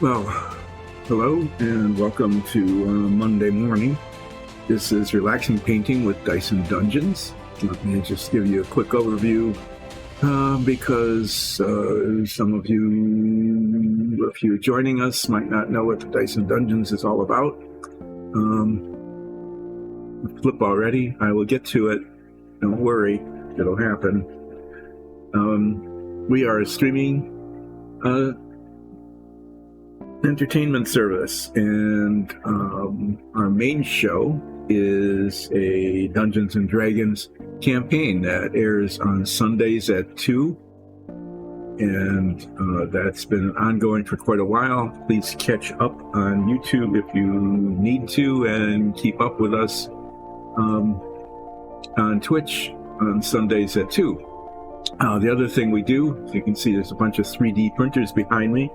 Well, hello and welcome to Monday morning. This is Relaxing Painting with Dice and Dungeons. Let me just give you a quick overview because some of you, if you're joining us, might not know what the Dice and Dungeons is all about. Flip already. I will get to it. Don't worry. It'll happen. We are a streaming entertainment service, and our main show is a Dungeons and Dragons campaign that airs on Sundays at 2, and that's been ongoing for quite a while. Please catch up on YouTube if you need to, and keep up with us on Twitch on Sundays at 2. The other thing we do, as you can see, there's a bunch of 3D printers behind me,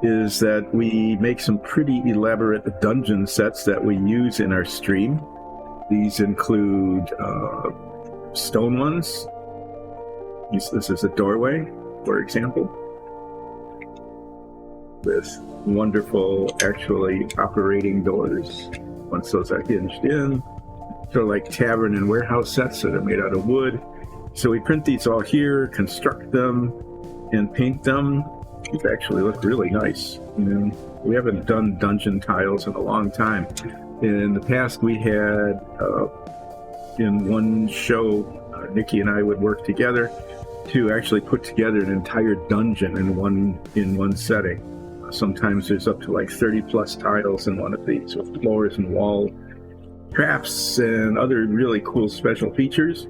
is that we make some pretty elaborate dungeon sets that we use in our stream. These include stone ones. This is a doorway, for example, with wonderful, actually operating doors. Once those are hinged in, they're like tavern and warehouse sets, so they're made out of wood. So we print these all here, construct them, and paint them. These actually look really nice. You know, we haven't done dungeon tiles in a long time. In the past, we had in one show, Nikki and I would work together to actually put together an entire dungeon in one setting. Sometimes there's up to like 30 plus tiles in one of these, with floors and wall traps and other really cool special features.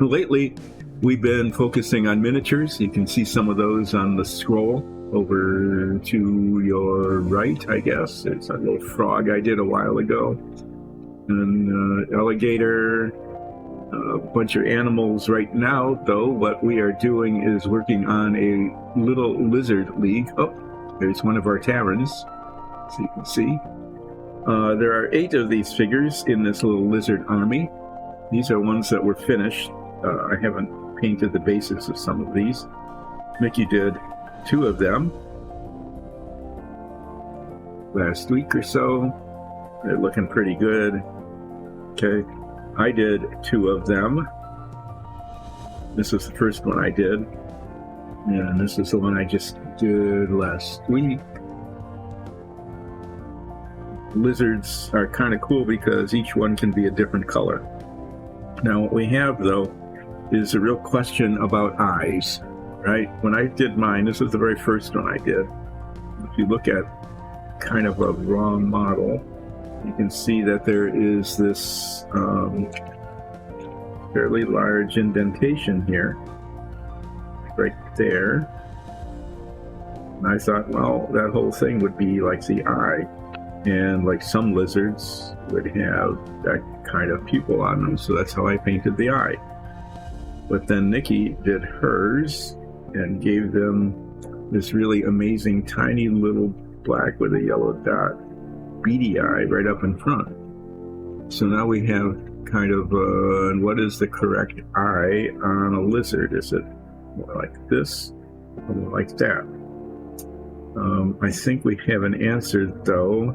Lately, we've been focusing on miniatures. You can see some of those on the scroll over to your right, I guess. It's a little frog I did a while ago. An alligator, a bunch of animals right now, though. What we are doing is working on a little lizard league. Oh, there's one of our taverns, so you can see. There are 8 of these figures in this little lizard army. These are ones that were finished. I haven't painted the bases of some of these. Mickey did 2 of them last week or so. They're looking pretty good. Okay, I did 2 of them. This was the first one I did, and this is the one I just did last week. Lizards are kind of cool because each one can be a different color. Now, what we have, though, is a real question about eyes, right? When I did mine, this was the very first one I did. If you look at kind of a raw model, you can see that there is this fairly large indentation here, right there. And I thought, well, that whole thing would be like the eye. And like some lizards would have that kind of pupil on them, so that's how I painted the eye. But then Nikki did hers and gave them this really amazing tiny little black with a yellow dot beady eye right up in front. So now we have kind of what is the correct eye on a lizard? Is it more like this or more like that? I think we have an answer, though,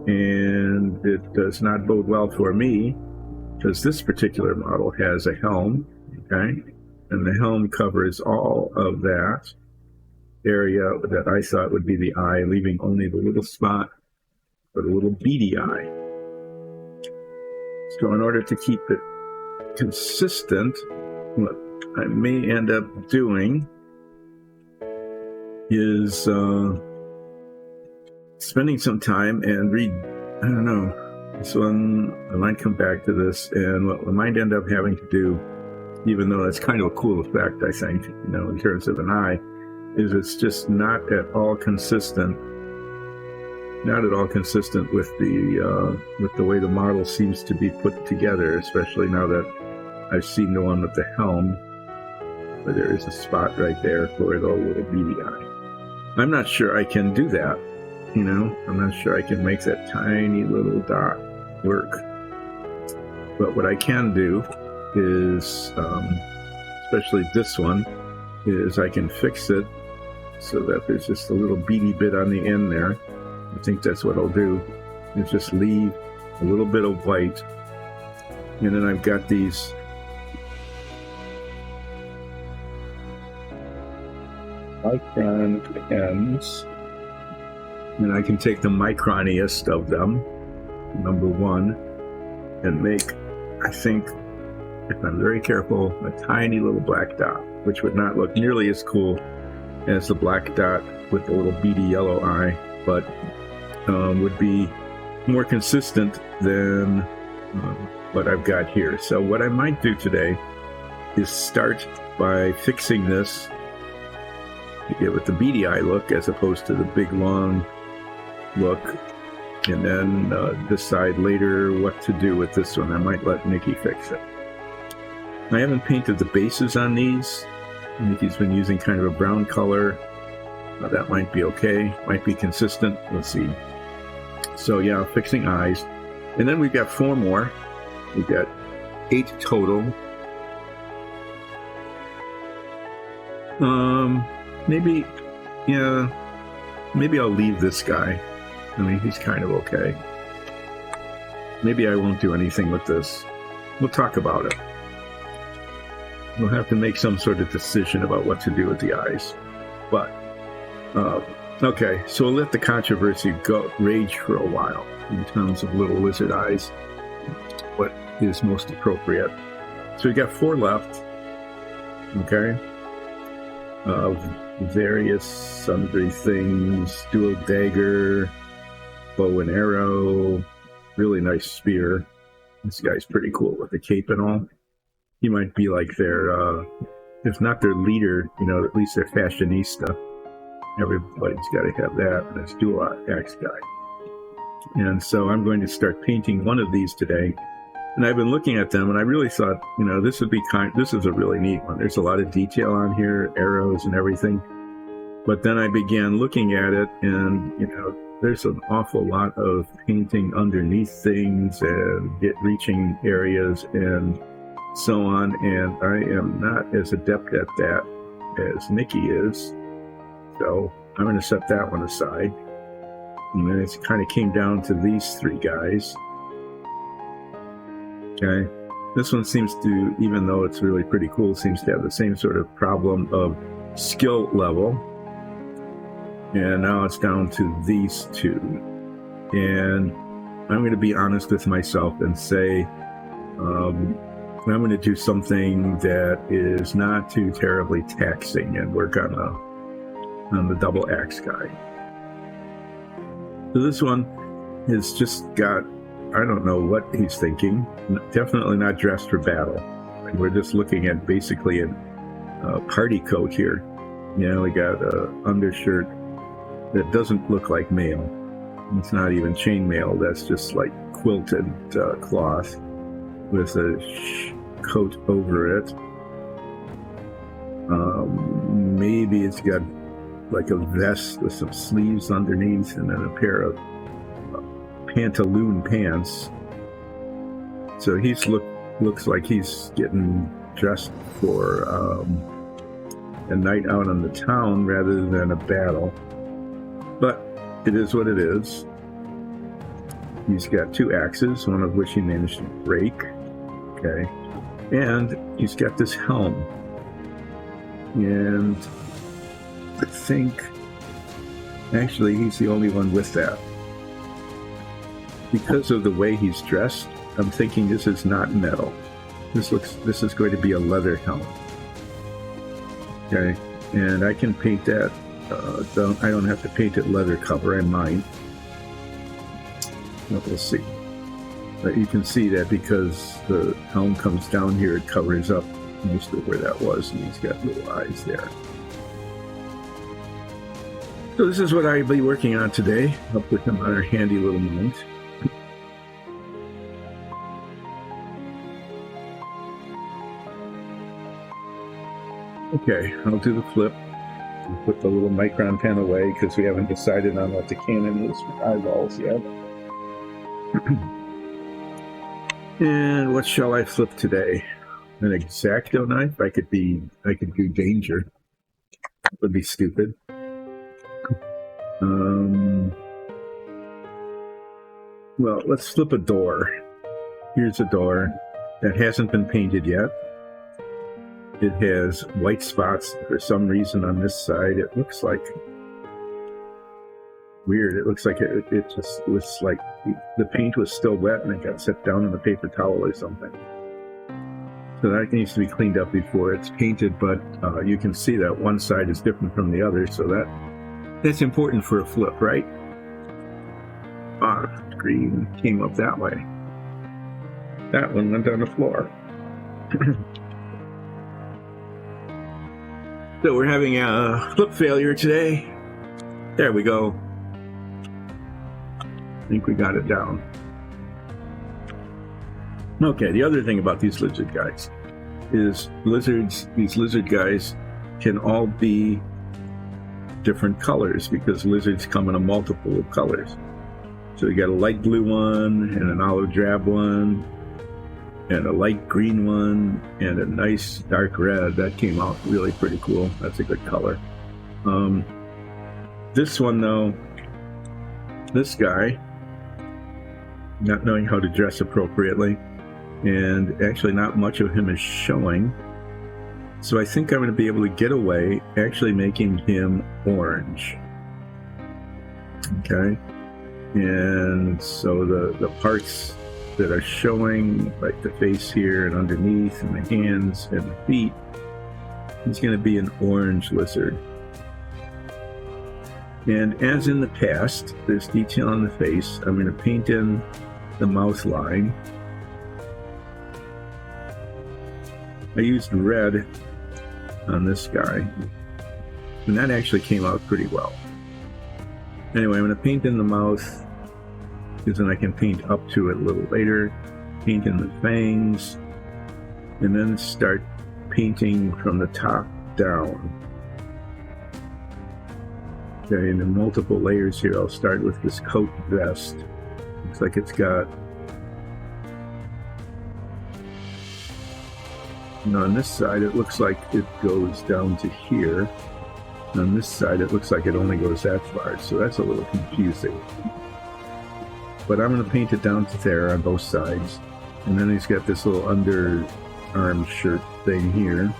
and it does not bode well for me, because this particular model has a helm, okay? And the helm covers all of that area that I thought would be the eye, leaving only the little spot for the little beady eye. So in order to keep it consistent, what I may end up doing is spending some time and I don't know, this one, I might come back to this, and what I might end up having to do, even though that's kind of a cool effect, I think, you know, in terms of an eye, is it's just not at all consistent with the way the model seems to be put together, especially now that I've seen the one with the helm, where there is a spot right there for the little beady eye. I'm not sure I can do that, you know? I'm not sure I can make that tiny little dot work. But what I can do is, especially this one, is I can fix it so that there's just a little beady bit on the end there. I think that's what I'll do, is just leave a little bit of white. And then I've got these micron pens, and I can take the microniest of them, number 1, and make, I think, if I'm very careful, a tiny little black dot, which would not look nearly as cool as the black dot with the little beady yellow eye, but would be more consistent than what I've got here. So what I might do today is start by fixing this to give it the beady eye look as opposed to the big long look, and then decide later what to do with this one. I might let Nikki fix it. I haven't painted the bases on these. Nikki's been using kind of a brown color. That might be okay, might be consistent. Let's see. So yeah, fixing eyes. And then we've got 4 more. We've got 8 total. Maybe I'll leave this guy. I mean, he's kind of okay. Maybe I won't do anything with this. We'll talk about it. We'll have to make some sort of decision about what to do with the eyes. But, okay, so we'll let the controversy rage for a while in terms of little lizard eyes, what is most appropriate. So we got 4 left, okay, of various sundry things, dual dagger, bow and arrow, really nice spear. This guy's pretty cool with the cape and all. He might be like their, if not their leader, at least their fashionista. Everybody's got to have that, and this dual axe guy. And so I'm going to start painting one of these today. And I've been looking at them, and I really thought, this would be this is a really neat one. There's a lot of detail on here, arrows and everything. But then I began looking at it, and, there's an awful lot of painting underneath things and reaching areas and so on, and I am not as adept at that as Nikki is, so I'm going to set that one aside. And then it kind of came down to these 3 guys. Okay, this one seems to, even though it's really pretty cool, seems to have the same sort of problem of skill level. And now it's down to these 2, and I'm going to be honest with myself and say I'm going to do something that is not too terribly taxing and work on the double axe guy. So this one has just got, I don't know what he's thinking, definitely not dressed for battle. And we're just looking at basically a party coat here. We got an undershirt that doesn't look like mail. It's not even chainmail, that's just like quilted cloth with a coat over it. Maybe it's got like a vest with some sleeves underneath, and then a pair of pantaloon pants. So he's looks like he's getting dressed for a night out on the town rather than a battle. But it is what it is. He's got 2 axes, one of which he managed to break. Okay. And he's got this helm. And I think, actually, he's the only one with that. Because of the way he's dressed, I'm thinking this is not metal. This is going to be a leather helm. Okay. And I can paint that. I don't have to paint it leather cover, I might. We'll see. But you can see that because the helm comes down here, it covers up most of where that was, and he's got little eyes there. So this is what I'll be working on today. I'll put them on our handy little mount. Okay, I'll do the flip. I'll put the little micron pen away because we haven't decided on what the cannon is for eyeballs yet. And what shall I flip today? An X-Acto knife? I could do danger. That would be stupid. Well, let's flip a door. Here's a door that hasn't been painted yet. It has white spots for some reason on this side. It looks like weird. It looks like it just was like the paint was still wet and it got set down in the paper towel or something. So that needs to be cleaned up before it's painted, but you can see that one side is different from the other, so that's important for a flip, right? Green came up that way. That one went on the floor. So we're having a flip failure today. There we go. I think we got it down. Okay, the other thing about these lizard guys is these lizard guys can all be different colors because lizards come in a multiple of colors. So you got a light blue one and an olive drab one and a light green one and a nice dark red. That came out really pretty cool. That's a good color. This one though, this guy, not knowing how to dress appropriately, and actually not much of him is showing. So I think I'm going to be able to get away actually making him orange. Okay. And so the parts that are showing, like the face here and underneath and the hands and the feet, he's going to be an orange lizard. And as in the past, there's detail on the face. I'm going to paint in the mouth line. I used red on this guy, and that actually came out pretty well. Anyway, I'm going to paint in the mouth, because then I can paint up to it a little later, paint in the fangs, and then start painting from the top down. Okay, and in multiple layers here, I'll start with this coat vest. Looks like it's got, and on this side, it looks like it goes down to here. On this side, it looks like it only goes that far, so that's a little confusing. But I'm going to paint it down to there on both sides. And then he's got this little underarm shirt thing here.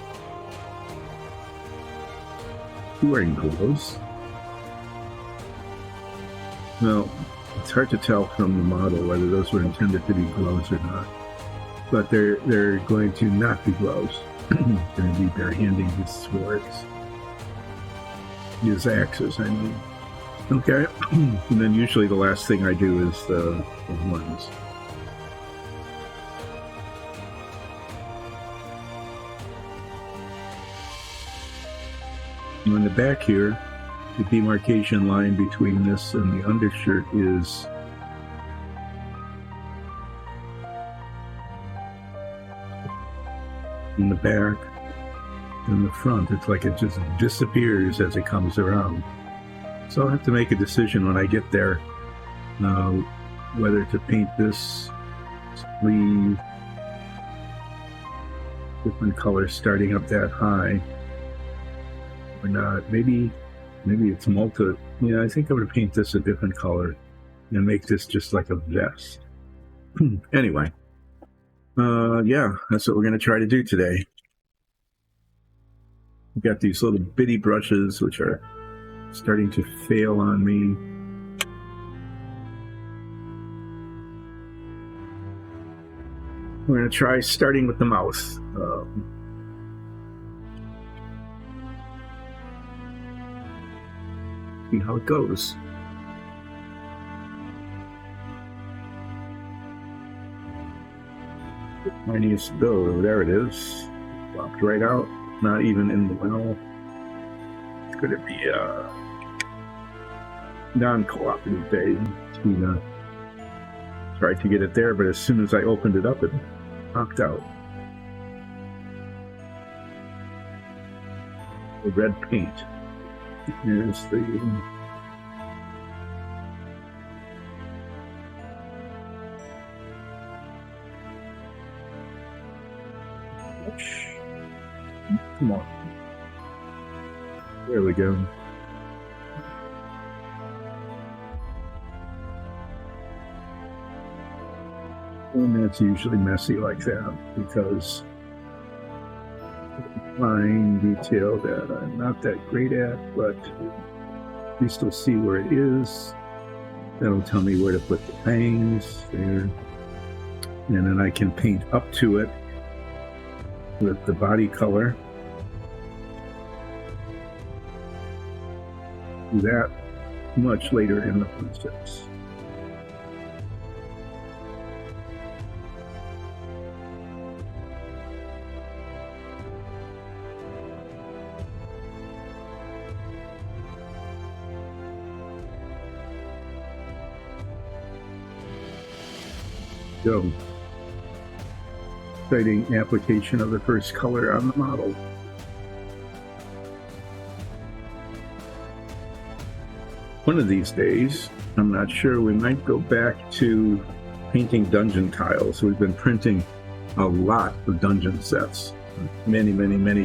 He's wearing gloves. Well, it's hard to tell from the model whether those were intended to be gloves or not. But they're going to not be gloves. They're going to be bare-handing his swords. His axes, I mean. Okay. And then usually the last thing I do is the horns. And on the back here, the demarcation line between this and the undershirt is in the back and the front. It's like it just disappears as it comes around. So I'll have to make a decision when I get there whether to paint this sleeve different colors starting up that high or not. Maybe it's multi. Yeah, I think I'm going to paint this a different color and make this just like a vest. Anyway, yeah, that's what we're going to try to do today. We've got these little bitty brushes which are starting to fail on me. We're going to try starting with the mouth. See how it goes. Tiniest dough, there it is. Popped right out, not even in the well. It's going to be a non-cooperative day. Tina tried to get it there, but as soon as I opened it up, it popped out. The red paint. Here's the come on. There we go. And that's usually messy like that because fine detail that I'm not that great at, but at least I'll see where it is. That'll tell me where to put the fangs there. And then I can paint up to it with the body color. Do that much later in the process. So, exciting application of the first color on the model. One of these days, I'm not sure, we might go back to painting dungeon tiles. We've been printing a lot of dungeon sets, many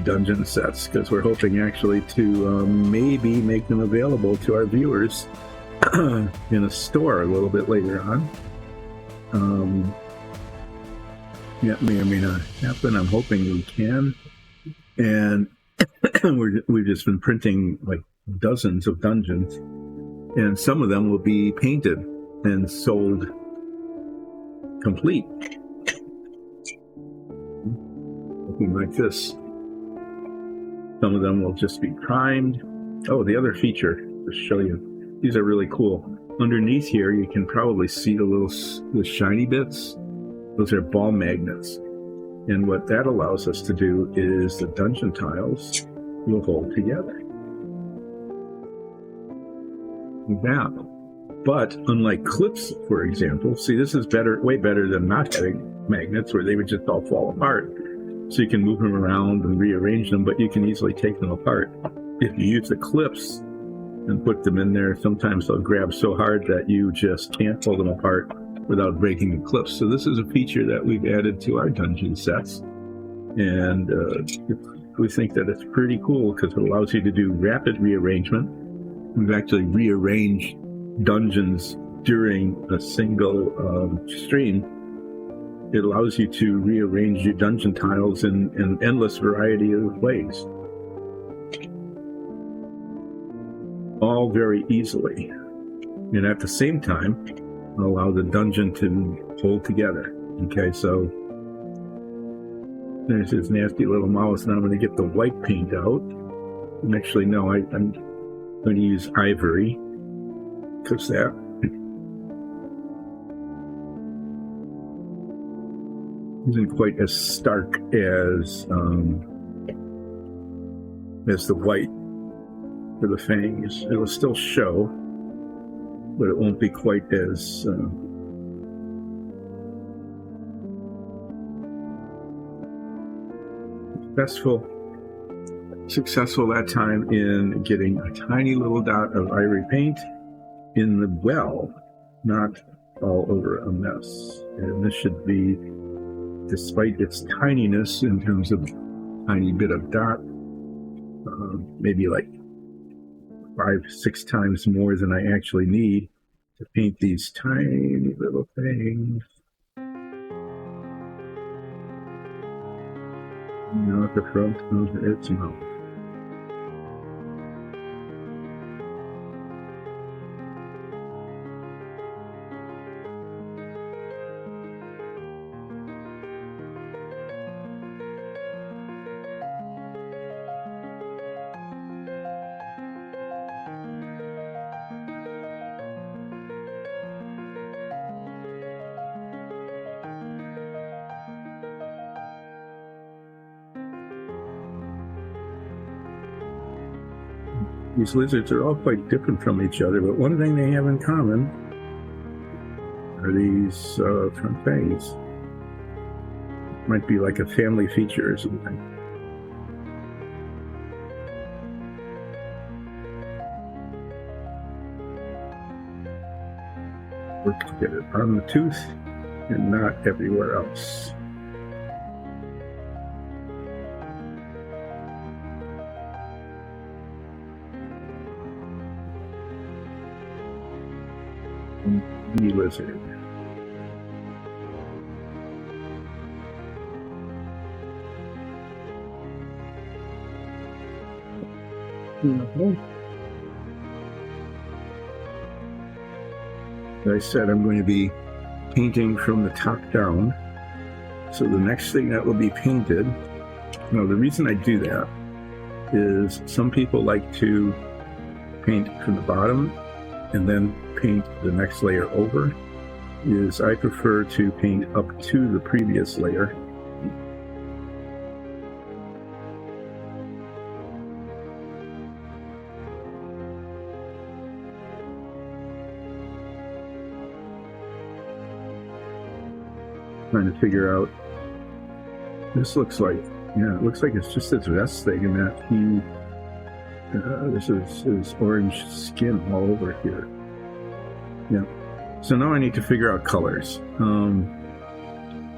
dungeon sets, because we're hoping actually to maybe make them available to our viewers in a store a little bit later on. That may or may not happen. I'm hoping we can. And we've just been printing like dozens of dungeons, and some of them will be painted and sold complete. Looking like this. Some of them will just be primed. Oh, the other feature, to show you. These are really cool. Underneath here, you can probably see the shiny bits. Those are ball magnets. And what that allows us to do is the dungeon tiles will hold together. Like that. But unlike clips, for example, see, this is way better than not having magnets where they would just all fall apart. So you can move them around and rearrange them, but you can easily take them apart. If you use the clips and put them in there, sometimes they'll grab so hard that you just can't pull them apart without breaking the clips. So this is a feature that we've added to our dungeon sets. And we think that it's pretty cool because it allows you to do rapid rearrangement. We've actually rearranged dungeons during a single stream. It allows you to rearrange your dungeon tiles in an endless variety of ways. All very easily. And at the same time, allow the dungeon to hold together. Okay, so there's his nasty little mouse. Now I'm going to get the white paint out. And actually, no, I'm going to use ivory because that isn't quite as stark as the white for the fangs. It'll still show, but it won't be quite as successful that time in getting a tiny little dot of ivory paint in the well, not all over a mess. And this should be, despite its tininess in terms of tiny bit of dot, maybe like 5-6 times more than I actually need to paint these tiny little things. Now at the front of its mouth. These lizards are all quite different from each other, but one thing they have in common are these front fangs. Might be like a family feature or something. Work to get it on the tooth and not everywhere else. The lizard. I said I'm going to be painting from the top down. So the next thing that will be painted, now the reason I do that is some people like to paint from the bottom and then paint the next layer over. Is I prefer to paint up to the previous layer. Trying to figure out, this looks like, yeah, it looks like it's just this vest thing, and that this is his orange skin all over here. Yeah. So now I need to figure out colors.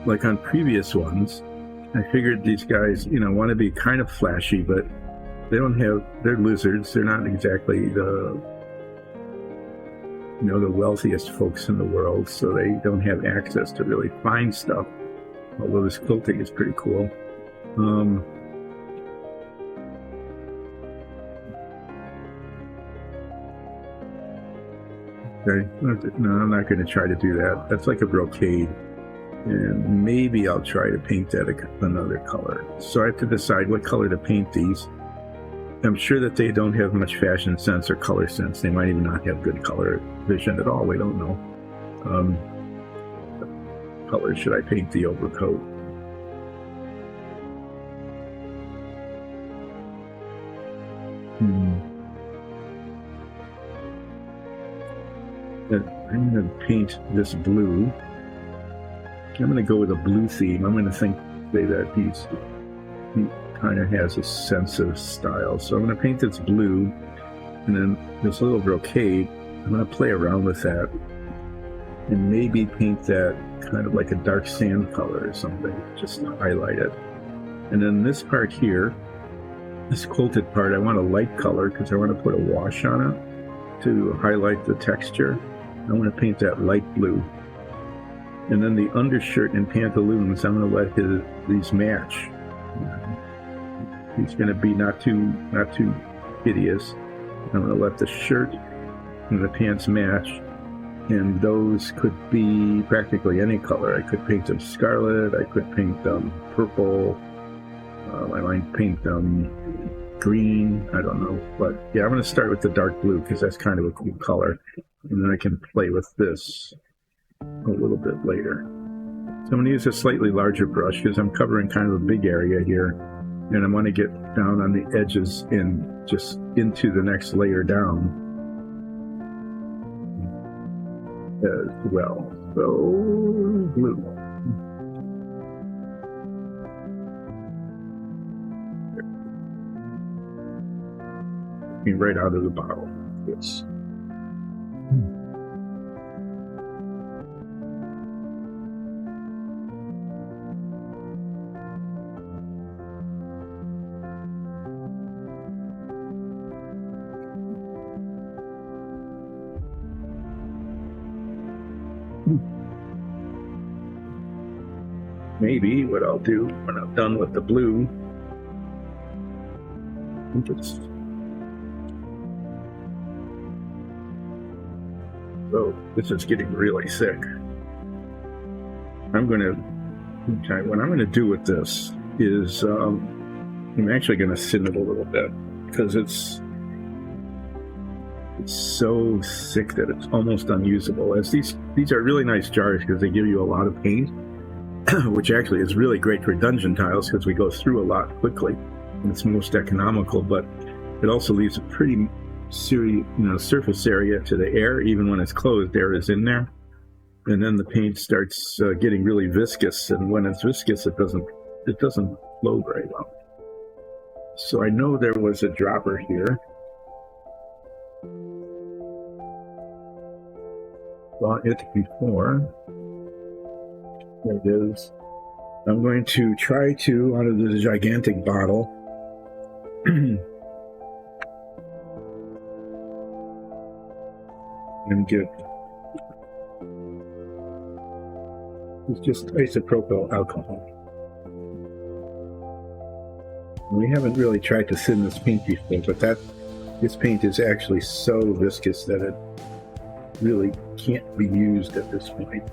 Like on previous ones, I figured these guys, want to be kind of flashy, but they don't have, they're lizards. They're not exactly the wealthiest folks in the world, so they don't have access to really fine stuff. Although this quilting is pretty cool. Okay, no, I'm not going to try to do that. That's like a brocade, and maybe I'll try to paint that another color. So I have to decide what color to paint these. I'm sure that they don't have much fashion sense or color sense. They might even not have good color vision at all. We don't know. What color should I paint the overcoat? I'm going to paint this blue. I'm going to go with a blue theme. I'm going to say that he kind of has a sense of style. So I'm going to paint this blue, and then this little brocade, I'm going to play around with that and maybe paint that kind of like a dark sand color or something, just to highlight it. And then this part here, this quilted part, I want a light color because I want to put a wash on it to highlight the texture. I want to paint that light blue. And then the undershirt and pantaloons, I'm going to let these match. He's going to be not too hideous. I'm going to let the shirt and the pants match, and those could be practically any color. I could paint them scarlet, I could paint them purple, I might paint them green, I don't know. But yeah, I'm going to start with the dark blue because that's kind of a cool color, and then I can play with this a little bit later. So I'm going to use a slightly larger brush because I'm covering kind of a big area here, and I want to get down on the edges and just into the next layer down as well. So blue. Right out of the bottle. Yes. Maybe what I'll do when I'm done with the blue, oh, this is getting really thick. What I'm going to do with this is I'm actually going to thin it a little bit because it's so thick that it's almost unusable. As these are really nice jars because they give you a lot of paint, which actually is really great for dungeon tiles because we go through a lot quickly and it's most economical, but it also leaves a pretty surface area to the air. Even when it's closed, air is in there, and then the paint starts getting really viscous, and when it's viscous it doesn't flow very well. So I know there was a dropper here. Saw it before. There it is. I'm going to try to, out of this gigantic bottle, and get, it's just isopropyl alcohol. We haven't really tried to thin this paint before, but that This paint is actually so viscous that it really can't be used at this point.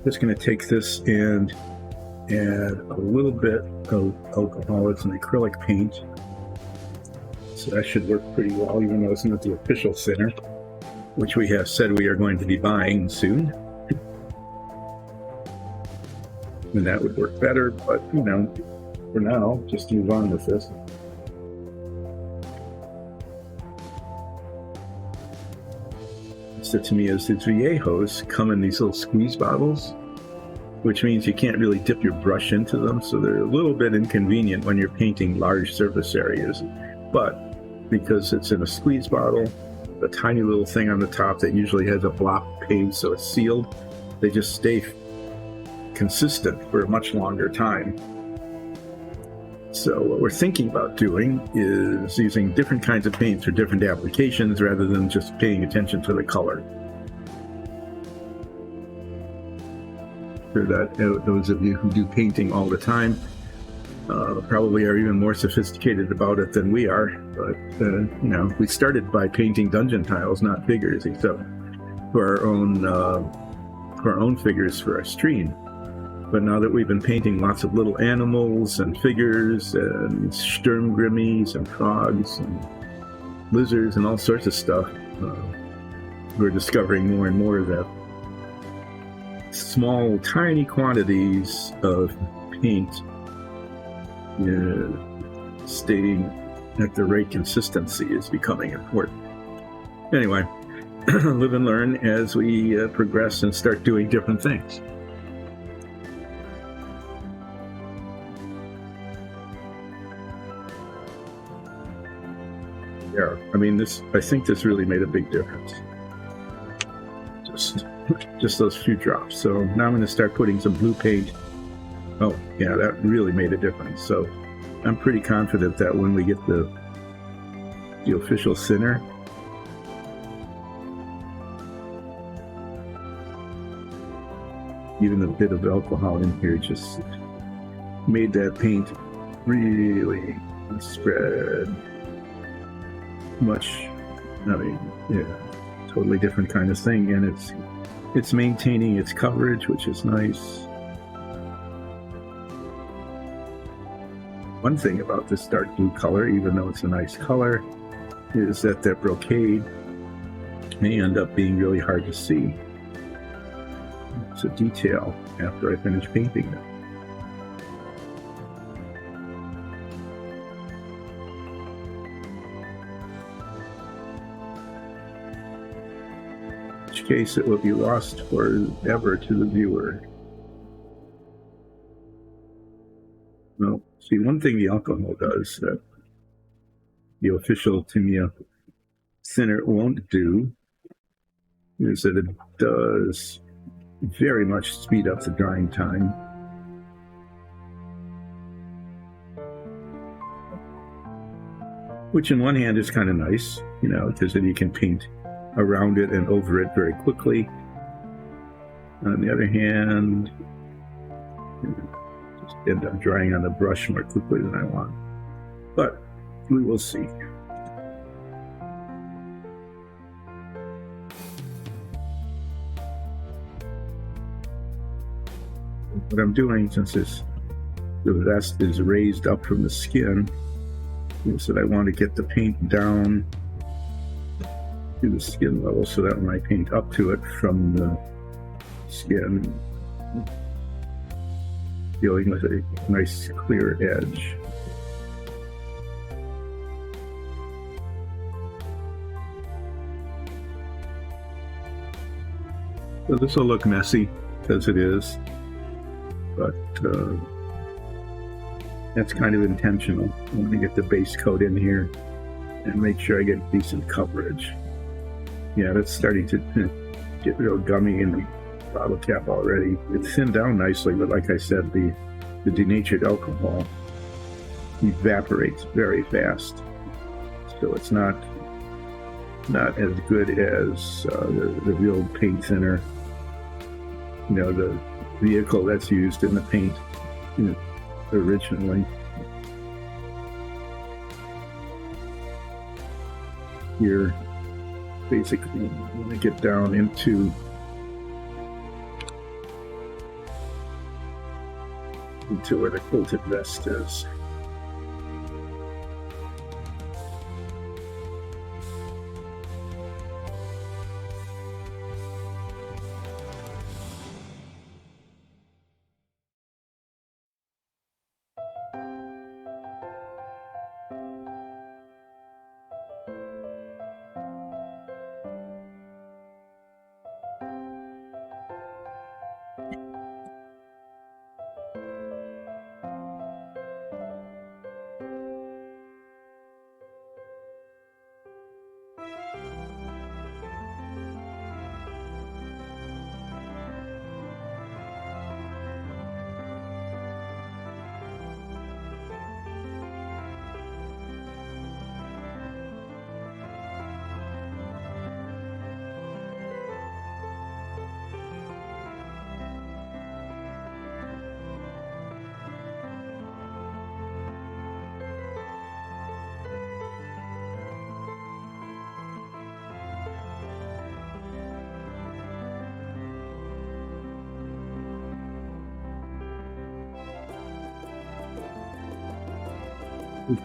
Just going to take this and add a little bit of alcohol. It's an acrylic paint, so that should work pretty well, even though it's not the official thinner, which we have said we are going to be buying soon. And that would work better, but you know, for now, just move on with this. To me is these viejos come in these little squeeze bottles, which means you can't really dip your brush into them, so they're a little bit inconvenient when you're painting large surface areas. But because it's in a squeeze bottle, a tiny little thing on the top that usually has a block paint, so it's sealed, they just stay consistent for a much longer time. So what we're thinking about doing is using different kinds of paints for different applications rather than just paying attention to the color. For that, those of you who do painting all the time probably are even more sophisticated about it than we are. But you know, we started by painting dungeon tiles, not figures, except for our own figures for our stream. But now that we've been painting lots of little animals and figures and Sturmgrimmies and frogs and lizards and all sorts of stuff, we're discovering more and more that small, tiny quantities of paint staying at the right consistency is becoming important. Anyway, live and learn as we progress and start doing different things. Yeah, I mean, I think this really made a big difference. Just those few drops. So now I'm going to start putting some blue paint. Oh, yeah, that really made a difference. So I'm pretty confident that when we get the official thinner, even a bit of alcohol in here just made that paint really spread much. I mean, yeah, totally different kind of thing, and it's maintaining its coverage, which is nice. One thing about this dark blue color, even though it's a nice color, is that brocade may end up being really hard to see. It's a detail after I finish painting it. In which case it will be lost forever to the viewer. Well, see, one thing the alcohol does that the official Tamiya thinner won't do is that it does very much speed up the drying time. Which in one hand is kind of nice, you know, because then you can paint around it and over it very quickly. On the other hand, just end up drying on the brush more quickly than I want. But we will see. What I'm doing, since the vest is raised up from the skin, is that I want to get the paint down to the skin level so that when I paint up to it from the skin, dealing with a nice clear edge. So this will look messy, because it is, but that's kind of intentional. I want to get the base coat in here and make sure I get decent coverage. Yeah, that's starting to get real gummy in the bottle cap already. It's thinned down nicely, but like I said, the denatured alcohol evaporates very fast. So it's not as good as the real paint thinner. You know, the vehicle that's used in the paint originally. here. Basically, I want to get down into where the quilted vest is.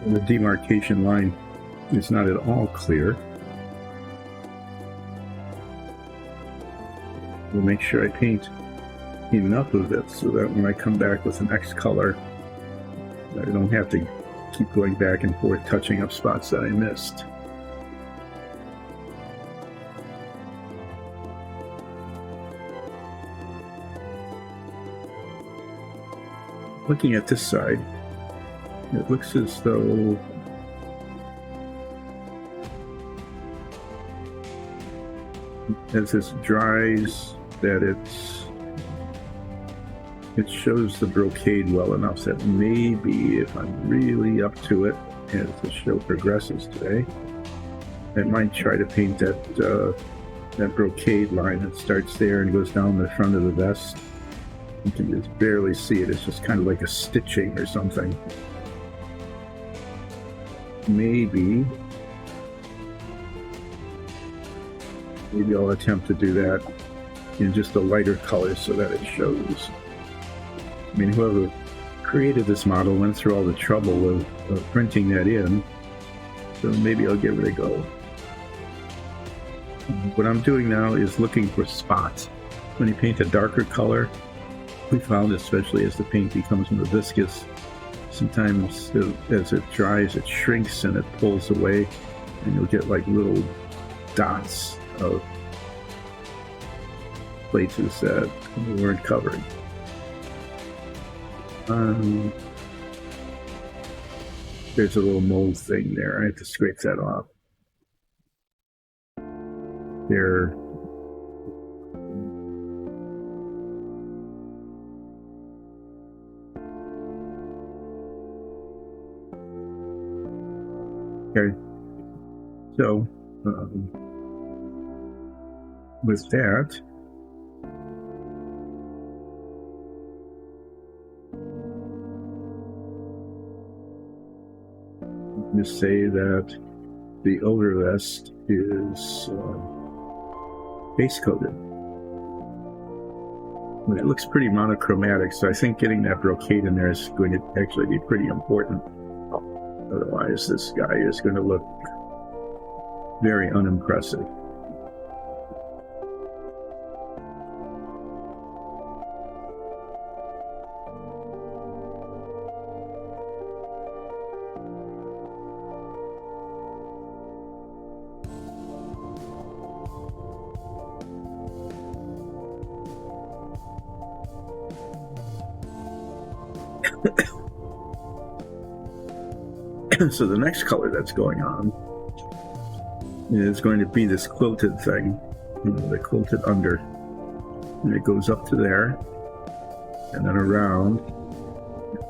The demarcation line is not at all clear. We'll make sure I paint enough of it so that when I come back with the next color, I don't have to keep going back and forth touching up spots that I missed. Looking at this side, it looks as though as this dries that it shows the brocade well enough that maybe if I'm really up to it as the show progresses today, I might try to paint that brocade line that starts there and goes down the front of the vest. You can just barely see it. It's just kind of like a stitching or something. Maybe I'll attempt to do that in just a lighter color so that it shows. I mean, whoever created this model went through all the trouble of printing that in, so maybe I'll give it a go. What I'm doing now is looking for spots. When you paint a darker color, we found, especially as the paint becomes more viscous, sometimes as it dries, it shrinks and it pulls away, and you'll get like little dots of places that weren't covered. There's a little mold thing there. I have to scrape that off. There. Okay, so with that, I'm going to say that the over vest is base coated. It looks pretty monochromatic, so I think getting that brocade in there is going to actually be pretty important. Otherwise, this guy is going to look very unimpressive. So the next color that's going on is going to be this quilted thing, the quilted under. And it goes up to there, and then around,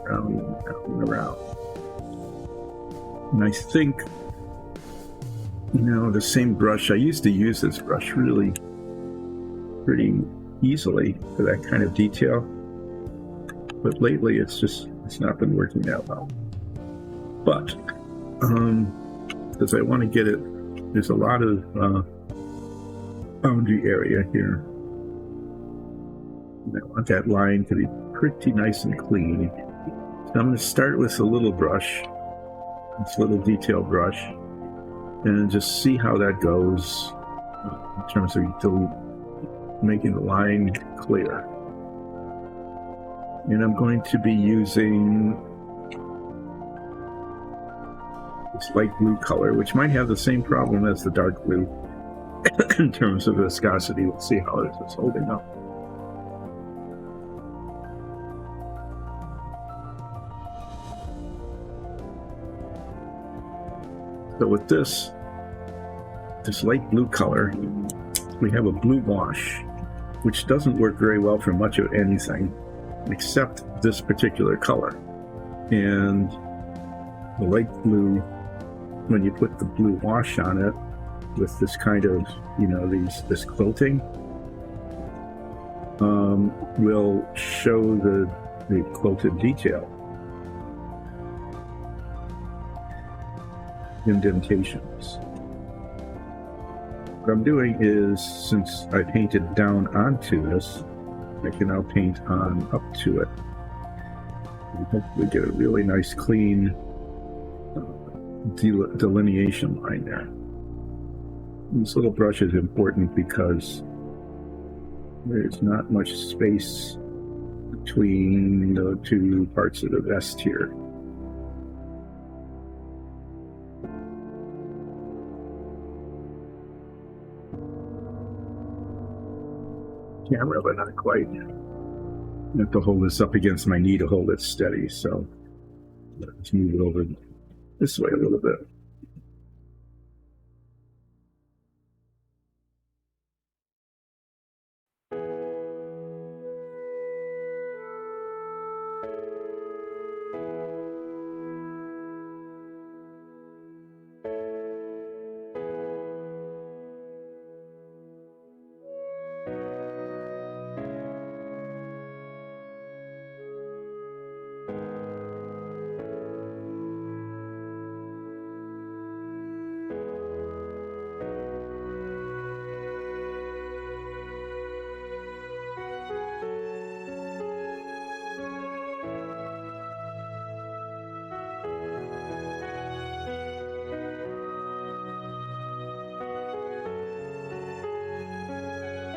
and around. And I think, the same brush, I used to use this brush really pretty easily for that kind of detail. But lately it's not been working that well. But, because I want to get it there's a lot of boundary area here. And I want that line to be pretty nice and clean. So I'm going to start with a little brush, this little detail brush, and just see how that goes in terms of making the line clear. And I'm going to be using this light blue color, which might have the same problem as the dark blue in terms of viscosity. We'll see how this is holding up. So with this light blue color, we have a blue wash, which doesn't work very well for much of anything except this particular color. And the light blue, when you put the blue wash on it with this kind of, this quilting, will show the quilted detail. Indentations. What I'm doing is, since I painted down onto this, I can now paint on up to it and hopefully get a really nice clean delineation line there. This little brush is important because there's not much space between the two parts of the vest here. Camera, but not quite. I have to hold this up against my knee to hold it steady, so let's move it over this way a little bit.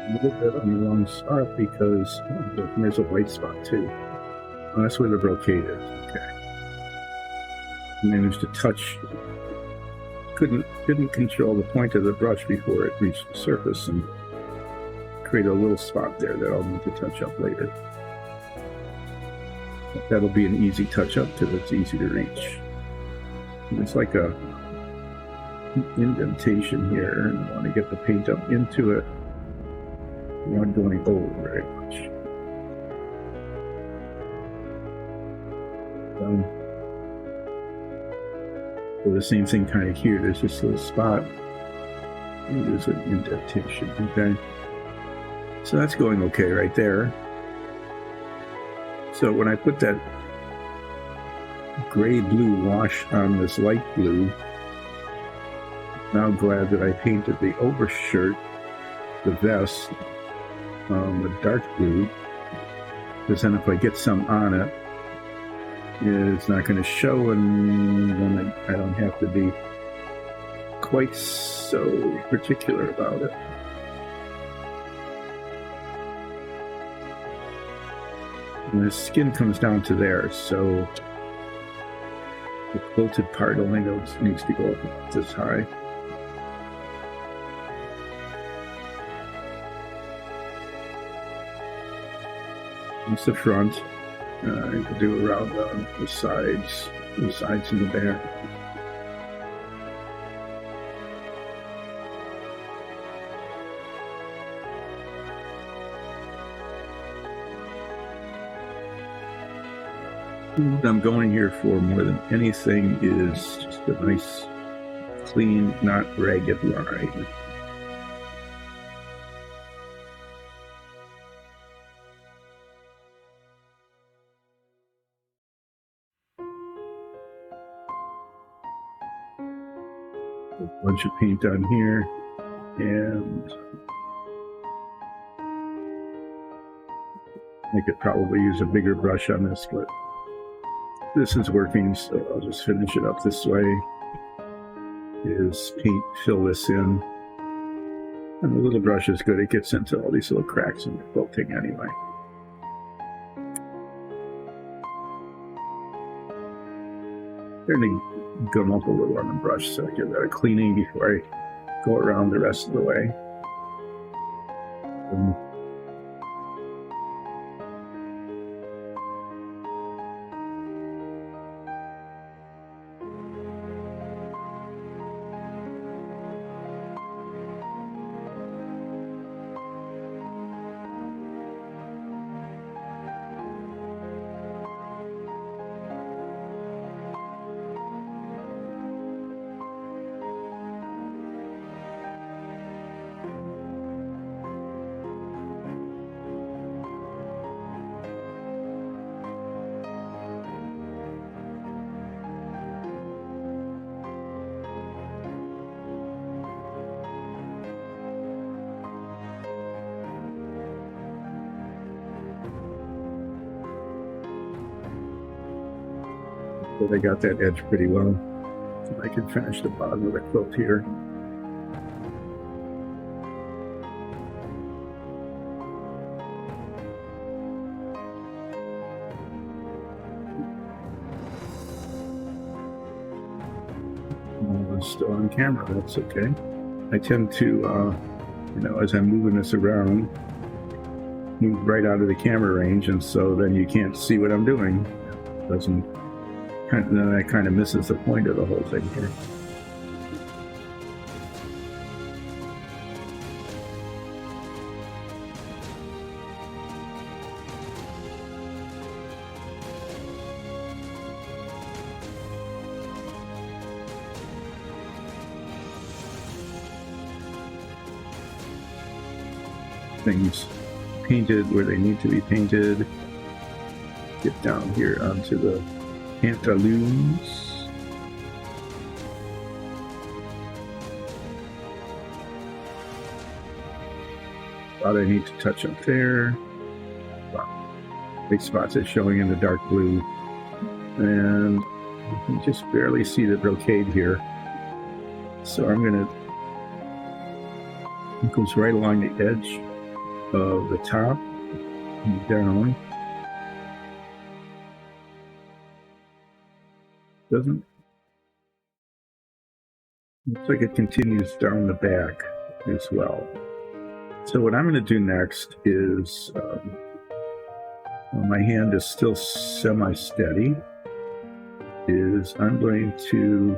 A little bit on the wrong spot because there's a white spot too. Oh, that's where the brocade is. Okay. Managed to touch. Couldn't control the point of the brush before it reached the surface and create a little spot there that I'll need to touch up later. But that'll be an easy touch up because it's easy to reach. And it's like a indentation here, and I want to get the paint up into it. Not going over very much. So the same thing kind of here. There's this little spot. There's an indentation. Okay. So that's going okay right there. So when I put that gray-blue wash on this light blue, I'm now glad that I painted the overshirt, the vest, the dark blue, because then if I get some on it, it's not going to show, and then I don't have to be quite so particular about it. And the skin comes down to there, so the quilted part only needs to go up this high. That's the front. You can do around the sides and the back. What I'm going here for more than anything is just a nice, clean, not ragged line. a bunch of paint on here, and I could probably use a bigger brush on this, but this is working, so I'll just finish it up this way. Is paint, fill this in. And the little brush is good, it gets into all these little cracks in the quilting anyway. Trying to gum up a little on the brush so I give that a cleaning before I go around the rest of the way. But I got that edge pretty well, so I can finish the bottom of the quilt here. Still on camera, that's okay. I tend to, you know, as I'm moving this around, move right out of the camera range, and so then you can't see what I'm doing. Then that kind of misses the point of the whole thing here. Things painted where they need to be painted. Get down here onto the pantaloons. Thought I need to touch up there. Wow. Big spots are showing in the dark blue. And you can just barely see the brocade here. So I'm gonna, it goes right along the edge of the top and down. Doesn't looks like it continues down the back as well. So what I'm going to do next is my hand is still semi-steady, is I'm going to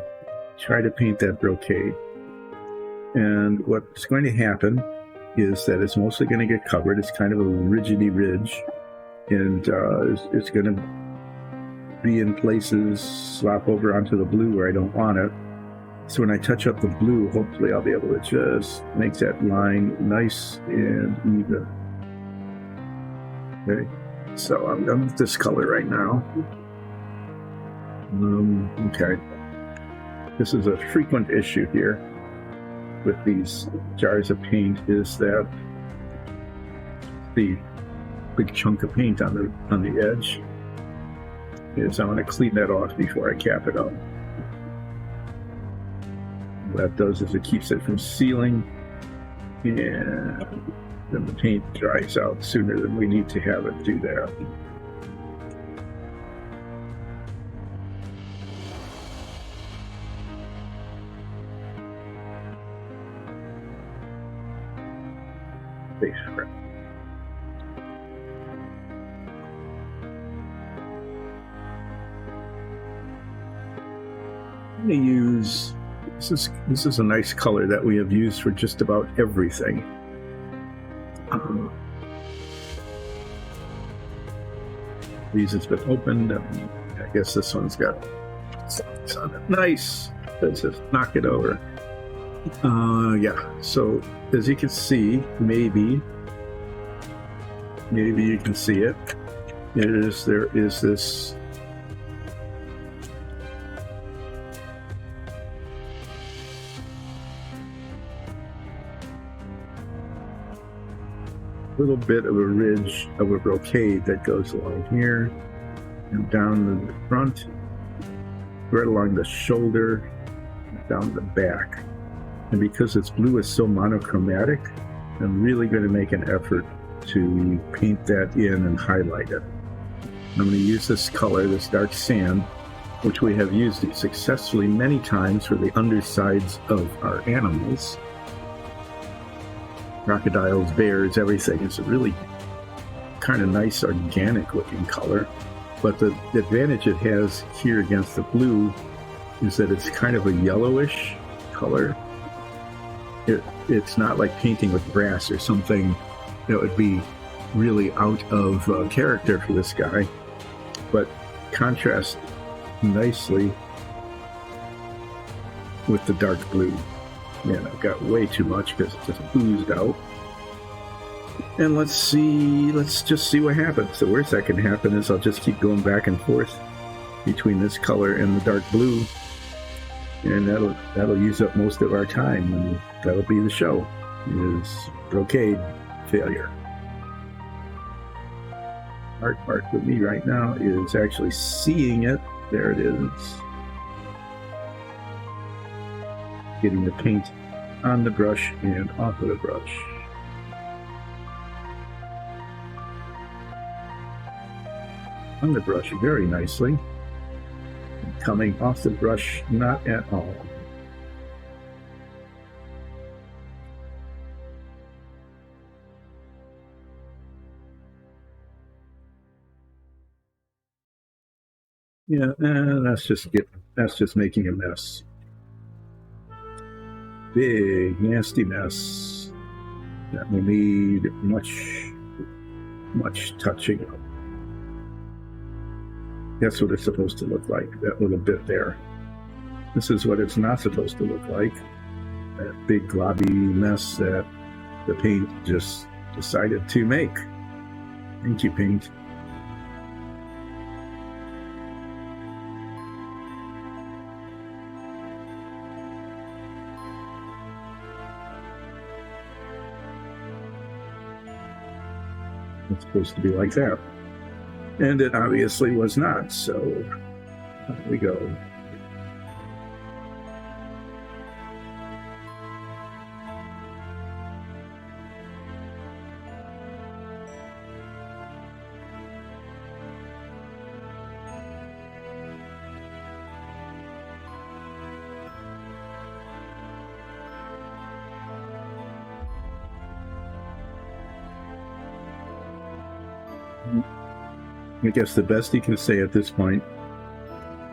try to paint that brocade. And what's going to happen is that it's mostly going to get covered. It's kind of a rigidy ridge, and it's going to be in places, slop over onto the blue where I don't want it. So when I touch up the blue, hopefully I'll be able to just make that line nice and even. Okay, so I'm done with this color right now. Okay, this is a frequent issue here with these jars of paint, is that the big chunk of paint on the edge is I want to clean that off before I cap it up. What that does is it keeps it from sealing, and then the paint dries out sooner than we need to have it do that. I'm going to use, this is a nice color that we have used for just about everything. These has been opened. I guess this one's got something on it. Nice. Let's just knock it over. Yeah. So as you can see, maybe you can see it. There is this little bit of a ridge of a brocade that goes along here and down the front, right along the shoulder, down the back. And because this blue is so monochromatic, I'm really going to make an effort to paint that in and highlight it. I'm going to use this color, this dark sand, which we have used successfully many times for the undersides of our animals. Crocodiles, bears, everything. It's a really kind of nice organic looking color. But the advantage it has here against the blue is that it's kind of a yellowish color. It's not like painting with brass or something that would be really out of character for this guy, but contrasts nicely with the dark blue. Man, I've got way too much because it just oozed out. And let's just see what happens. The worst that can happen is I'll just keep going back and forth between this color and the dark blue, and that'll use up most of our time, and that'll be the show, is brocade failure. Hard part with me right now is actually seeing it. There it is. Getting the paint on the brush and off of the brush. On the brush very nicely. Coming off the brush, not at all. Yeah, that's just making a mess. Big, nasty mess that will need much touching up. That's what it's supposed to look like, that little bit there. This is what it's not supposed to look like. That big globby mess that the paint just decided to make. Thank you, paint. It's supposed to be like that. And it obviously was not, so there we go. I guess the best you can say at this point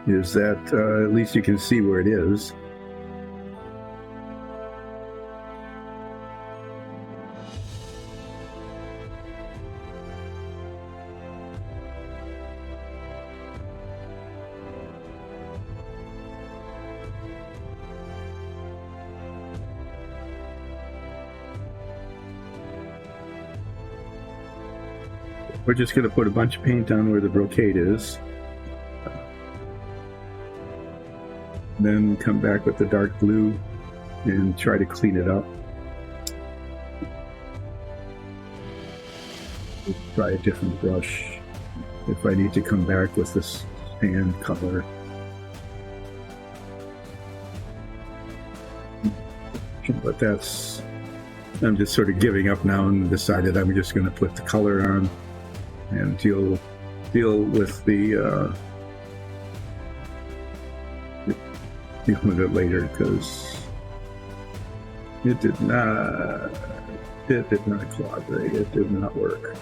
is that at least you can see where it is. We're just going to put a bunch of paint on where the brocade is. Then come back with the dark blue and try to clean it up. Try a different brush if I need to come back with this sand color. But I'm just sort of giving up now and decided I'm just going to put the color on and deal with the deal with it later, because it did not collaborate. It did not work.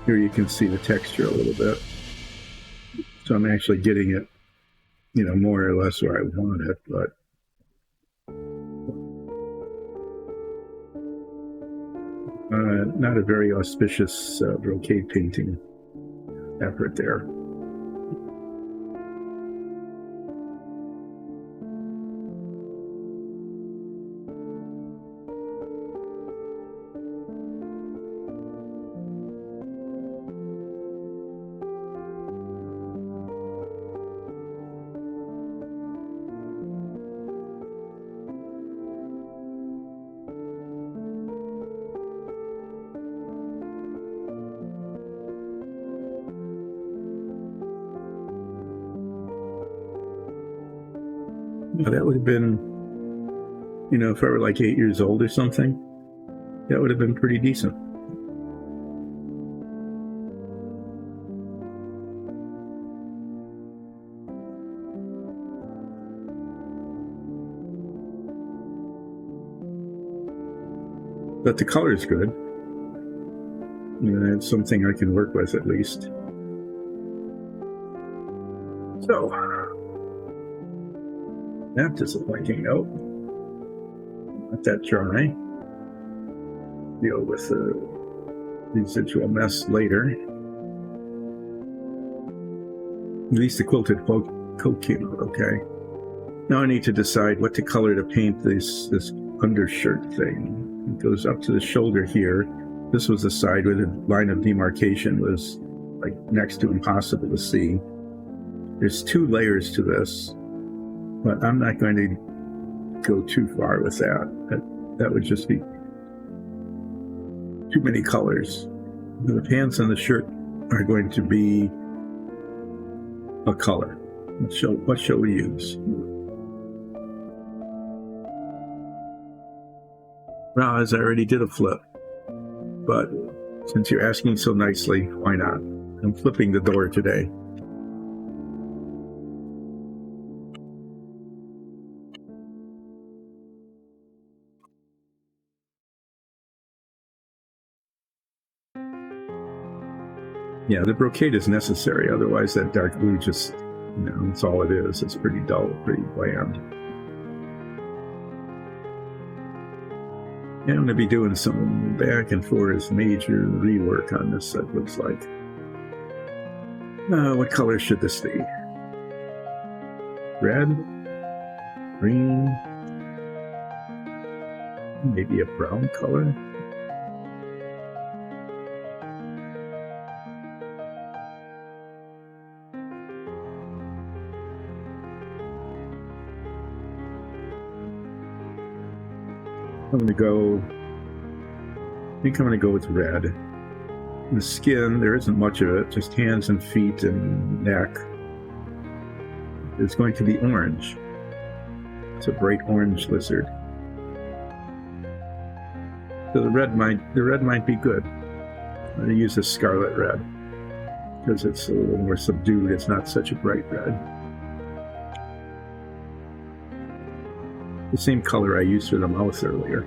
Here you can see the texture a little bit. So I'm actually getting it, more or less where I want it, but not a very auspicious brocade painting effort there. Now, that would have been, you know, if I were like 8 years old or something, that would have been pretty decent. But the color is good. It's something I can work with at least. So, that disappointing note. Let that dry. Deal with the residual mess later. At least the quilted coat came out okay. Now I need to decide what to color to paint this undershirt thing. It goes up to the shoulder here. This was the side where the line of demarcation was like next to impossible to see. There's 2 layers to this, but I'm not going to go too far with that. That would just be too many colors. The pants and the shirt are going to be a color. What shall we use? Well, as I already did a flip, but since you're asking so nicely, why not? I'm flipping the door today. Yeah, the brocade is necessary, otherwise that dark blue just, you know, that's all it is. It's pretty dull, pretty bland. Yeah, I'm going to be doing some back and forth major rework on this, it looks like. What color should this be? Red? Green? Maybe a brown color? I think I'm going to go with red. The skin, there isn't much of it, just hands and feet and neck. It's going to be orange. It's a bright orange lizard. So the red might be good. I'm going to use a scarlet red because it's a little more subdued. It's not such a bright red. The same color I used for the mouth earlier.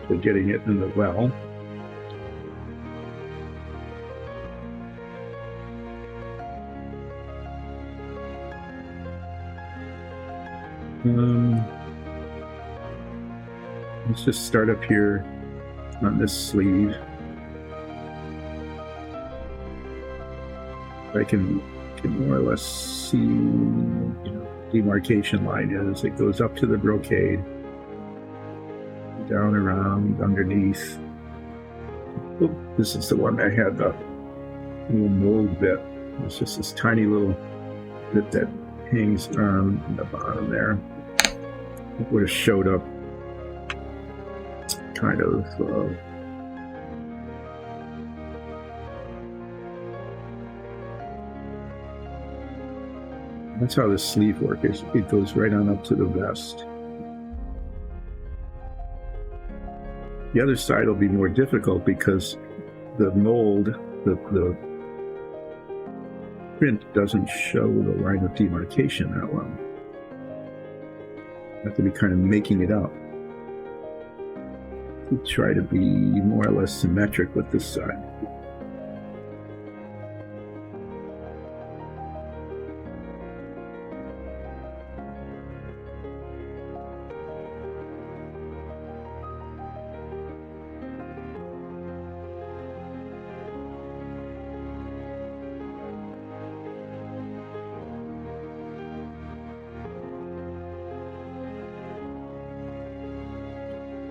So getting it in the well. Let's just start up here on this sleeve. I can more or less see, you know, demarcation line is. It goes up to the brocade, down around underneath. Oop, this is the one that had the little mold bit. It's just this tiny little bit that hangs on the bottom there. It would have showed up kind of that's how the sleeve work is. It goes right on up to the vest. The other side will be more difficult because the mold, the print doesn't show the line of demarcation that well. You have to be kind of making it up. We try to be more or less symmetric with this side.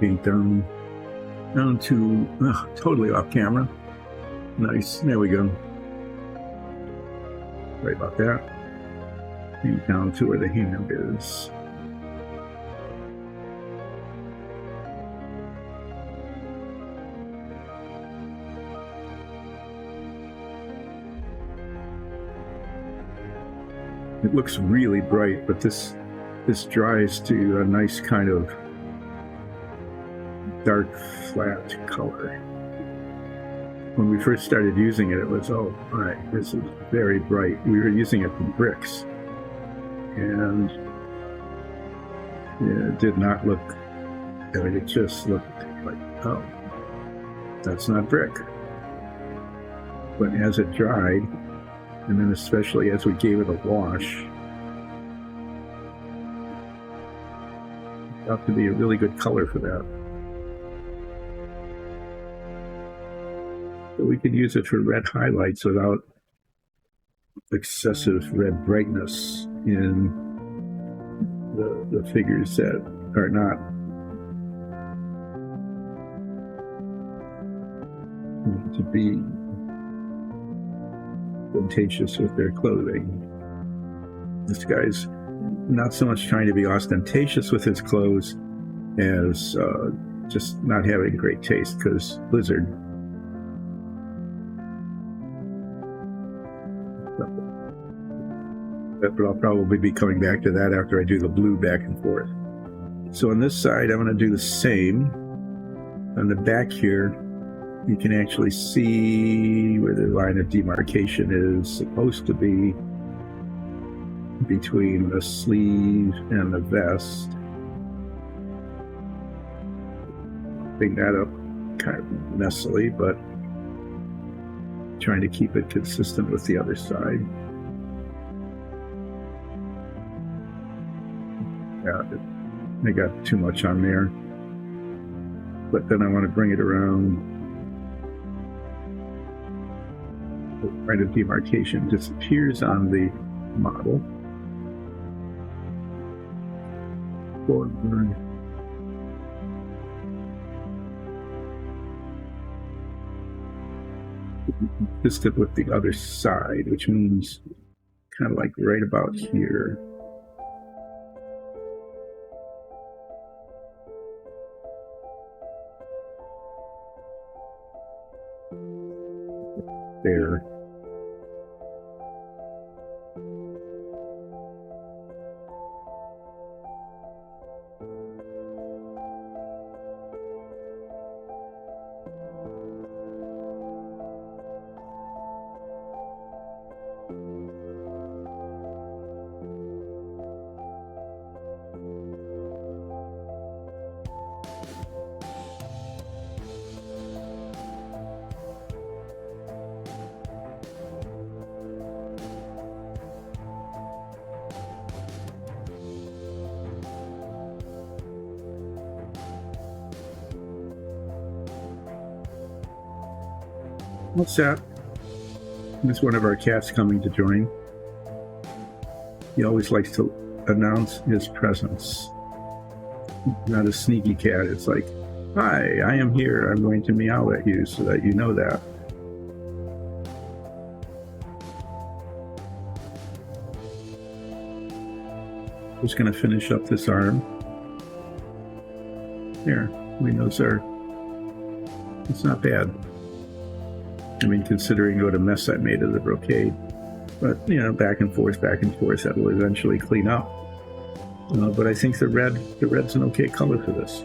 Paint down to totally off camera. Nice, there we go. Right about that. Paint down to where the hand is. it looks really bright, but this dries to a nice kind of dark, flat color. When we first started using it, it was, oh, all right, this is very bright. We were using it for bricks, and it did not look, I mean, it just looked like, oh, that's not brick. But as it dried, and then especially as we gave it a wash, it got to be a really good color for that. So we could use it for red highlights without excessive red brightness in the figures that are not to be ostentatious with their clothing. This guy's not so much trying to be ostentatious with his clothes as just not having great taste, because Blizzard. But I'll probably be coming back to that after I do the blue back and forth. So on this side, I'm going to do the same. On the back here, you can actually see where the line of demarcation is supposed to be between the sleeve and the vest. Bring that up kind of messily, but trying to keep it consistent with the other side. Yeah, I got too much on there, but then I want to bring it around. The line of demarcation disappears on the model. Forward. Consistent with the other side, which means kind of like right about here. There. What's that? It's one of our cats coming to join. He always likes to announce his presence. Not a sneaky cat. It's like, hi, I am here. I'm going to meow at you so that you know that. Just going to finish up this arm. There, we know, sir. It's not bad. I mean, considering what a mess I made of the brocade. But, you know, back and forth, that will eventually clean up. But I think the red's an okay color for this.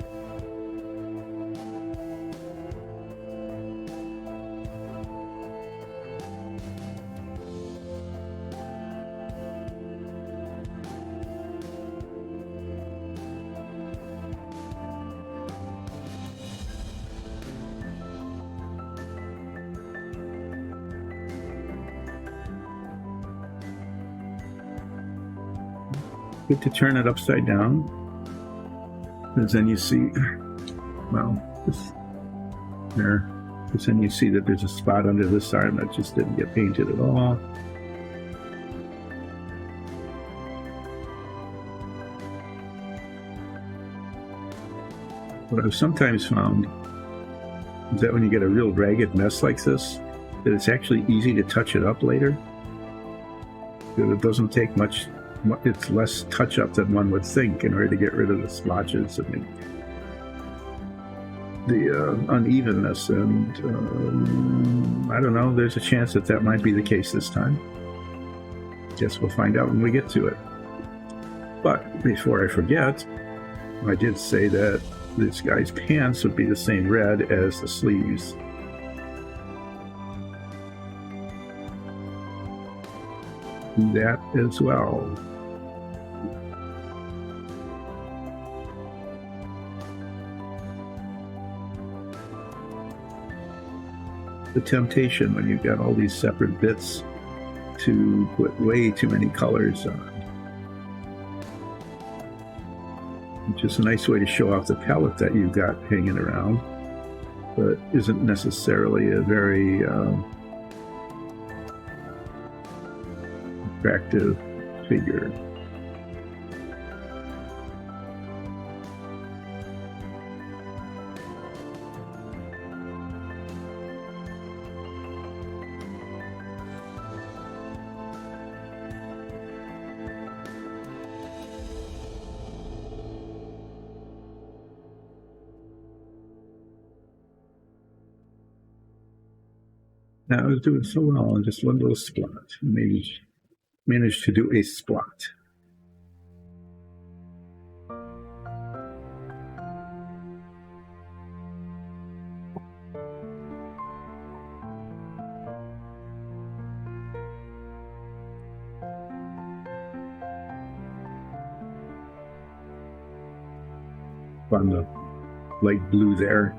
Good to turn it upside down, because then you see, well, there, because then you see that there's a spot under this arm that just didn't get painted at all. What I've sometimes found is that when you get a real ragged mess like this, that it's actually easy to touch it up later. That it doesn't take much. It's less touch-up than one would think in order to get rid of the splotches and the unevenness, and I don't know, there's a chance that might be the case this time. Guess we'll find out when we get to it. But before I forget, I did say that this guy's pants would be the same red as the sleeves. Do that as well. The temptation when you've got all these separate bits to put way too many colors on. Which is a nice way to show off the palette that you've got hanging around, but isn't necessarily a very attractive figure. Now I was doing so well on just one little spot. Managed to do a spot. On the light blue there,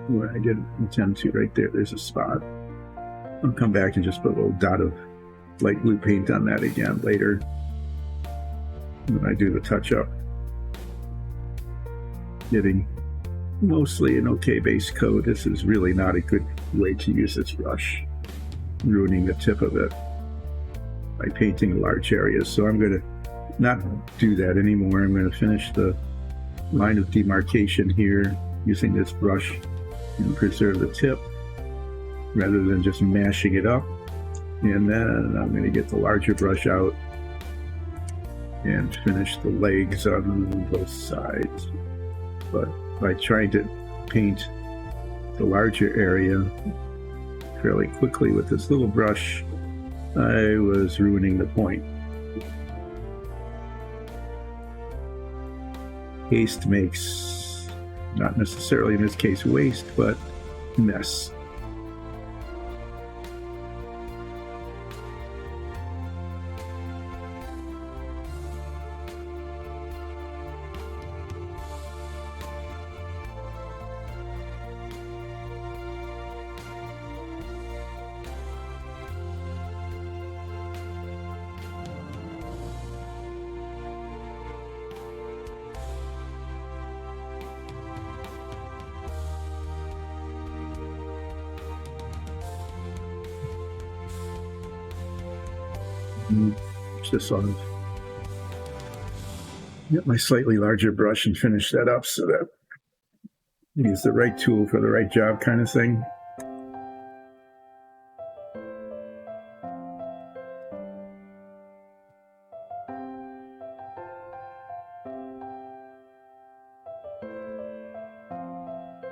where I didn't intend to, right there, there's a spot. I'll come back and just put a little dot of light blue paint on that again later when I do the touch-up. Getting mostly an okay base coat. This is really not a good way to use this brush, ruining the tip of it by painting large areas. So I'm going to not do that anymore. I'm going to finish the line of demarcation here using this brush and preserve the tip rather than just mashing it up. And then I'm going to get the larger brush out and finish the legs on both sides. But by trying to paint the larger area fairly quickly with this little brush, I was ruining the point. Haste makes, not necessarily in this case waste, but mess. Just sort of get my slightly larger brush and finish that up so that I use the right tool for the right job kind of thing.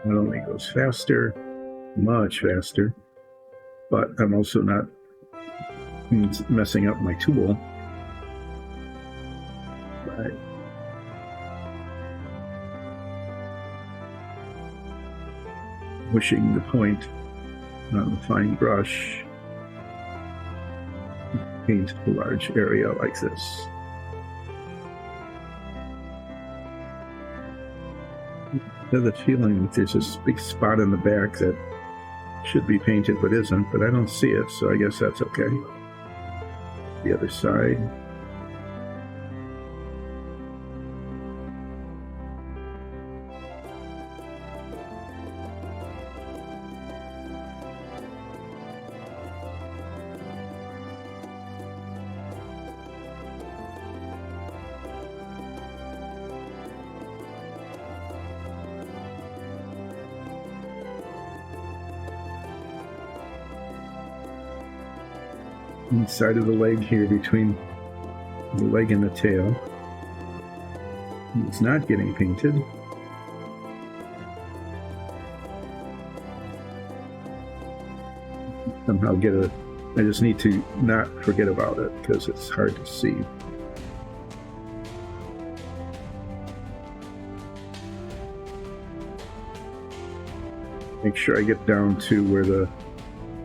Not only goes faster, much faster, but I'm also not messing up my tool by pushing the point on the fine brush, paint a large area like this. I have the feeling that there's this big spot in the back that should be painted but isn't, but I don't see it, so I guess that's okay. The other side. Inside of the leg here, between the leg and the tail. It's not getting painted. Somehow get a I just need to not forget about it because it's hard to see. Make sure I get down to where the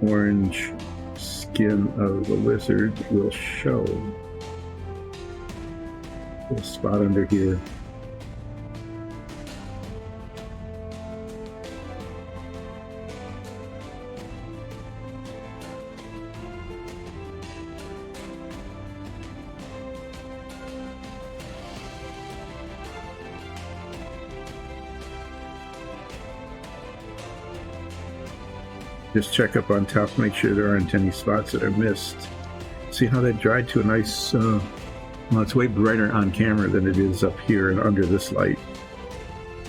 orange skin of the lizard will show. A spot under here. Just check up on top, make sure there aren't any spots that are missed. See how that dried to a nice, well, it's way brighter on camera than it is up here and under this light.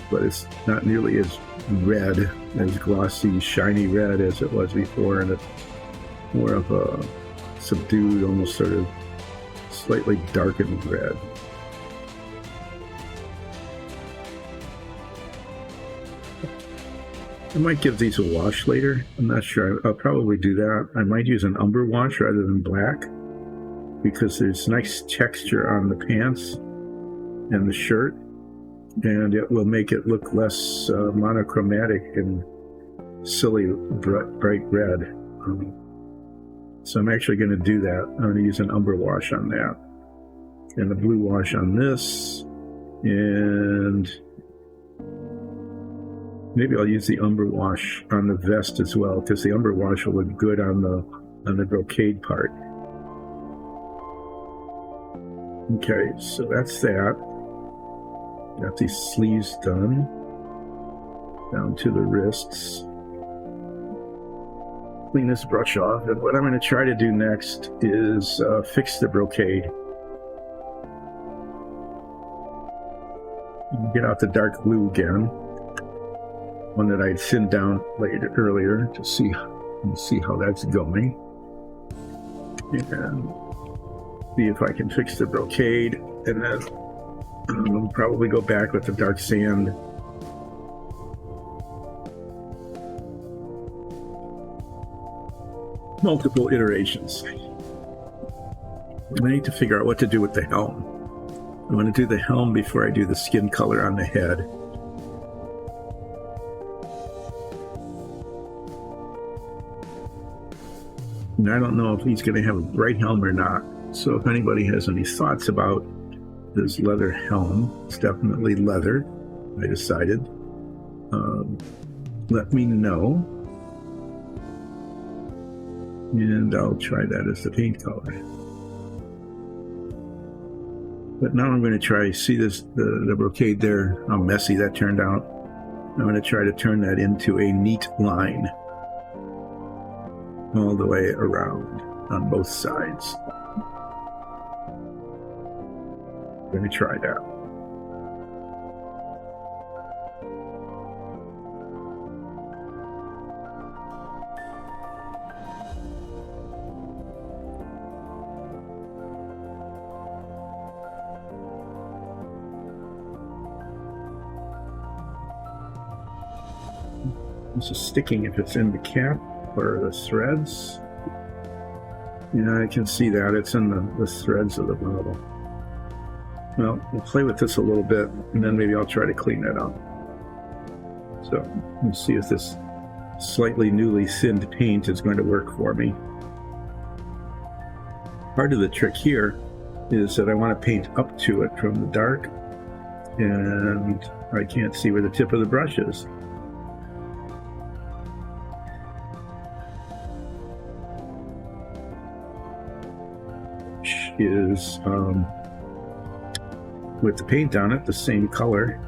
But it's not nearly as red, as glossy, shiny red as it was before, and it's more of a subdued, almost sort of slightly darkened red. I might give these a wash later. I'm not sure. I'll probably do that. I might use an Umber Wash rather than black because there's nice texture on the pants and the shirt, and it will make it look less monochromatic and silly bright red. So I'm actually going to do that. I'm going to use an Umber Wash on that and a blue wash on this, and maybe I'll use the Umber Wash on the vest as well, because the Umber Wash will look good on the brocade part. Okay, so that's that. Got these sleeves done down to the wrists. Clean this brush off, and what I'm going to try to do next is fix the brocade. Get out the dark blue again, one that I'd thinned down earlier to see how that's going, and see if I can fix the brocade, and then I'll probably go back with the dark sand. Multiple iterations. I need to figure out what to do with the helm. I want to do the helm before I do the skin color on the head. And I don't know if he's going to have a bright helm or not. So if anybody has any thoughts about this leather helm, it's definitely leather, I decided. Let me know. And I'll try that as the paint color. But now I'm going to try, see this, the brocade there, how messy that turned out. I'm going to try to turn that into a neat line all the way around on both sides. I'm going to try that. This is sticking if it's in the cap or the threads. Yeah, I can see that it's in the threads of the bottle. Well, we'll play with this a little bit, and then maybe I'll try to clean that up. So let's see if this slightly newly thinned paint is going to work for me. Part of the trick here is that I want to paint up to it from the dark, and I can't see where the tip of the brush is. Is with the paint on it the same color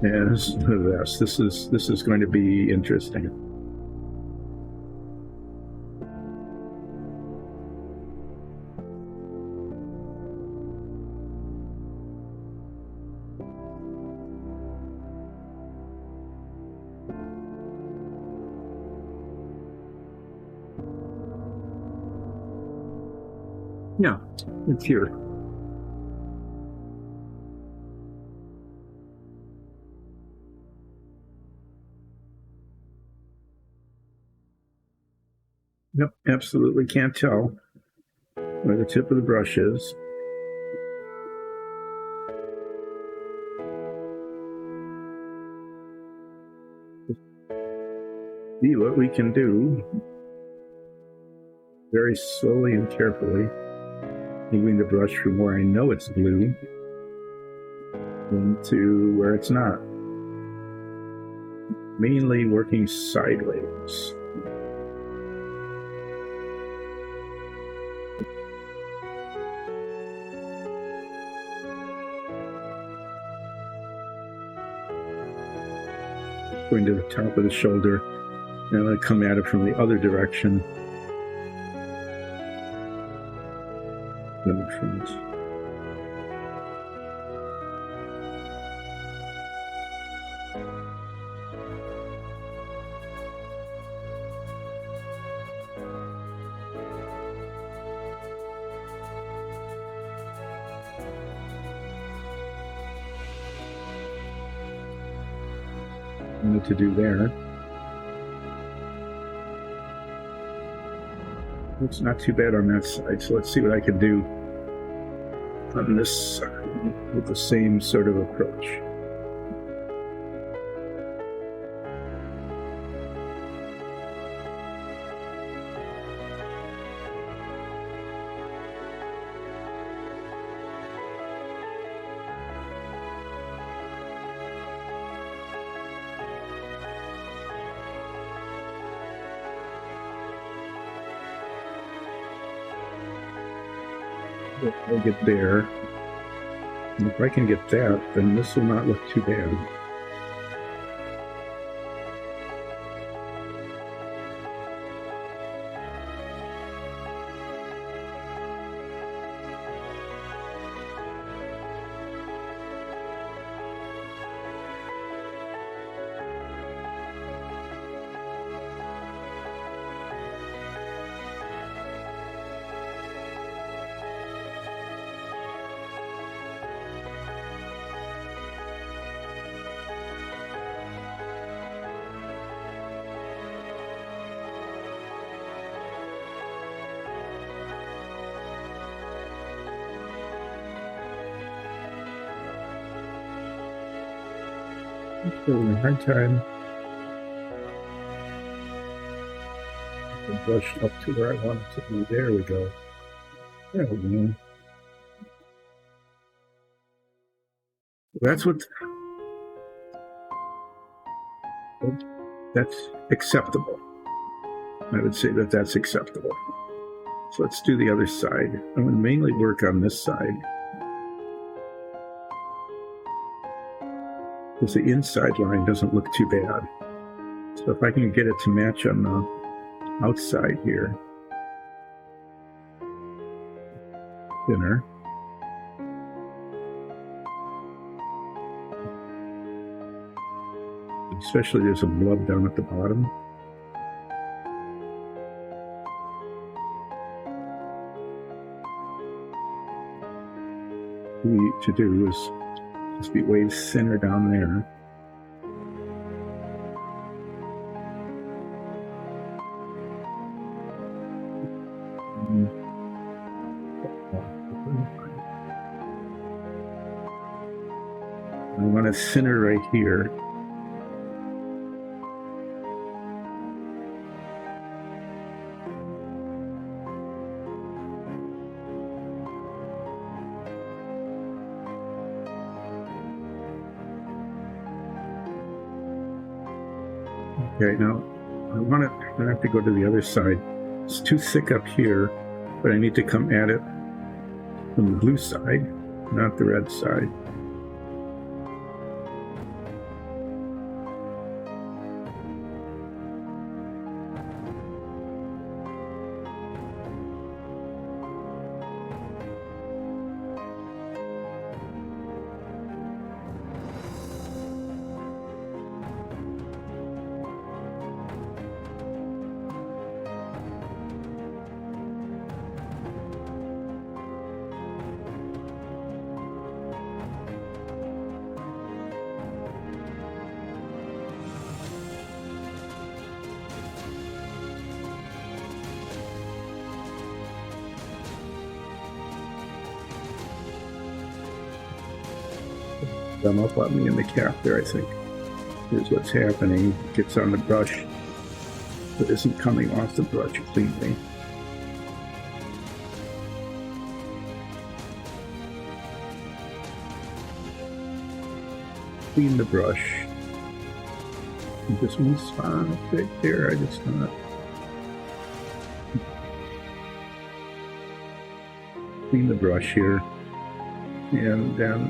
as the vest. This is going to be interesting. Yeah, it's here. Yep, absolutely can't tell where the tip of the brush is. See what we can do very slowly and carefully, moving the brush from where I know it's blue into where it's not. Mainly working sideways. Going to the top of the shoulder, and I'm going to come at it from the other direction. Need to do there. It's not too bad on that side, so let's see what I can do on this side with the same sort of approach. I'll get there. And if I can get that, then this will not look too bad. Having a hard time. The brush up to where I want it to be. There we go. There we go. That's acceptable. I would say that that's acceptable. So let's do the other side. I'm going to mainly work on this side, because the inside line doesn't look too bad. So if I can get it to match on the outside here, thinner. Especially there's a blub down at the bottom. What we need to do is just be way thinner down there. I want it thinner right here. Okay, now I have to go to the other side. It's too thick up here, but I need to come at it from the blue side, not the red side. come up on me in the cap there, I think. Here's what's happening. It gets on the brush, but isn't coming off the brush cleanly. Clean the brush. Just one spot right there. I just want to clean the brush here, and then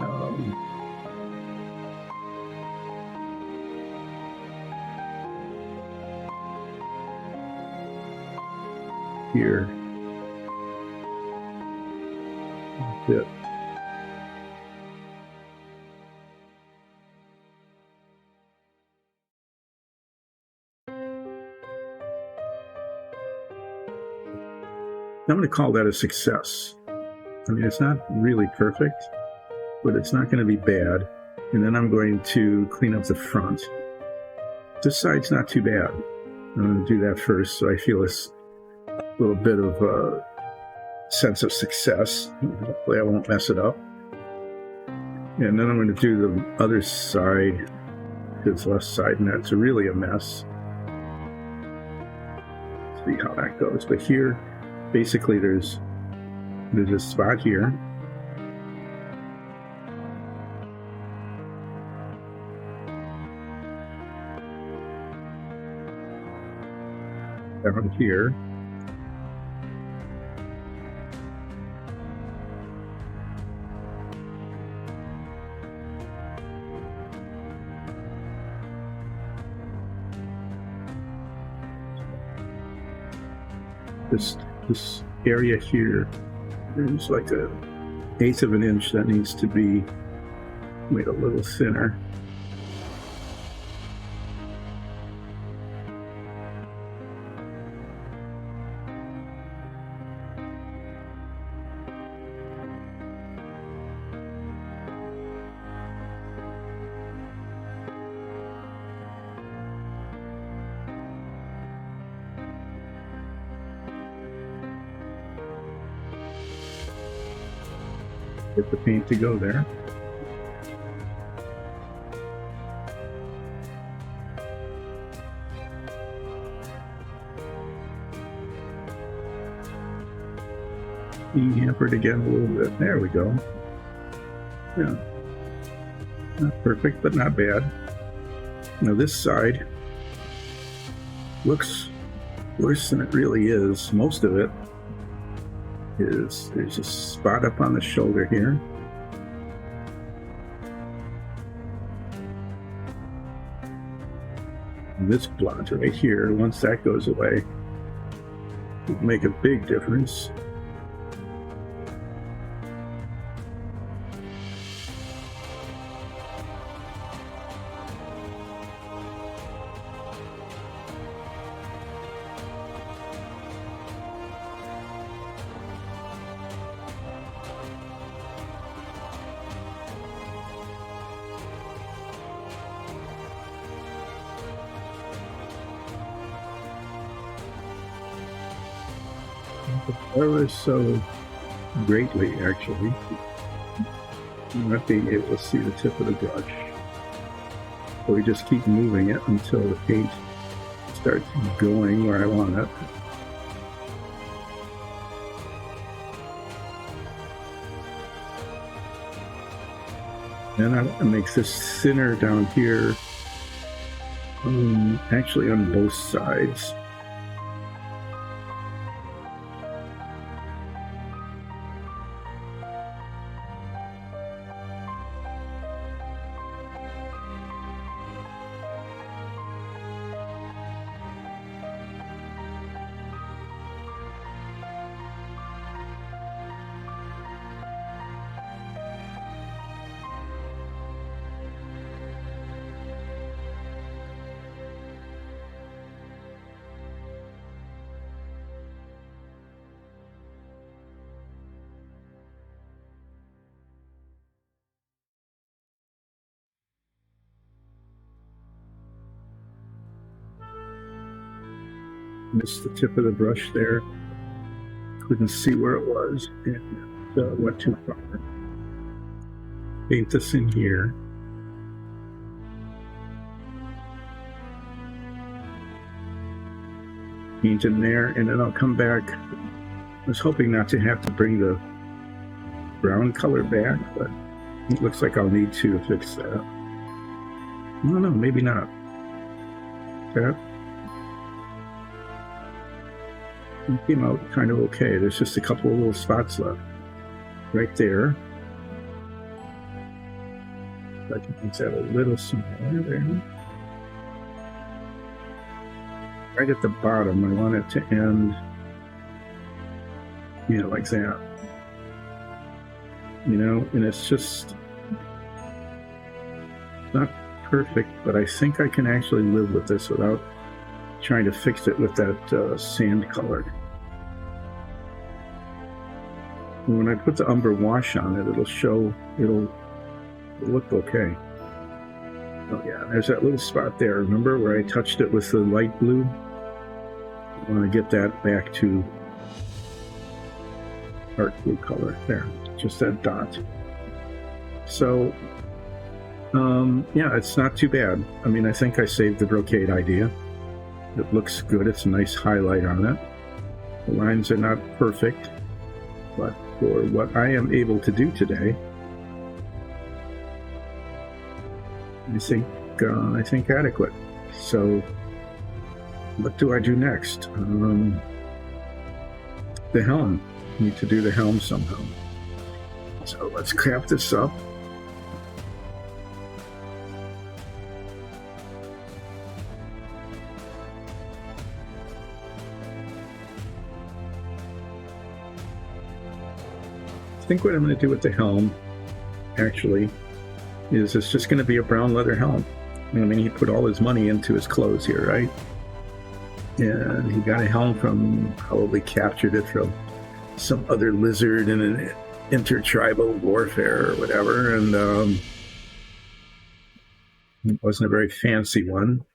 here. That's it. I'm going to call that a success. I mean, it's not really perfect, but it's not going to be bad. And then I'm going to clean up the front. This side's not too bad. I'm going to do that first, so I feel this little bit of a sense of success. Hopefully I won't mess it up. And then I'm going to do the other side, his left side, and that's really a mess. See how that goes. But here, basically there's a spot here. Down here. This area here, there's like a 1/8 of an inch that needs to be made a little thinner. Get the paint to go there. Being hampered again a little bit. There we go. Yeah. Not perfect, but not bad. Now this side looks worse than it really is. Most of it is, there's a spot up on the shoulder here. And this blot right here, once that goes away, it'll make a big difference. Ever so greatly, actually. I'm not being able to see the tip of the brush. So we just keep moving it until the paint starts going where I want it. Then I make this thinner down here, actually on both sides. Missed the tip of the brush there. Couldn't see where it was, and went too far. Paint this in here. paint in there, and then I'll come back. I was hoping not to have to bring the brown color back, but it looks like I'll need to fix that. I don't know, maybe not. That came out kind of okay. There's just a couple of little spots left right there. I can make that a little smaller there. Right at the bottom, I want it to end, like that. And it's just not perfect, but I think I can actually live with this without trying to fix it with that sand color. And when I put the Umber Wash on it, it'll look okay. Oh yeah, there's that little spot there. Remember where I touched it with the light blue? I want to get that back to dark blue color there, just that dot. So, yeah, it's not too bad. I mean, I think I saved the brocade idea. It looks good. It's a nice highlight on it. The lines are not perfect, but for what I am able to do today, I think adequate. So what do I do next? The helm. Need to do the helm somehow. So let's cap this up. I think what I'm going to do with the helm, actually, is it's just going to be a brown leather helm. I mean, he put all his money into his clothes here, right? And he got a helm from, probably captured it from some other lizard in an intertribal warfare or whatever, and it wasn't a very fancy one.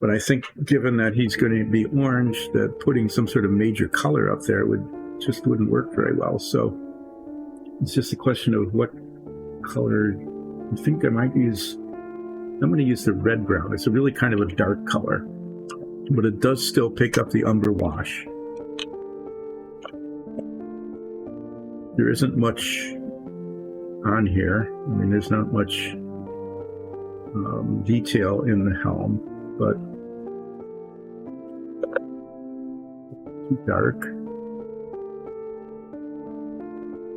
But I think given that he's going to be orange, that putting some sort of major color up there wouldn't work very well. So it's just a question of what color. I think I'm going to use the red brown. It's a really kind of a dark color, but it does still pick up the Umber Wash. There isn't much on here. I mean, there's not much detail in the helm, but too dark.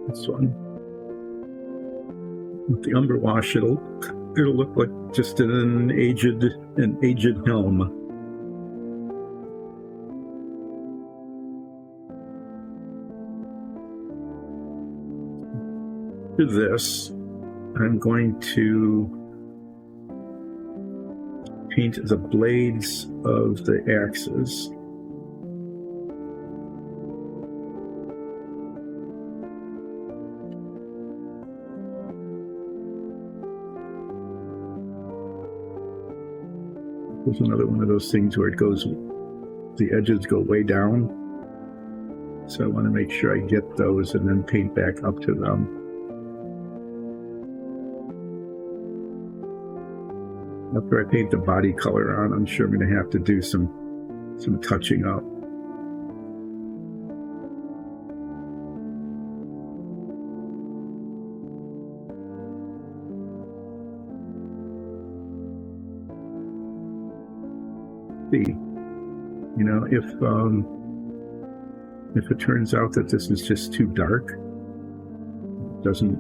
This one. With the Umber Wash, it'll look like just an aged helm. For this, I'm going to paint the blades of the axes. There's another one of those things where the edges go way down. So I want to make sure I get those and then paint back up to them. After I paint the body color on, I'm sure I'm going to have to do some touching up. If it turns out that this is just too dark, doesn't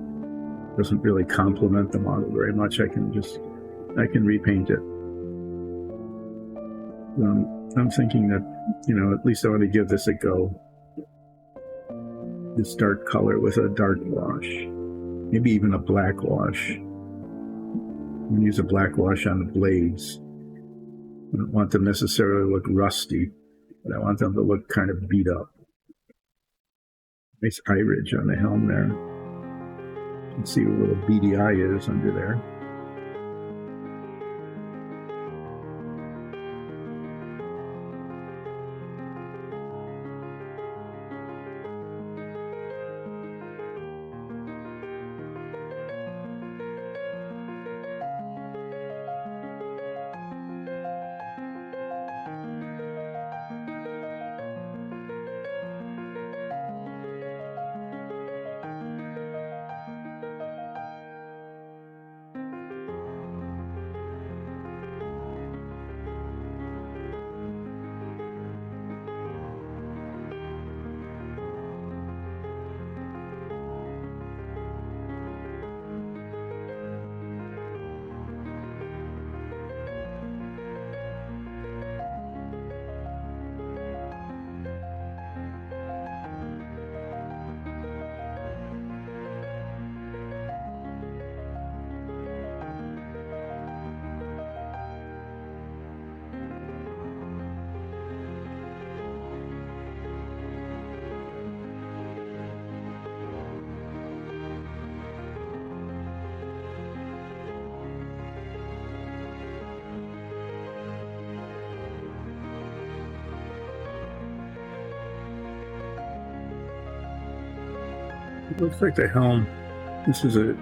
really complement the model very much, I can repaint it. I'm thinking that, at least I want to give this a go. This dark color with a dark wash, maybe even a black wash. I'm going to use a black wash on the blades. I don't want them necessarily to look rusty, but I want them to look kind of beat up. Nice eye ridge on the helm there. You can see what a little beady eye is under there. It looks like the helm, this is a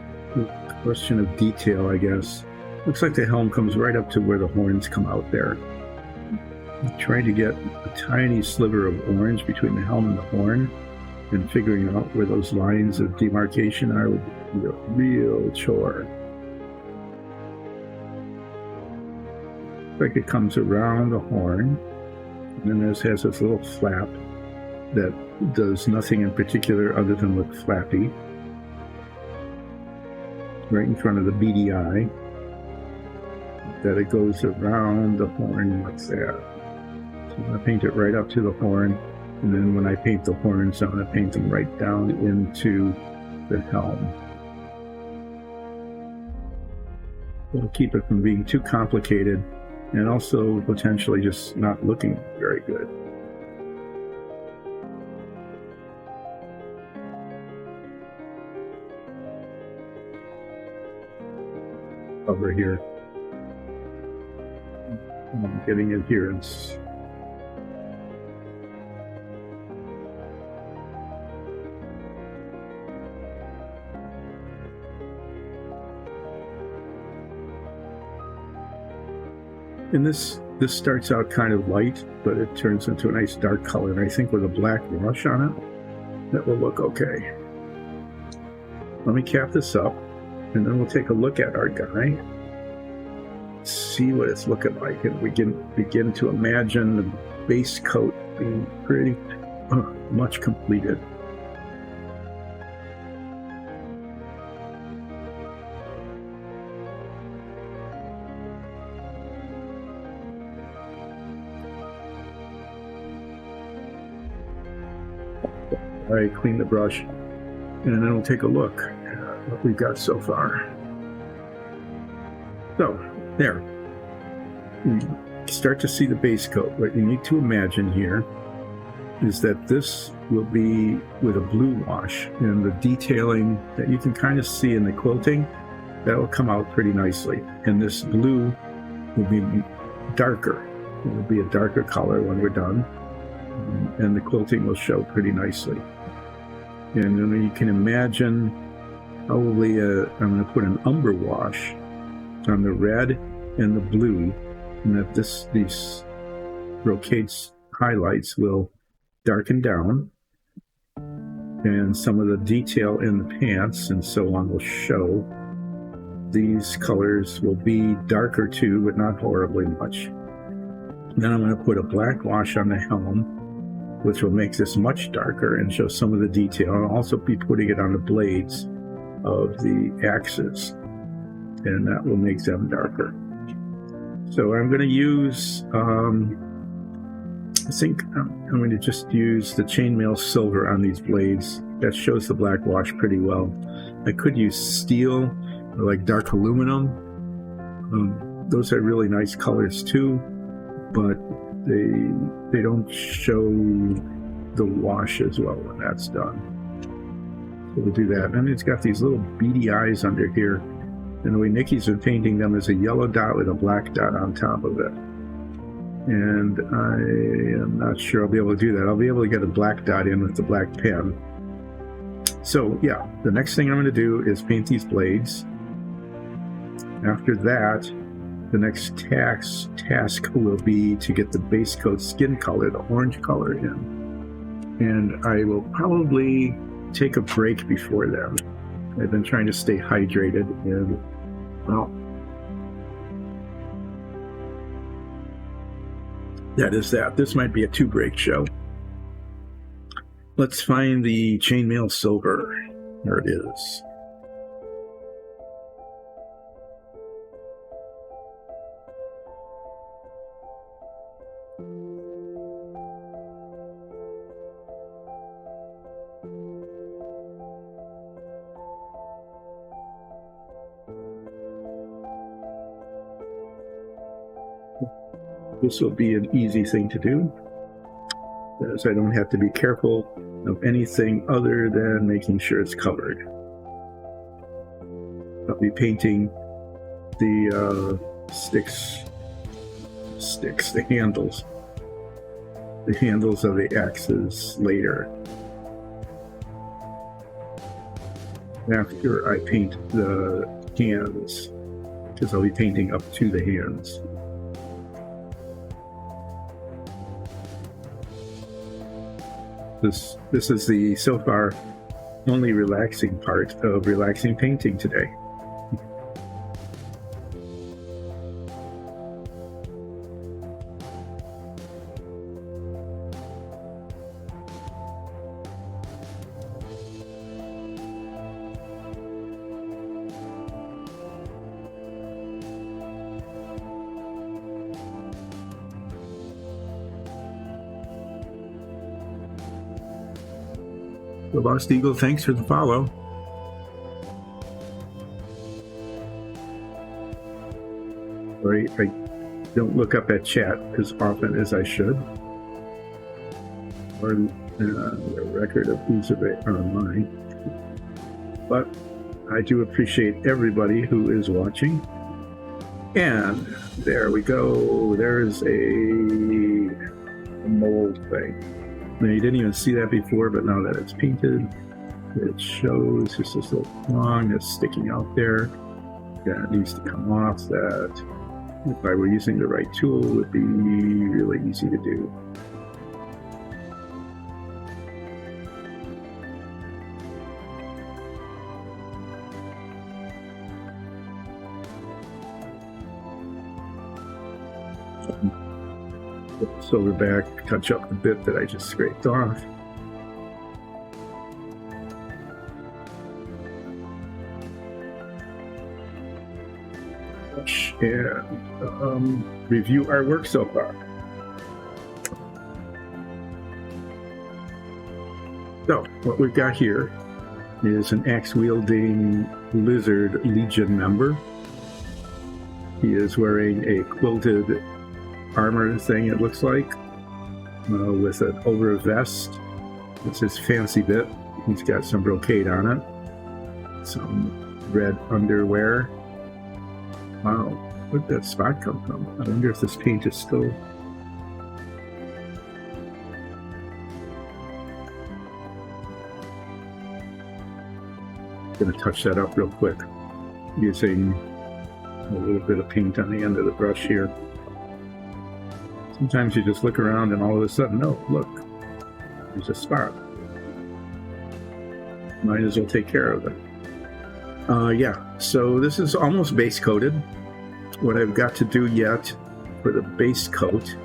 question of detail, I guess. Looks like the helm comes right up to where the horns come out there. I'm trying to get a tiny sliver of orange between the helm and the horn, and figuring out where those lines of demarcation are would be a real chore. Looks like it comes around the horn, and then this has this little flap that does nothing in particular other than look flappy. Right in front of the beady eye. That it goes around the horn like that. So I'm going to paint it right up to the horn, and then when I paint the horns, I'm going to paint them right down into the helm. It'll keep it from being too complicated, and also potentially just not looking very good. Over here. I'm getting adherence. And this starts out kind of light, but it turns into a nice dark color. And I think with a black wash on it, that will look okay. Let me cap this up, and then we'll take a look at our guy. See what it's looking like, and we can begin to imagine the base coat being pretty much completed. All right, clean the brush, and then we'll take a look at what we've got so far. So, there. You start to see the base coat. What you need to imagine here is that this will be with a blue wash, and the detailing that you can kind of see in the quilting, that will come out pretty nicely. And this blue will be darker. It will be a darker color when we're done, and the quilting will show pretty nicely. And then you can imagine probably I'm going to put an umber wash on the red and the blue, and that these brocade highlights will darken down, and some of the detail in the pants and so on will show. These colors will be darker too, but not horribly much. Then I'm going to put a black wash on the helm, which will make this much darker and show some of the detail. I'll also be putting it on the blades of the axes, and that will make them darker. So I'm going to use, I think I'm going to just use the chainmail silver on these blades. That shows the black wash pretty well. I could use steel or like dark aluminum. Those are really nice colors too, but they don't show the wash as well when that's done. So we'll do that. And it's got these little beady eyes under here. And the way Nikki's been painting them is a yellow dot with a black dot on top of it. And I am not sure I'll be able to do that. I'll be able to get a black dot in with the black pen. So yeah, the next thing I'm going to do is paint these blades. After that, the next task will be to get the base coat skin color, the orange color in. And I will probably take a break before then. I've been trying to stay hydrated, and well, that is that. This might be a 2-break show. Let's find the chainmail silver. There it is. This will be an easy thing to do, as I don't have to be careful of anything other than making sure it's covered. I'll be painting the the handles of the axes later. after I paint the hands, because I'll be painting up to the hands. This is the so far only relaxing part of relaxing painting today. The Lost Eagle, thanks for the follow. Sorry, I don't look up at chat as often as I should. Or a record of who's online. But I do appreciate everybody who is watching. And there we go. There's a mold thing. Now, you didn't even see that before, but now that it's painted, it shows just this little prong that's sticking out there. That needs to come off. That, if I were using the right tool, would be really easy to do. Silver back, touch up the bit that I just scraped off. And review our work so far. So, what we've got here is an axe-wielding lizard legion member. He is wearing a quilted armor thing, it looks like, with an over vest. It's his fancy bit. He's got some brocade on it, some red underwear. Wow, where'd that spot come from? I wonder if this paint is still... Gonna touch that up real quick using a little bit of paint on the end of the brush here. Sometimes you just look around and all of a sudden, oh, look, there's a spot. Might as well take care of it. Yeah, so this is almost base coated. What I've got to do yet for the base coat,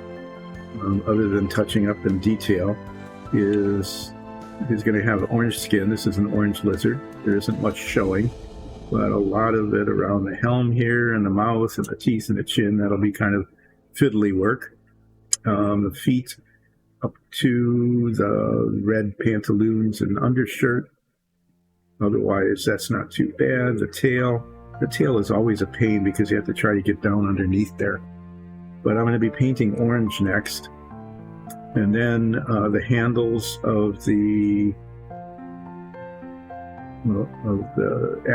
other than touching up in detail, is he's going to have orange skin. This is an orange lizard. There isn't much showing, but a lot of it around the helm here and the mouth and the teeth and the chin. That'll be kind of fiddly work. The feet up to the red pantaloons and undershirt. Otherwise, that's not too bad. The tail is always a pain because you have to try to get down underneath there. But I'm going to be painting orange next. And then the handles of the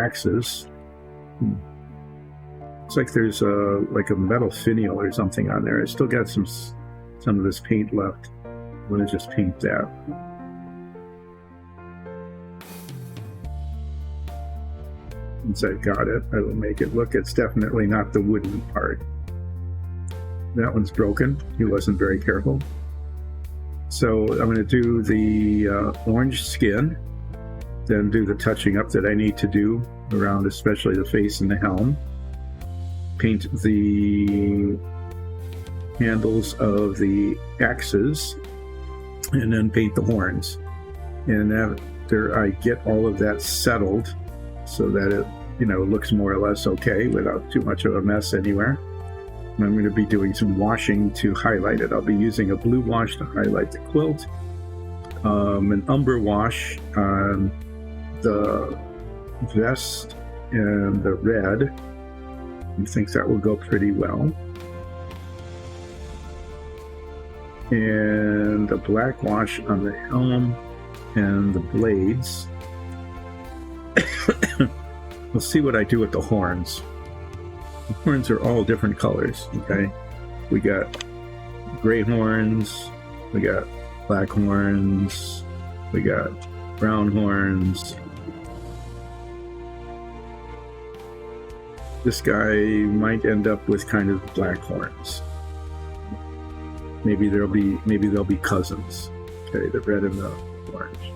axes. It's like there's like a metal finial or something on there. I still got some of this paint left. I'm going to just paint that. Once I've got it, I will make it look. It's definitely not the wooden part. That one's broken. He wasn't very careful. So I'm going to do the orange skin, then do the touching up that I need to do around especially the face and the helm. Paint the handles of the axes, and then paint the horns. And after I get all of that settled so that it, looks more or less okay without too much of a mess anywhere, I'm going to be doing some washing to highlight it. I'll be using a blue wash to highlight the quilt, an Umber Wash on the vest and the red. I think that will go pretty well. And a black wash on the helm and the blades. We'll see what I do with the horns. The horns are all different colors, okay? We got gray horns, we got black horns, we got brown horns. This guy might end up with kind of black horns. Maybe they'll be cousins. Okay, the red and the orange.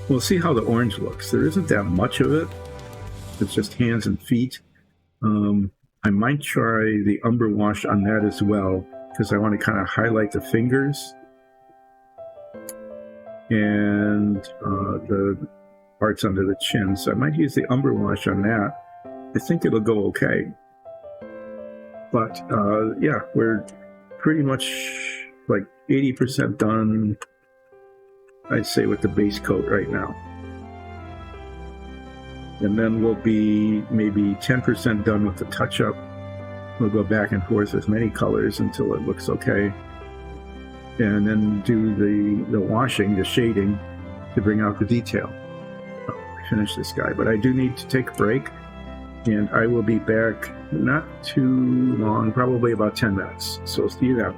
We'll see how the orange looks. There isn't that much of it. It's just hands and feet. I might try the Umber Wash on that as well, because I want to kind of highlight the fingers and the parts under the chin. So I might use the Umber Wash on that. I think it'll go okay. But yeah, we're pretty much like 80% done, I'd say, with the base coat right now. And then we'll be maybe 10% done with the touch-up. We'll go back and forth with many colors until it looks okay. And then do the washing, the shading, to bring out the detail. Finish this guy. But I do need to take a break. And I will be back not too long, probably about 10 minutes. So see you then.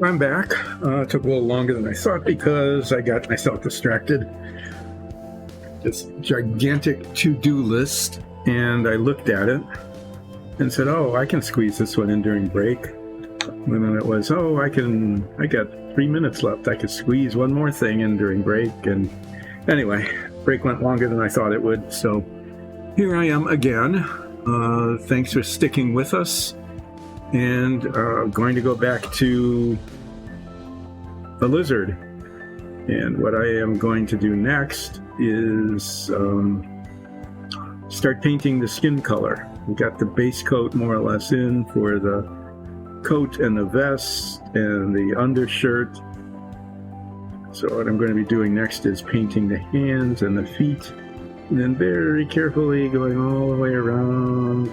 I'm back. It took a little longer than I thought because I got myself distracted. This gigantic to-do list, and I looked at it and said, oh, I can squeeze this one in during break. And then it was, oh, I got 3 minutes left. I could squeeze one more thing in during break. And anyway, break went longer than I thought it would. So here I am again. Thanks for sticking with us. And going to go back to the lizard. And what I am going to do next is start painting the skin color. We got the base coat more or less in for the coat and the vest and the undershirt. So what I'm going to be doing next is painting the hands and the feet, and then very carefully going all the way around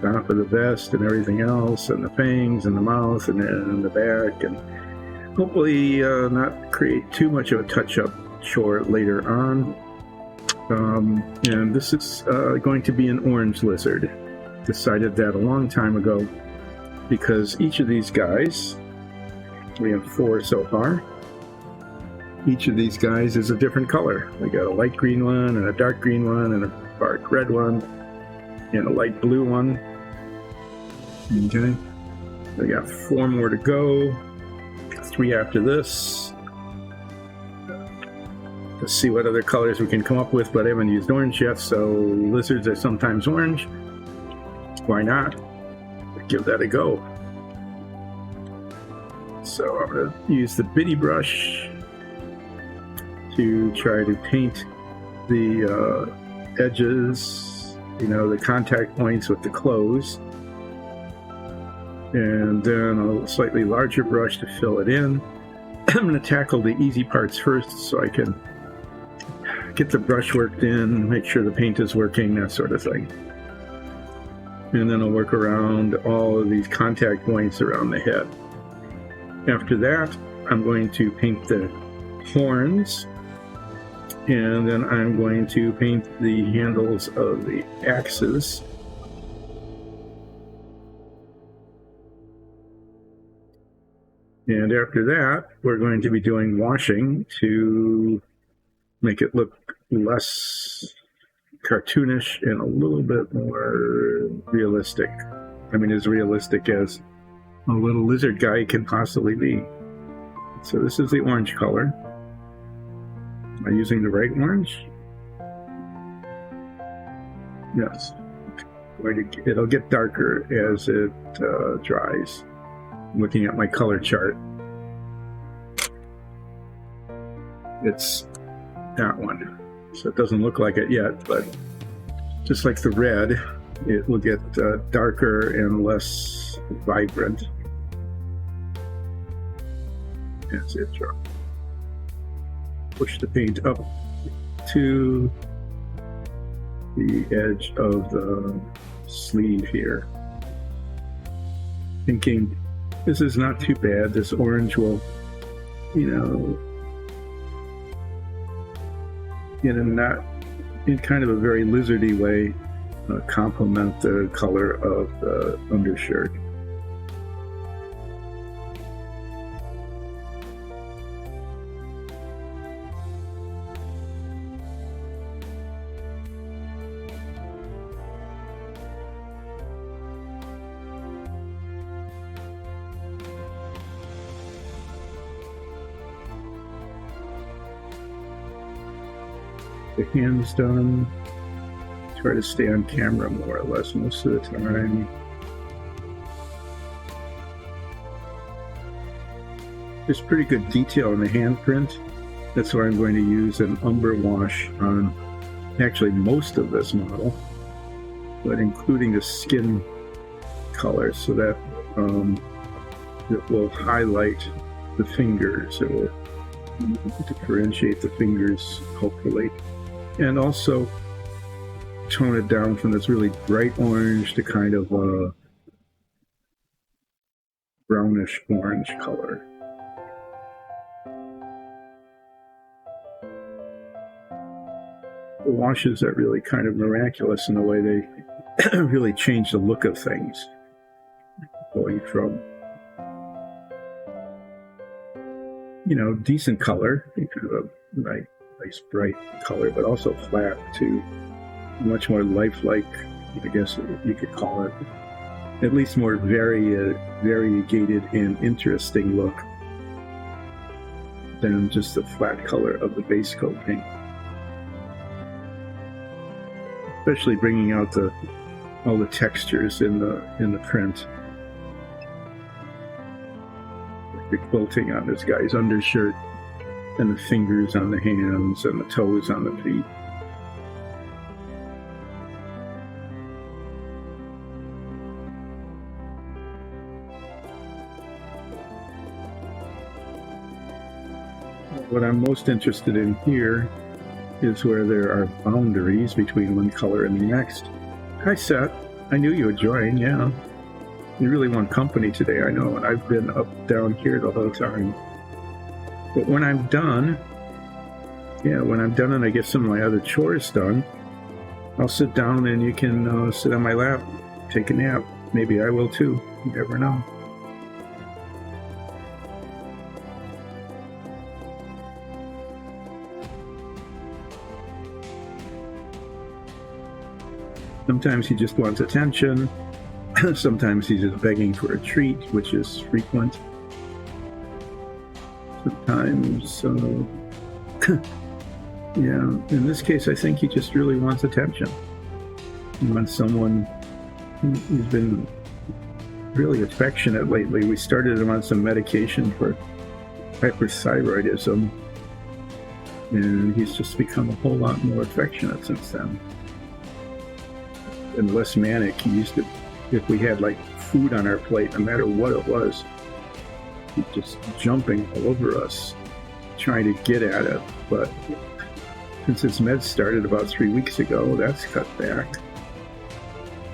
top of the vest and everything else, and the fangs and the mouth and the back, and hopefully not create too much of a touch-up chore later on. And this is going to be an orange lizard. Decided that a long time ago because each of these guys, we have 4 so far, each of these guys is a different color. We got a light green one and a dark green one and a dark red one and a light blue one. Okay, we got 4 more to go, 3 after this. Let's see what other colors we can come up with, but I haven't used orange yet, so lizards are sometimes orange. Why not? Give that a go. So I'm going to use the Beady brush to try to paint the edges, the contact points with the clothes. And then a slightly larger brush to fill it in. I'm going to tackle the easy parts first so I can get the brush worked in, make sure the paint is working, that sort of thing. And then I'll work around all of these contact points around the head. After that, I'm going to paint the horns, and then I'm going to paint the handles of the axes. And after that, we're going to be doing washing to make it look less cartoonish and a little bit more realistic. I mean, as realistic as a little lizard guy can possibly be. So this is the orange color. Am I using the right orange? Yes. It'll get darker as it dries. I'm looking at my color chart. It's that one. So it doesn't look like it yet, but just like the red, it will get darker and less vibrant as it dries. Push the paint up to the edge of the sleeve here. Thinking this is not too bad. This orange will, in kind of a very lizardy way, complement the color of the undershirt. The hands done. Try to stay on camera more or less most of the time. There's pretty good detail in the handprint. That's why I'm going to use an Umber Wash on actually most of this model, but including the skin color, so that it will highlight the fingers. It will differentiate the fingers, hopefully. And also tone it down from this really bright orange to kind of a brownish orange color. The washes are really kind of miraculous in the way they really change the look of things. Going from you know, decent color, kind of a nice bright color, but also flat to much more lifelike, I guess you could call it, at least more variegated and interesting look than just the flat color of the base coat paint. Especially bringing out all the textures in the print. Like the quilting on this guy's undershirt, and the fingers on the hands, and the toes on the feet. What I'm most interested in here is where there are boundaries between one color and the next. Hi, Seth. I knew you would join, yeah. You really want company today, I know, and I've been up down here the whole time. But when I'm done, and I get some of my other chores done, I'll sit down and you can sit on my lap, take a nap. Maybe I will too. You never know. Sometimes he just wants attention. Sometimes he's just begging for a treat, which is frequent. Sometimes, yeah, in this case, I think he just really wants attention. He wants someone who's been really affectionate lately. We started him on some medication for hyperthyroidism, and he's just become a whole lot more affectionate since then. And less manic. He used to, if we had like food on our plate, no matter what it was, he's just jumping all over us, trying to get at it. But since his meds started about 3 weeks ago, that's cut back.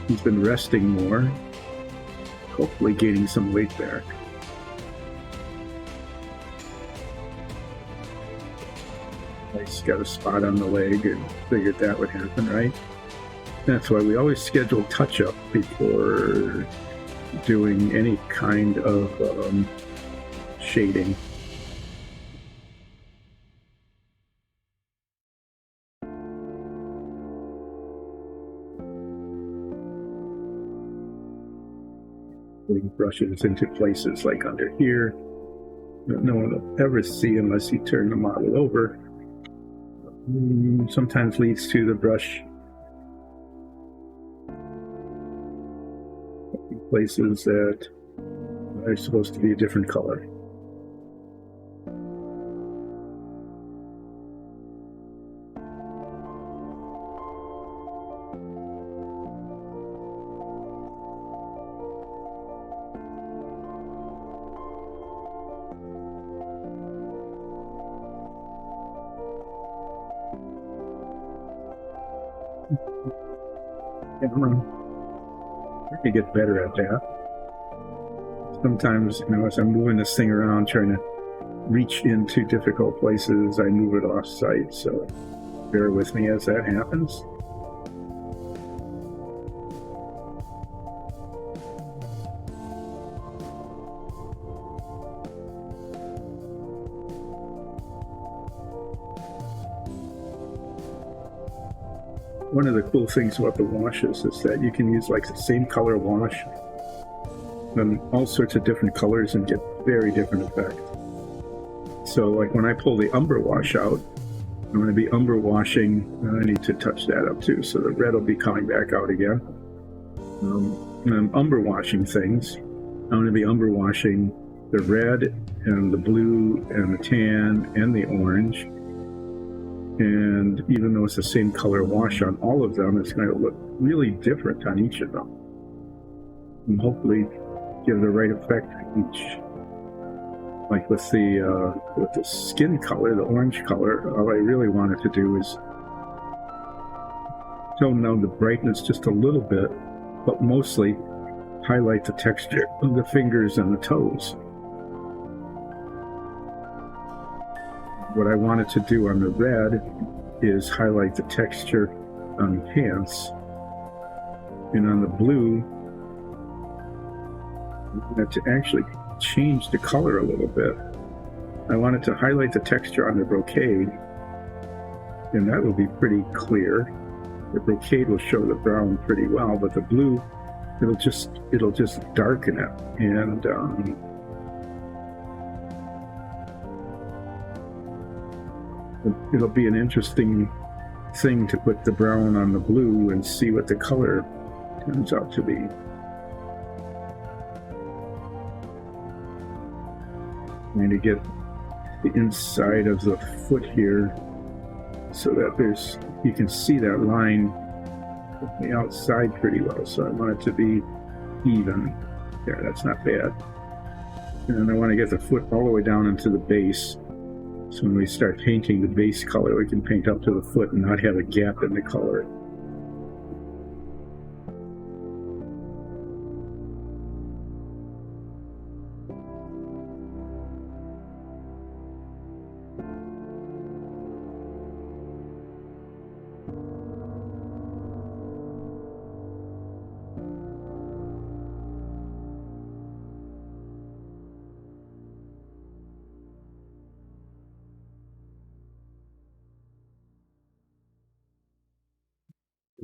He's been resting more, hopefully gaining some weight back. He's got a spot on the leg and figured that would happen, right? That's why we always schedule touch-up before doing any kind of shading. Putting brushes into places like under here that no one will ever see unless you turn the model over. Sometimes leads to the brush places that are supposed to be a different color. I could get better at that. Sometimes, as I'm moving this thing around, trying to reach into difficult places, I move it off site, so bear with me as that happens. One of the cool things about the washes is that you can use like the same color wash on all sorts of different colors and get very different effect. So like when I pull the Umber Wash out, I'm going to be Umber washing, I need to touch that up too, so the red will be coming back out again. When I'm Umber washing things, I'm going to be Umber washing the red and the blue and the tan and the orange. And even though it's the same color wash on all of them, it's going to look really different on each of them. And hopefully give the right effect to each. Like with the skin color, the orange color, all I really wanted to do is tone down the brightness just a little bit, but mostly highlight the texture of the fingers and the toes. What I wanted to do on the red is highlight the texture on the pants. And on the blue, I wanted to actually change the color a little bit. I wanted to highlight the texture on the brocade, and that will be pretty clear. The brocade will show the brown pretty well, but the blue, it'll just darken it, and it'll be an interesting thing to put the brown on the blue and see what the color turns out to be. I'm going to get the inside of the foot here so that you can see that line on the outside pretty well. So I want it to be even. There, that's not bad. And then I want to get the foot all the way down into the base. So when we start painting the base color, we can paint up to the foot and not have a gap in the color.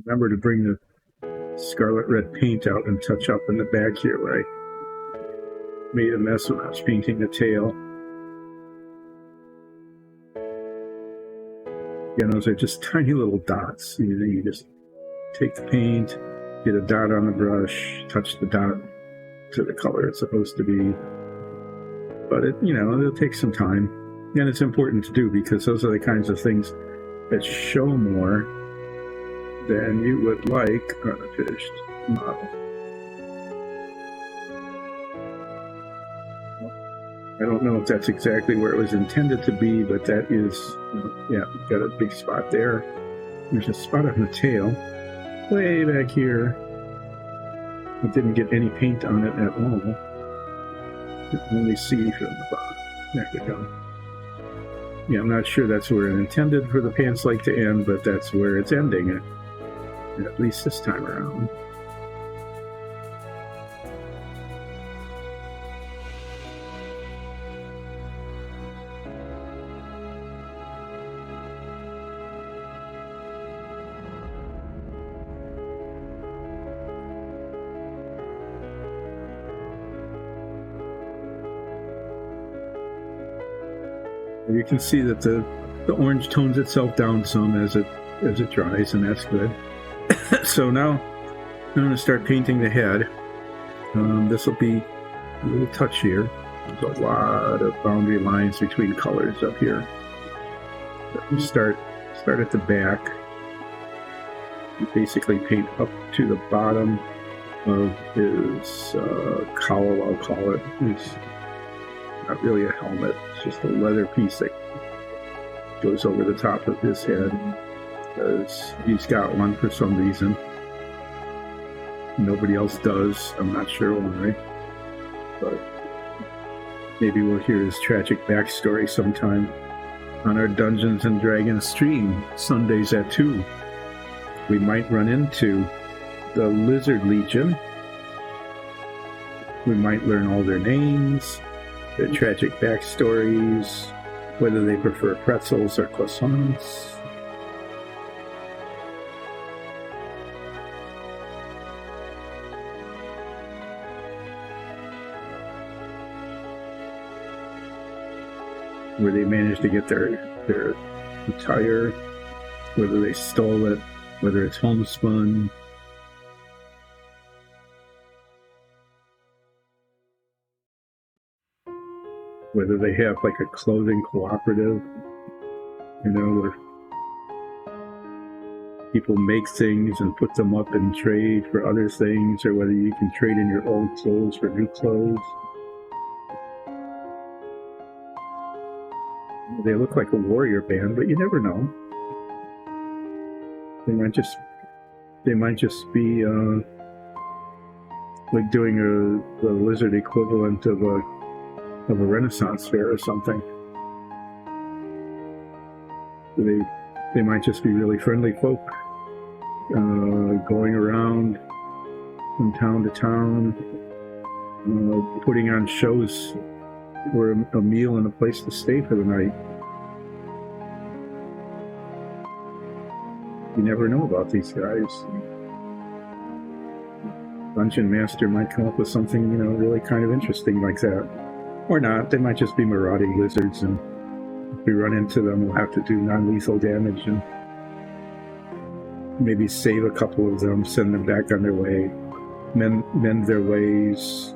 Remember to bring the scarlet red paint out and touch up in the back here where I made a mess when I was painting the tail. Again, those are just tiny little dots. You just take the paint, get a dot on the brush, touch the dot to the color it's supposed to be. But it'll take some time. And it's important to do because those are the kinds of things that show more than you would like on a finished model. I don't know if that's exactly where it was intended to be, but that is, yeah, we've got a big spot there. There's a spot on the tail, way back here. It didn't get any paint on it at all. You can only see from the bottom. There we go. Yeah, I'm not sure that's where it intended for the pants leg to end, but that's where it's ending. At least this time around. You can see that the orange tones itself down some as it dries, and that's good. So now I'm going to start painting the head. This will be a little touchier. There's a lot of boundary lines between colors up here. So start at the back. You basically paint up to the bottom of his cowl, I'll call it. It's not really a helmet, it's just a leather piece that goes over the top of his head. Because he's got one for some reason. Nobody else does. I'm not sure why. But maybe we'll hear his tragic backstory sometime on our Dungeons and Dragons stream, Sundays at 2. We might run into the Lizard Legion. We might learn all their names, their tragic backstories, whether they prefer pretzels or croissants. Where they managed to get their attire, whether they stole it, whether it's homespun. Whether they have like a clothing cooperative, where people make things and put them up and trade for other things, or whether you can trade in your old clothes for new clothes. They look like a warrior band, but you never know. They might just be like doing the lizard equivalent of a Renaissance fair or something. They might just be really friendly folk, going around from town to town, putting on shows or a meal and a place to stay for the night. You never know about these guys. Dungeon Master might come up with something, you know, really kind of interesting like that. Or not. They might just be marauding lizards, and if we run into them, we'll have to do non-lethal damage and maybe save a couple of them, send them back on their way, mend their ways.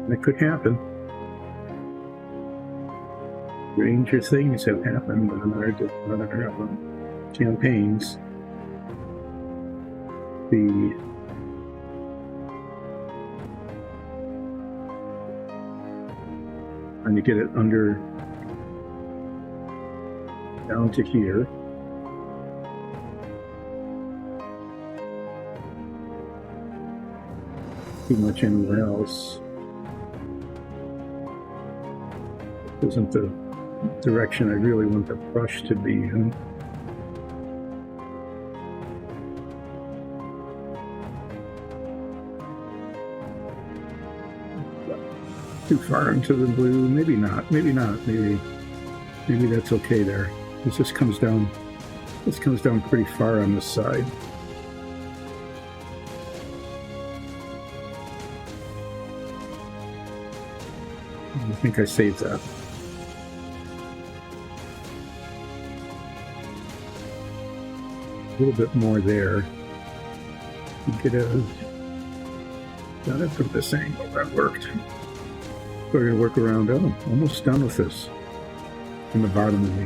That could happen. Stranger things have happened on our campaigns. And you get it under down to here. Too much anywhere else. Isn't the direction I really want the brush to be in. Too far into the blue, maybe not, maybe that's okay there. This just comes down pretty far on this side. I think I saved that. A little bit more there. Get a got it from this angle. That worked. We're going to work around. Oh, almost done with this. In the bottom of the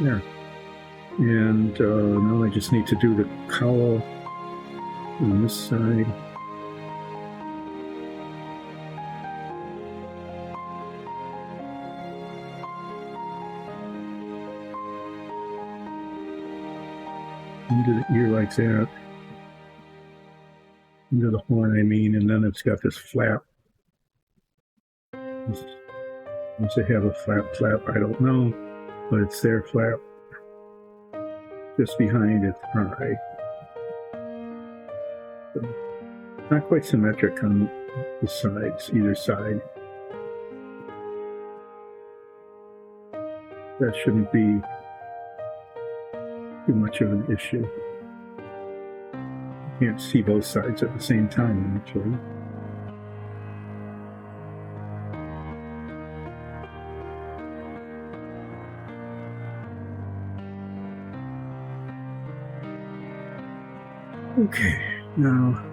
there. And now I just need to do the cowl on this side. Into the ear like that. Into the horn, I mean, and then it's got this flap. Once they have a flap, I don't know, but it's their flap. Just behind its eye. So, not quite symmetric on the sides, either side. That shouldn't be too much of an issue. You can't see both sides at the same time, actually. Okay, now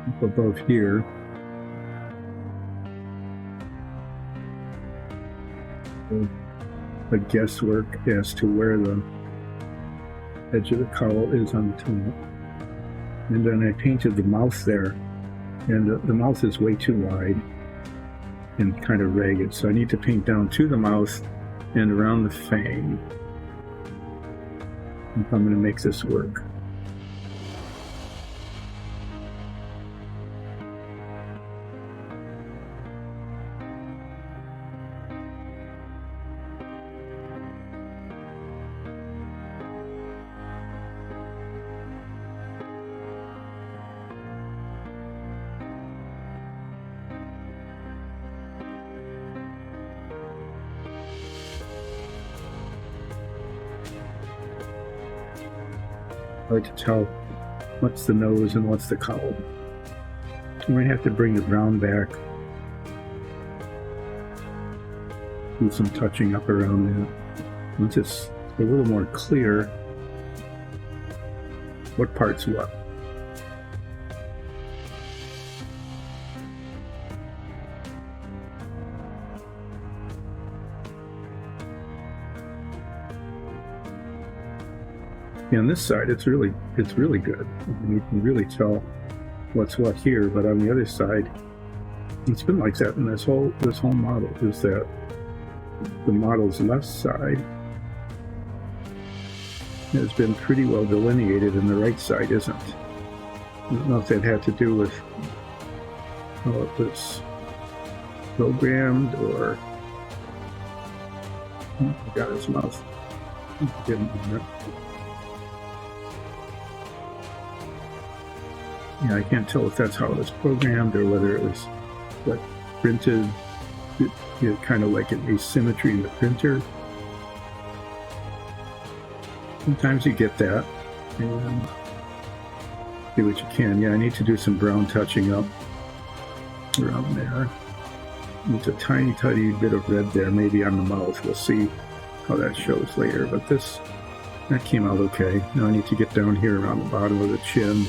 up above here, the guesswork as to where the edge of the cowl is on the tunic. And then I painted the mouth there, and the mouth is way too wide and kind of ragged, so I need to paint down to the mouth and around the fang if I'm going to make this work. Hard to tell what's the nose and what's the cowl. I might have to bring the brown back. Do some touching up around that. Once it's a little more clear, what part's what. On this side, it's really good. You can really tell what's what here. But on the other side, it's been like that in this whole model. Is that the model's left side has been pretty well delineated, and the right side isn't. I don't know if that had to do with how it was programmed or got his mouth. Didn't. Yeah, I can't tell if that's how it was programmed or whether it was like printed, kind of like an asymmetry in the printer. Sometimes you get that. And do what you can. Yeah, I need to do some brown touching up around there. It's a tiny, tiny bit of red there, maybe on the mouth. We'll see how that shows later. But that came out okay. Now I need to get down here around the bottom of the chin.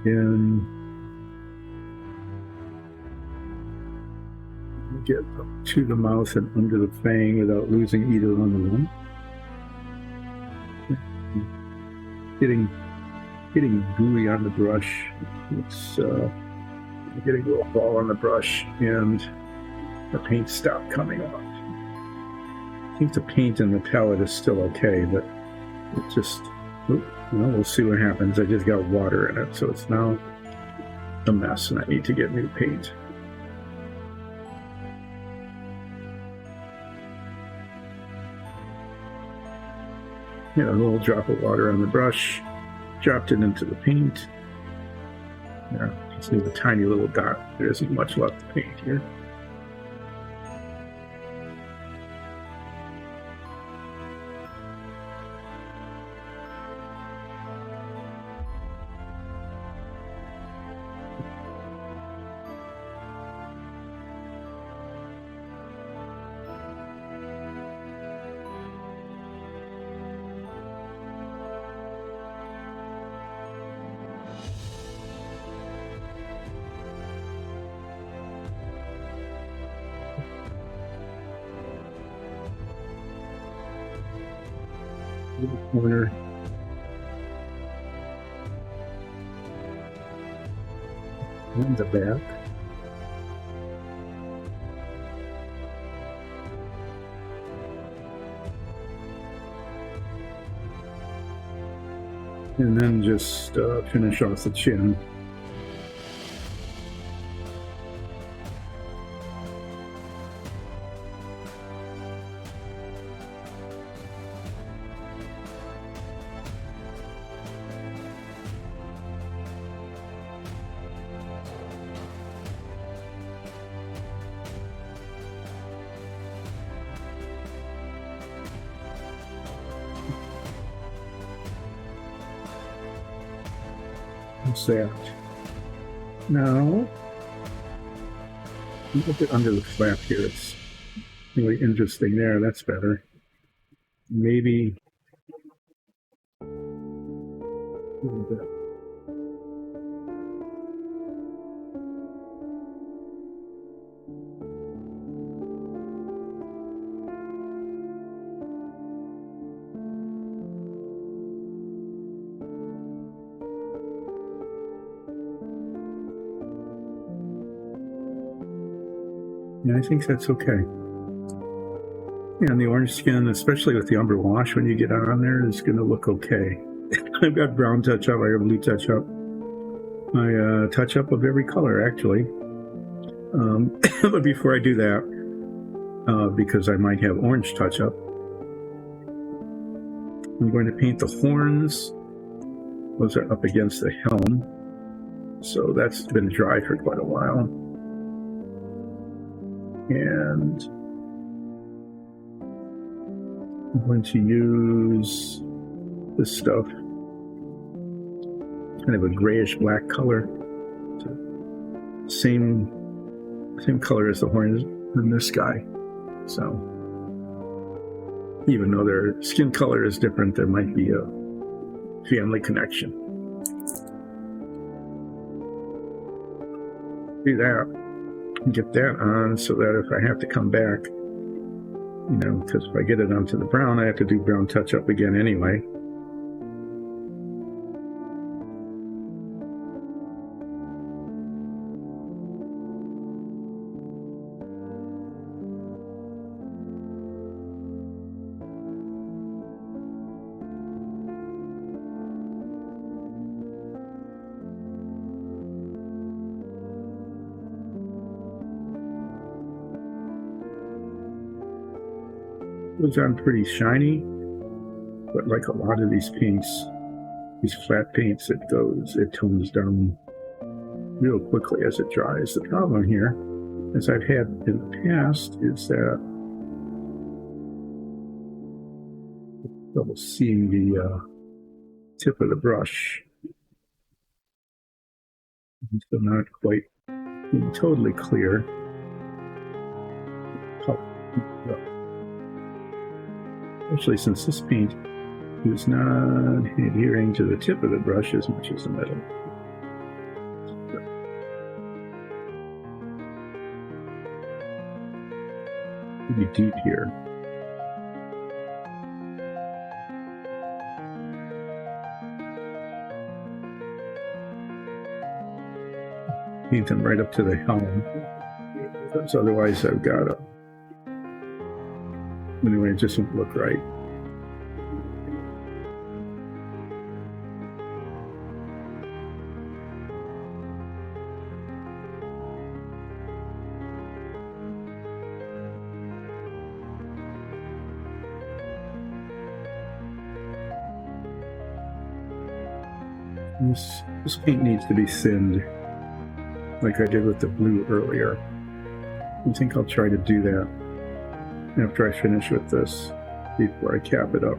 And get up to the mouth and under the fang without losing either one of them. Getting gooey on the brush. It's getting a little ball on the brush, and the paint stopped coming off. I think the paint in the palette is still okay, but it just, we'll see what happens. I just got water in it, so it's now a mess, and I need to get new paint. Yeah, a little drop of water on the brush, dropped it into the paint. Yeah, just leave a tiny little dot. There isn't much left to paint here. Corner. And the back. And then just finish off the chin. What's that? Now, a bit under the flap here. It's really interesting there. That's better. Maybe a little bit. Yeah, I think that's okay. Yeah, and the orange skin, especially with the Umber Wash, when you get on there, is going to look okay. I've got brown touch-up, I have blue touch-up. I touch-up of every color, actually. But before I do that, because I might have orange touch-up, I'm going to paint the horns. Those are up against the helm. So that's been dry for quite a while. And I'm going to use this stuff, kind of a grayish black color, same color as the horns in this guy. So even though their skin color is different, there might be a family connection. Do that, get that on, so that if I have to come back, because if I get it onto the brown, I have to do brown touch-up again anyway. Goes on pretty shiny, but like a lot of these paints, these flat paints, it tones down real quickly as it dries. The problem here, as I've had in the past, is that double seeing the tip of the brush. It's still not quite being totally clear. Especially since this paint is not adhering to the tip of the brush as much as the middle. Pretty deep here. Paint them right up to the helm. Because otherwise I've got a... Anyway, it just won't look right. This paint needs to be thinned, like I did with the blue earlier. I think I'll try to do that after I finish with this, before I cap it up,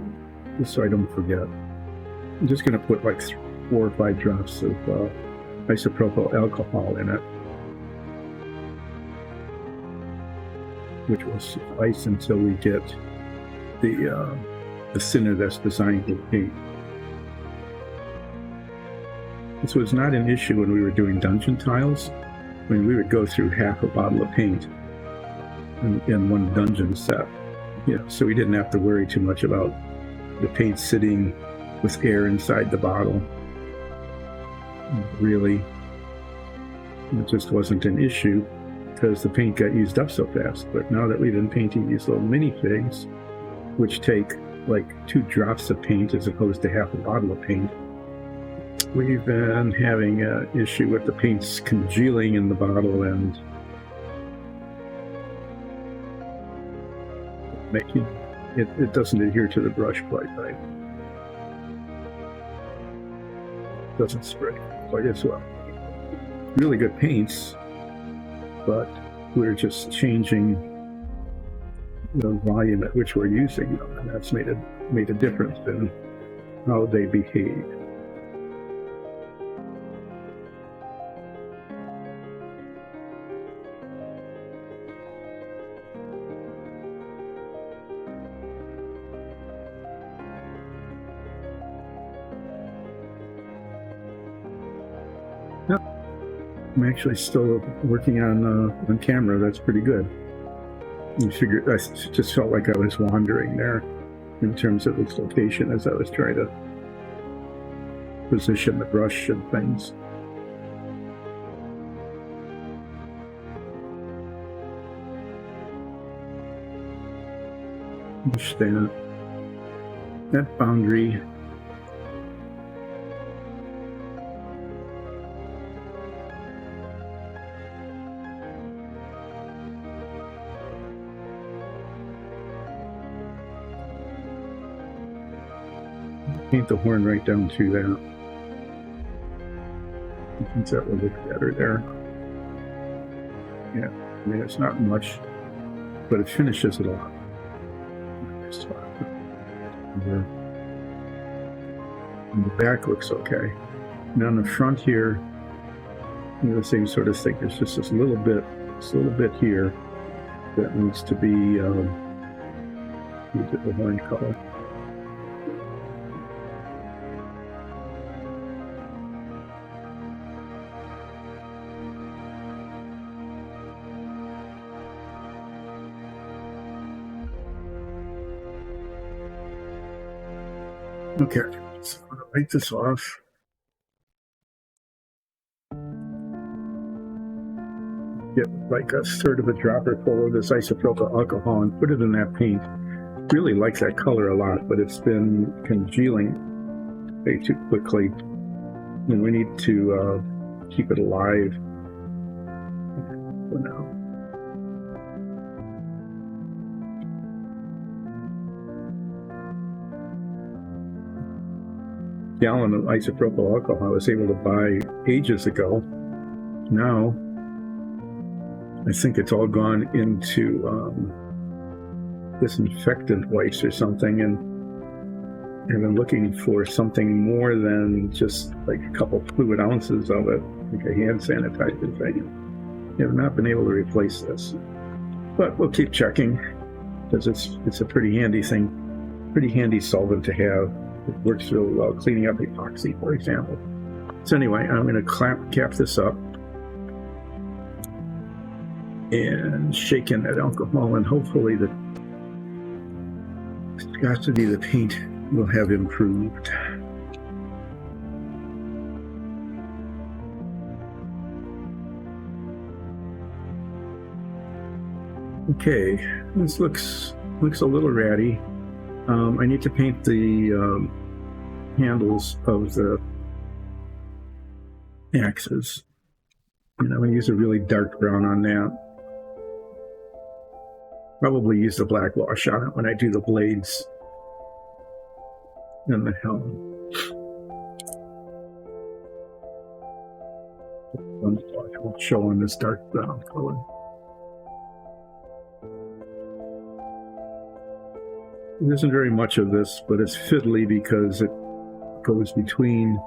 just so I don't forget. I'm just going to put like 4 or 5 drops of isopropyl alcohol in it, which will suffice until we get the thinner that's designed to paint. This was not an issue when we were doing dungeon tiles. I mean, we would go through half a bottle of paint in one dungeon set, so we didn't have to worry too much about the paint sitting with air inside the bottle. Really, it just wasn't an issue because the paint got used up so fast. But now that we've been painting these little minifigs, which take like 2 drops of paint as opposed to half a bottle of paint, we've been having an issue with the paints congealing in the bottle and making it doesn't adhere to the brush quite right. Doesn't spray quite as well. Really good paints, but we're just changing the volume at which we're using them, and that's made a difference in how they behave. I'm actually still working on camera. That's pretty good. I just felt like I was wandering there in terms of its location as I was trying to position the brush and things. Understand that boundary. Paint the horn right down to that. I think that will look better there. Yeah, I mean, it's not much, but it finishes it a lot. And the back looks okay. And on the front here, the same sort of thing. There's just this little bit here that needs to be Use it with horn color. Okay, so I'm going to wipe this off. Get like a third of a dropper full of this isopropyl alcohol and put it in that paint. Really like that color a lot, but it's been congealing way too quickly. And we need to keep it alive for now. Gallon of isopropyl alcohol I was able to buy ages ago. Now, I think it's all gone into disinfectant wipes or something, and I've been looking for something more than just like a couple fluid ounces of it, like a hand sanitizer thing. I have not been able to replace this, but we'll keep checking because it's a pretty handy thing, pretty handy solvent to have. It works really well cleaning up epoxy, for example. So anyway, I'm going to cap this up and shake in that alcohol, and hopefully the viscosity of the paint will have improved. Okay, this looks a little ratty. I need to paint the handles of the axes, and I'm going to use a really dark brown on that. Probably use the black wash on it when I do the blades and the helm. It will show on this dark brown color. There isn't very much of this, but it's fiddly because it goes between,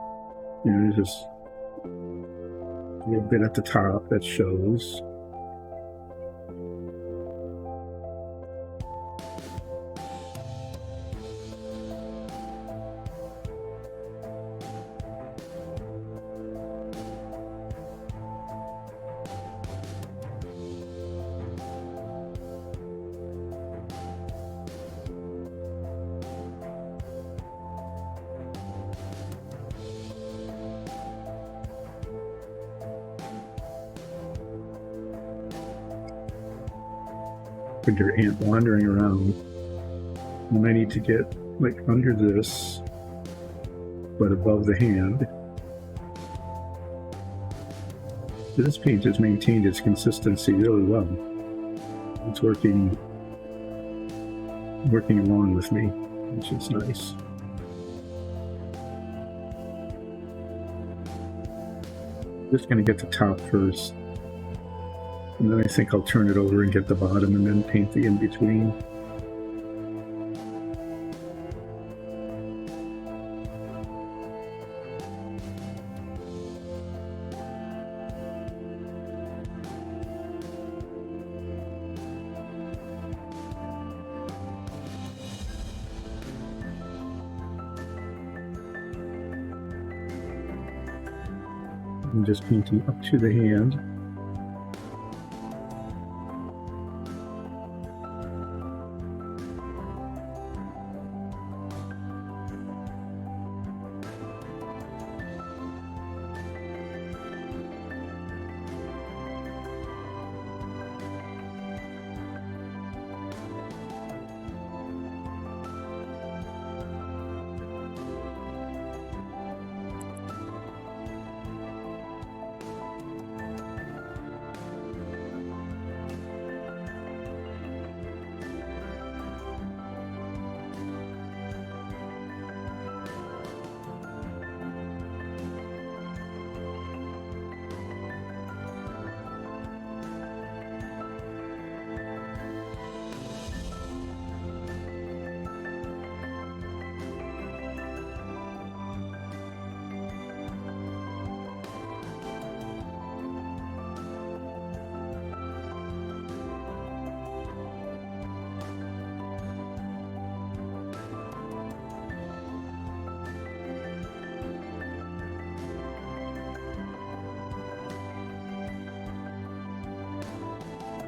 there's just a little bit at the top that shows. With your ant wandering around, and I need to get like under this but above the hand. This paint has maintained its consistency really well. It's working along with me, which is nice. Just going to get the top first, and then I think I'll turn it over and get the bottom and then paint the in-between. I'm just painting up to the hand.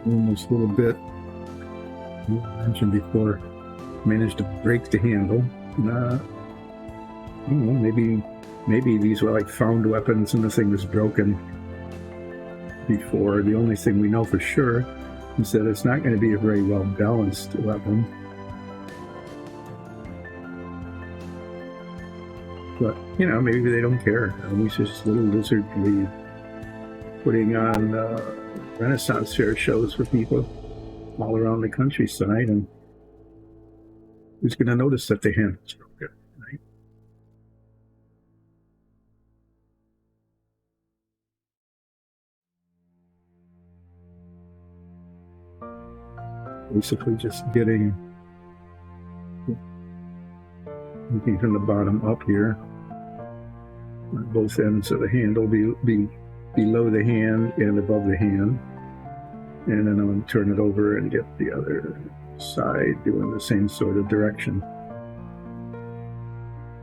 almost a little bit. I mentioned before, managed to break the handle. I don't know, maybe these were like found weapons and the thing was broken before. The only thing we know for sure is that it's not going to be a very well balanced weapon. But, you know, maybe they don't care. He's just a little lizard lead putting on Renaissance fair shows for people all around the countryside, and who's going to notice that the handle's broken, right? Basically just getting looking from the bottom up here. Both ends of the handle be below the hand and above the hand. And then I'm going to turn it over and get the other side doing the same sort of direction.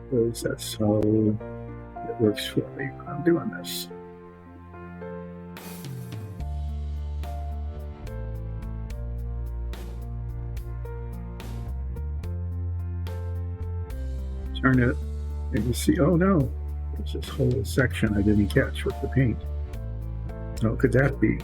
Because that's how it works for me when I'm doing this. Turn it, and you see, oh no, there's this whole section I didn't catch with the paint. How could that be?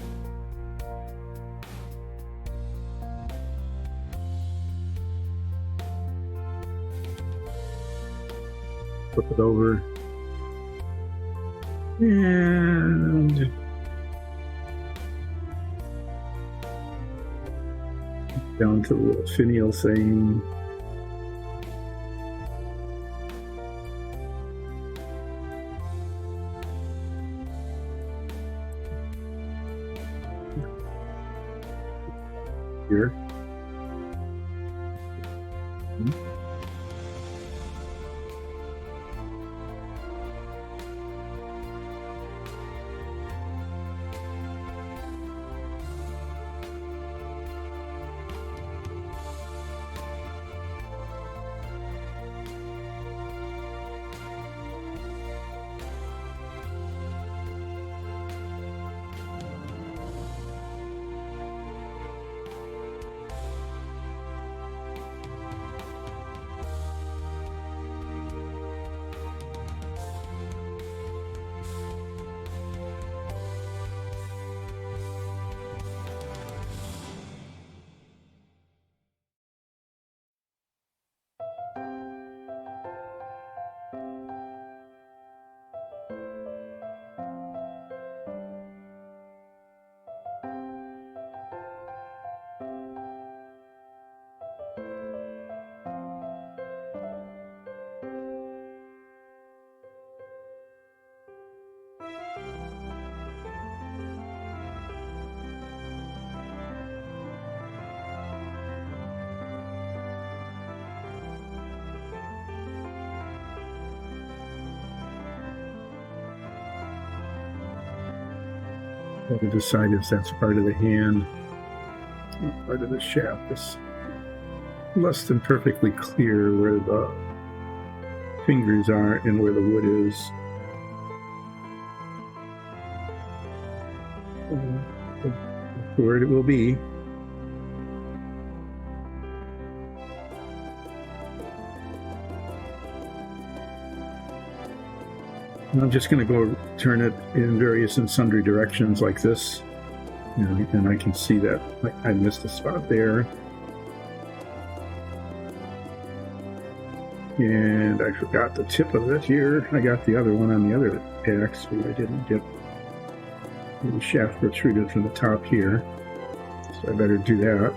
Flip it over, and down to the little finial thing. Here. Got to decide if that's part of the hand or part of the shaft. It's less than perfectly clear where the fingers are and where the wood is. Where it will be. I'm just going to go turn it in various and sundry directions like this, and I can see that I missed a spot there, and I forgot the tip of it here. I got the other one on the other axe, but I didn't get the shaft protruded from the top here, so I better do that.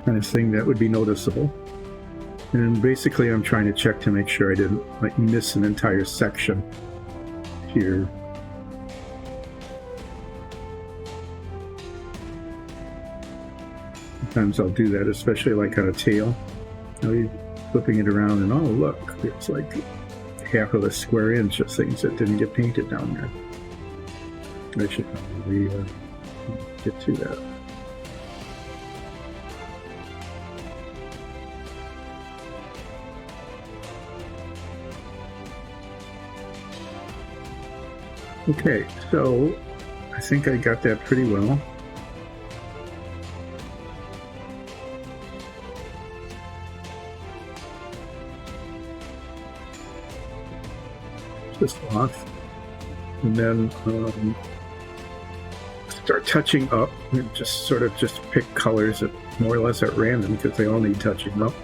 Kind of thing that would be noticeable. And basically I'm trying to check to make sure I didn't miss an entire section here. Sometimes I'll do that, especially like on a tail. You're flipping it around and oh look, it's like half of a square inch of things that didn't get painted down there. I should probably get to that. Okay, so I think I got that pretty well. This off, and then start touching up, and just sort of just pick colors at more or less at random because they all need touching up.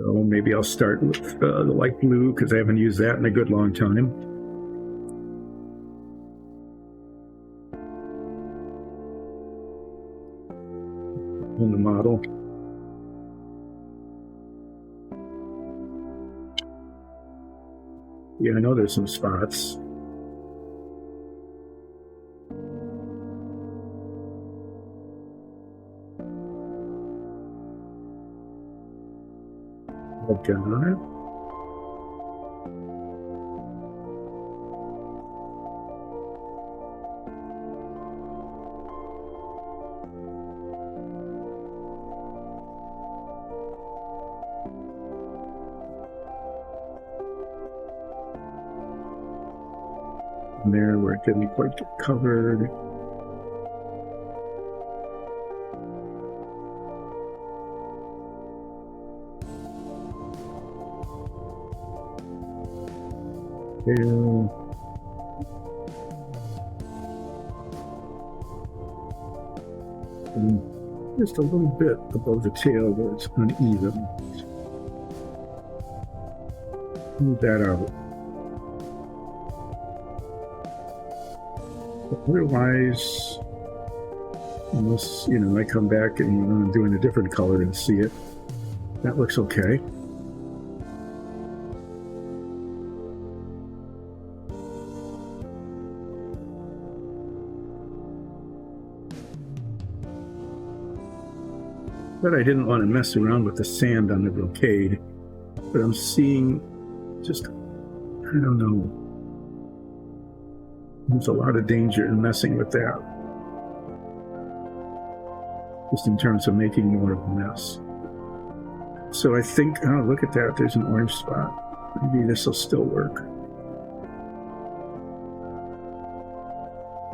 So maybe I'll start with the light blue because I haven't used that in a good long time. On the model. Yeah, I know there's some spots. I've got it. There where it didn't quite get covered. Tail. And just a little bit above the tail where it's uneven. Move that out. Otherwise, unless, I come back and I'm doing a different color and see it, that looks okay. But I didn't want to mess around with the sand on the brocade, but I'm seeing just, I don't know. There's a lot of danger in messing with that. Just in terms of making more of a mess. So I think, oh, look at that, there's an orange spot. Maybe this will still work.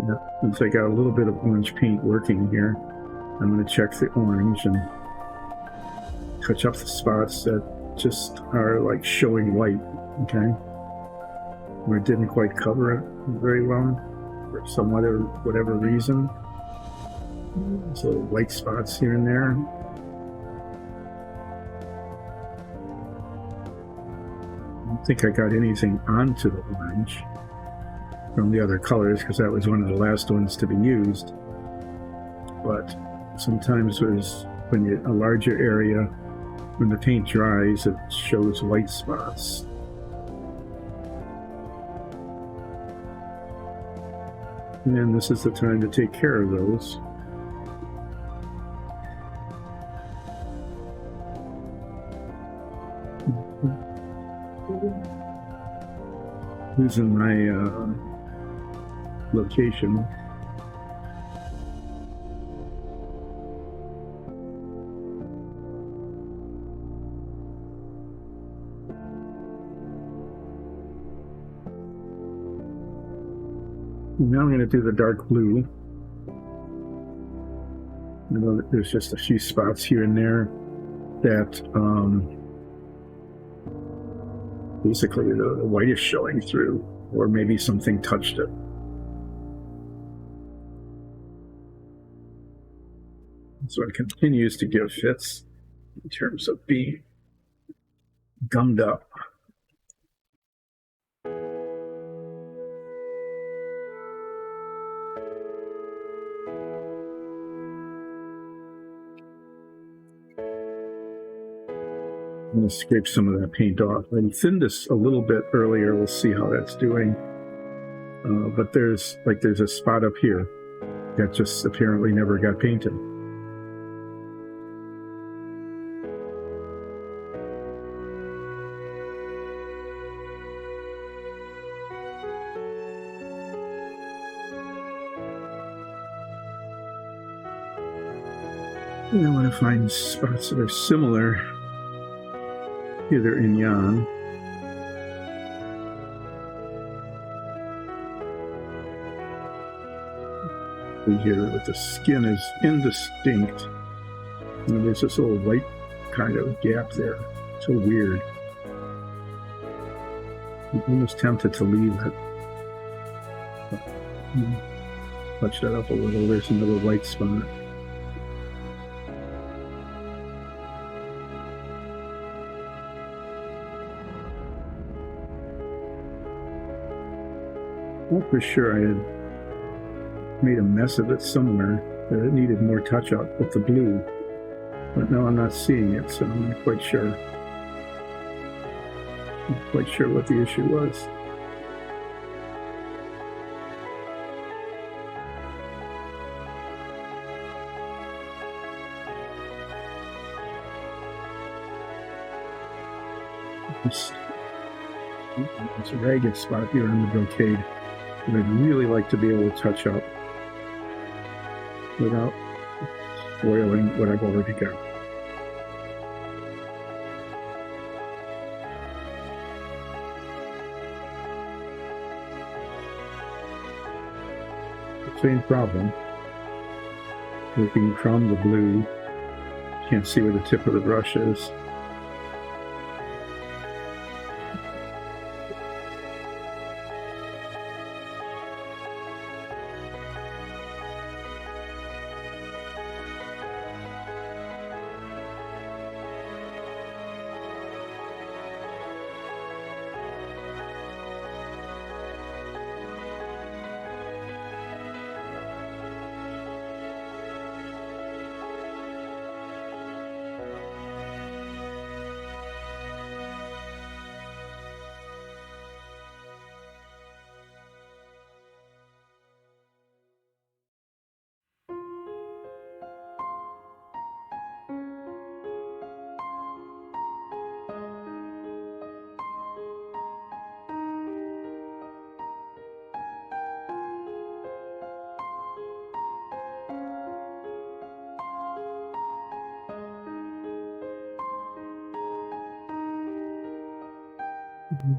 Yeah, since I got a little bit of orange paint working here, I'm going to check the orange and touch up the spots that just are like showing white, okay? Where it didn't quite cover it very well for some whatever reason. So white spots here and there. I don't think I got anything onto the orange from the other colors because that was one of the last ones to be used. But sometimes there's, when you a larger area, when the paint dries, it shows white spots. And this is the time to take care of those. Using my location. Now I'm going to do the dark blue. You know, there's just a few spots here and there that basically the white is showing through, or maybe something touched it. So it continues to give fits in terms of being gummed up. I'm going to scrape some of that paint off. I thinned this a little bit earlier. We'll see how that's doing. But there's a spot up here that just apparently never got painted. And I want to find spots that are similar. hither and yon. Here, but the skin is indistinct. And there's this little white kind of gap there. So weird. I'm almost tempted to leave it. Touch that up a little. There's another white spot. Well, for sure I had made a mess of it somewhere, that it needed more touch-up with the blue. But now I'm not seeing it, so I'm not quite sure. Not quite sure what the issue was. It's a ragged spot here on the brocade that I'd really like to be able to touch up without spoiling what I've already got. The same problem. Working from the blue, can't see where the tip of the brush is.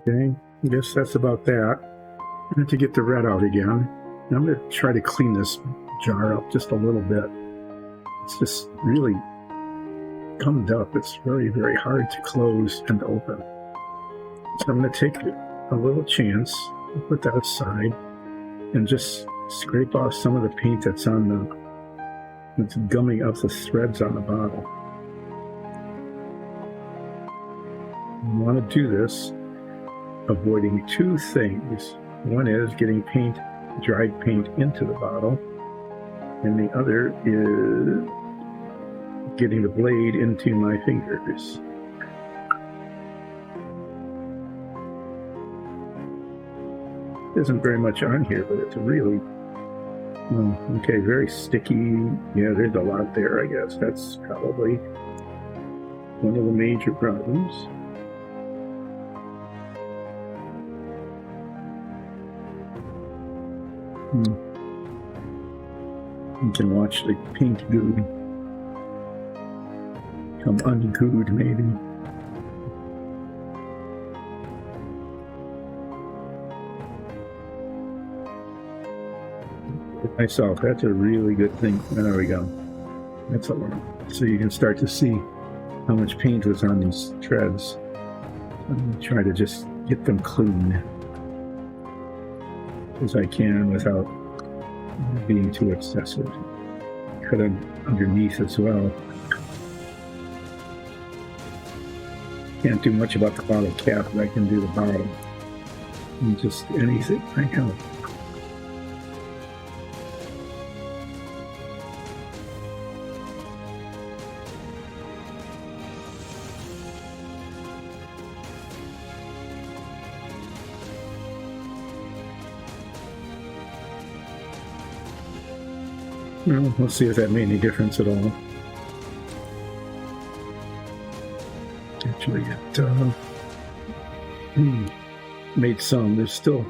Okay, I guess that's about that. I have to get the red out again. I'm going to try to clean this jar up just a little bit. It's just really gummed up. It's very, very hard to close and open. So I'm going to take a little chance, put that aside, and just scrape off some of the paint that's gumming up the threads on the bottle. I want to do this avoiding two things. One is getting dried paint into the bottle, and the other is getting the blade into my fingers. There isn't very much on here, but it's really, okay, very sticky. Yeah, there's a lot there, I guess. That's probably one of the major problems. You can watch the paint goo come ungooed, maybe. Myself, that's a really good thing. There we go. That's a lot. So you can start to see how much paint was on these threads. I'm going to try to just get them clean as I can without being too excessive. Cut them underneath as well. Can't do much about the bottle cap, but I can do the bottom. And just anything I help. Well, we'll see if that made any difference at all. Actually, it made some. There's still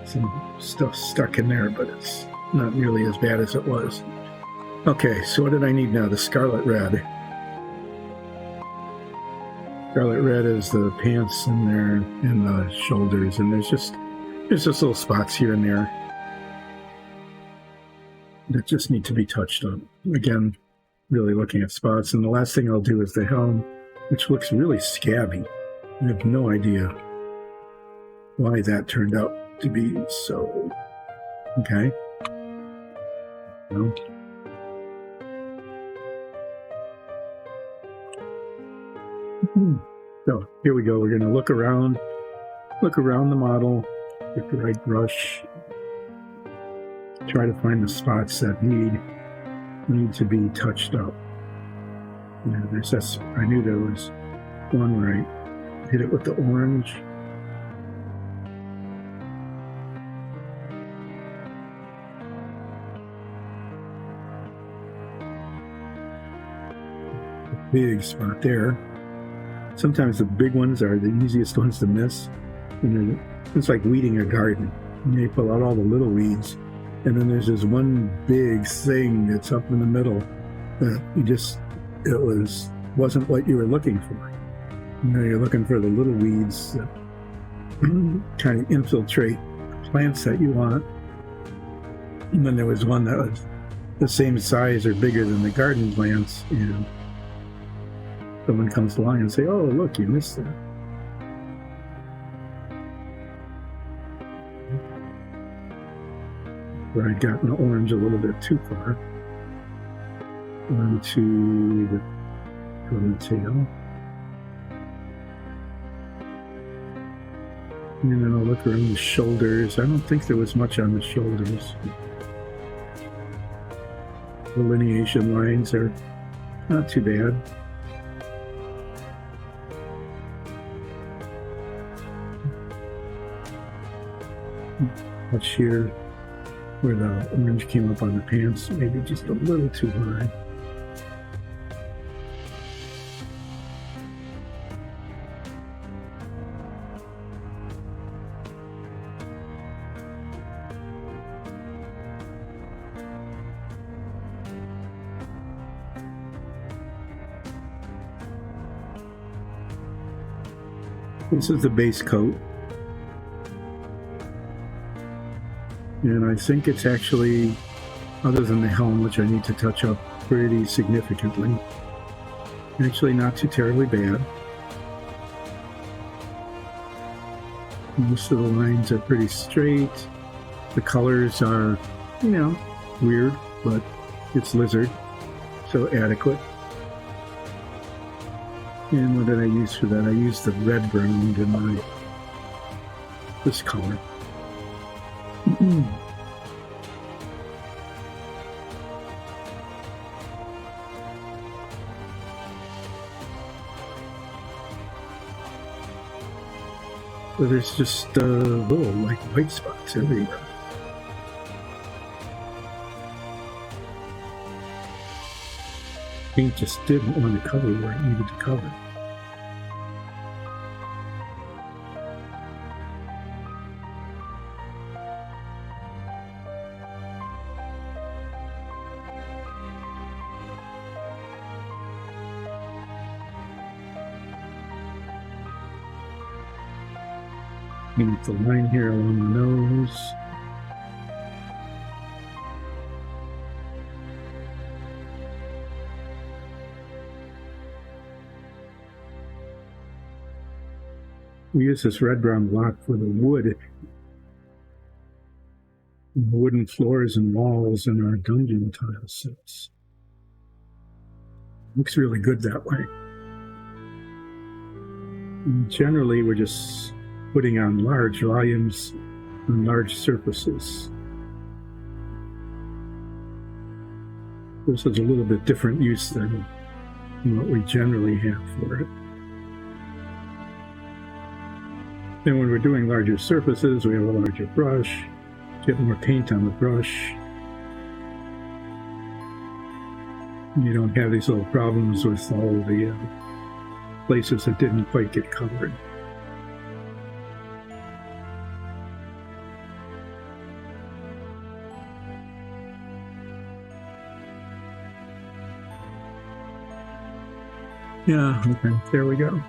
some stuff stuck in there, but it's not nearly as bad as it was. Okay, so what did I need now? The scarlet red. Scarlet red is the pants in there and the shoulders, and there's just little spots here and there that just need to be touched up. Again, really looking at spots. And the last thing I'll do is the helm, which looks really scabby. I have no idea why that turned out to be so. Okay. No. So here we go. We're going to look around the model, get the right brush, try to find the spots that need to be touched up. Yeah, there's this. I knew there was one where I hit it with the orange. Big spot there. Sometimes the big ones are the easiest ones to miss. It's like weeding a garden. You pull out all the little weeds, and then there's this one big thing that's up in the middle that wasn't what you were looking for. You're looking for the little weeds that kind of infiltrate plants that you want. And then there was one that was the same size or bigger than the garden plants, and someone comes along and say, "Oh, look, you missed that." Where I'd gotten the orange a little bit too far. Onto the tail. And then I'll look around the shoulders. I don't think there was much on the shoulders. The delineation lines are not too bad. Much here where the orange came up on the pants, maybe just a little too high. This is the base coat. And I think it's actually, other than the helm, which I need to touch up pretty significantly, actually not too terribly bad. Most of the lines are pretty straight. The colors are, weird, but it's lizard, so adequate. And what did I use for that? I used the red brown in this color. So there's just little white spots everywhere. Paint just didn't want to cover where it needed to cover. Paint the line here along the nose. We use this red-brown block for the wood, the wooden floors and walls in our dungeon tile sets. Looks really good that way. And generally, we're just putting on large volumes and large surfaces. This is a little bit different use than what we generally have for it. And when we're doing larger surfaces, we have a larger brush, get more paint on the brush. You don't have these little problems with all the places that didn't quite get covered. Yeah, okay, there we go.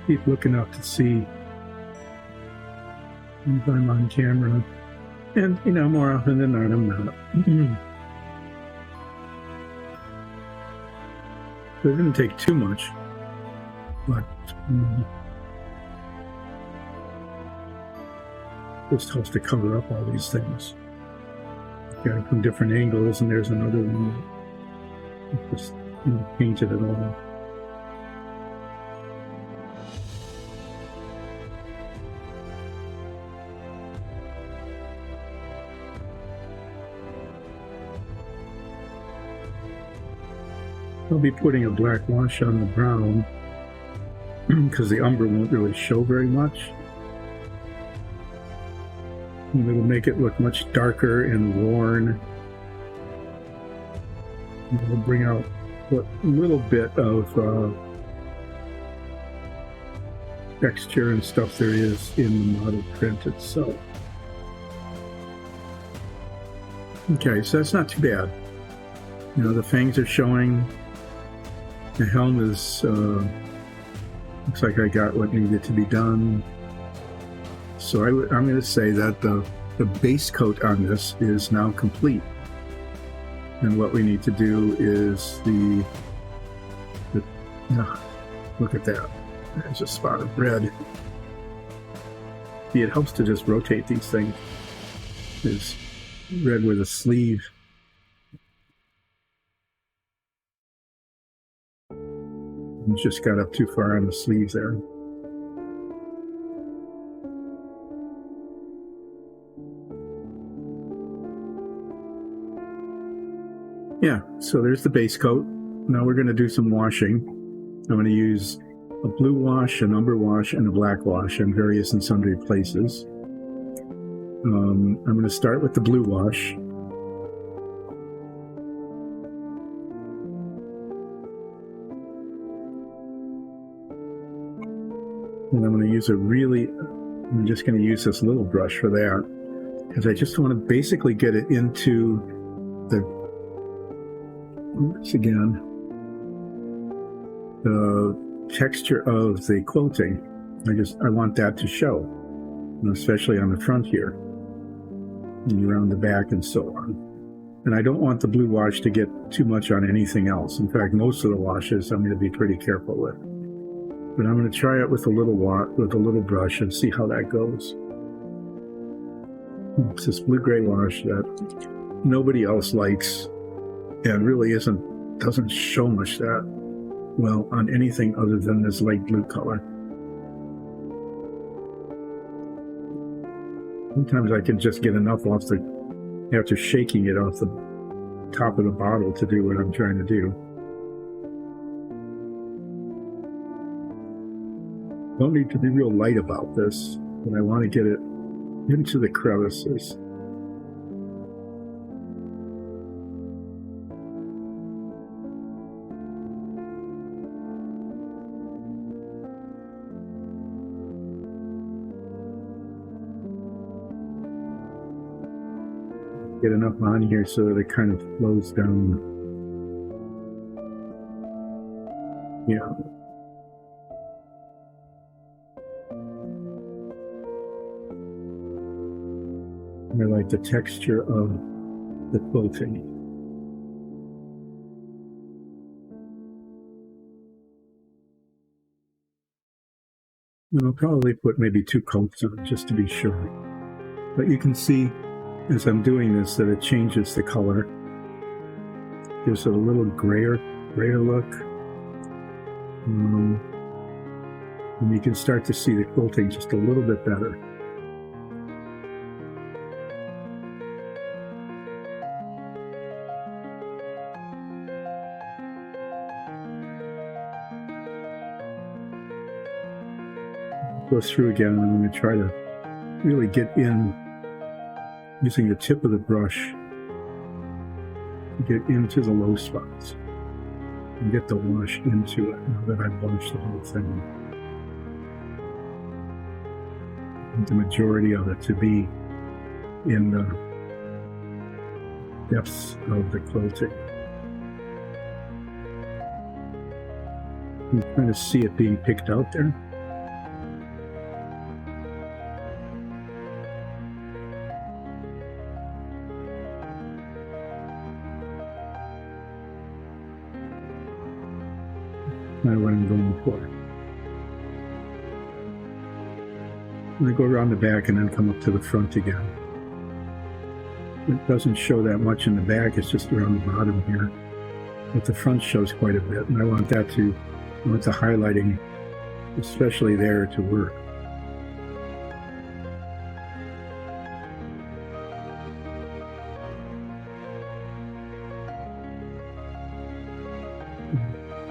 keep looking up to see if I'm on camera. And, you know, more often than not, I'm not. So it didn't take too much, but just helps to cover up all these things. Got it from different angles, and there's another one just painted it all. I'll be putting a black wash on the brown because the umber won't really show very much. And it'll make it look much darker and worn. And it'll bring out what little bit of texture and stuff there is in the model print itself. Okay, so that's not too bad. You know, the fangs are showing. The helm is, looks like I got what needed to be done. So I'm going to say that the base coat on this is now complete. And what we need to do is look at that. There's a spot of red. See, it helps to just rotate these things. There's red with a sleeve. Just got up too far on the sleeves there. Yeah, so there's the base coat. Now we're going to do some washing. I'm going to use a blue wash, an umber wash, and a black wash in various and sundry places. I'm going to start with the blue wash. And I'm going to use I'm just going to use this little brush for that, because I just want to basically get it into the texture of the quilting. I want that to show, especially on the front here, and around the back and so on. And I don't want the blue wash to get too much on anything else. In fact, most of the washes I'm going to be pretty careful with. But I'm going to try it with a little brush and see how that goes. It's this blue-gray wash that nobody else likes and really doesn't show much that well on anything other than this light blue color. Sometimes I can just get enough after shaking it off the top of the bottle to do what I'm trying to do. Don't need to be real light about this, but I want to get it into the crevices. Get enough on here so that it kind of flows down. Yeah. I like the texture of the quilting. And I'll probably put maybe 2 coats on it just to be sure. But you can see as I'm doing this that it changes the color. Gives it a little grayer look. And you can start to see the quilting just a little bit better. Go through again, and I'm going to try to really get in using the tip of the brush to get into the low spots and get the wash into it now that I've washed the whole thing. And the majority of it to be in the depths of the quilting. You kind of see it being picked out there. looking for. And I go around the back and then come up to the front again. It doesn't show that much in the back, it's just around the bottom here. But the front shows quite a bit, and I want the highlighting, especially there, to work.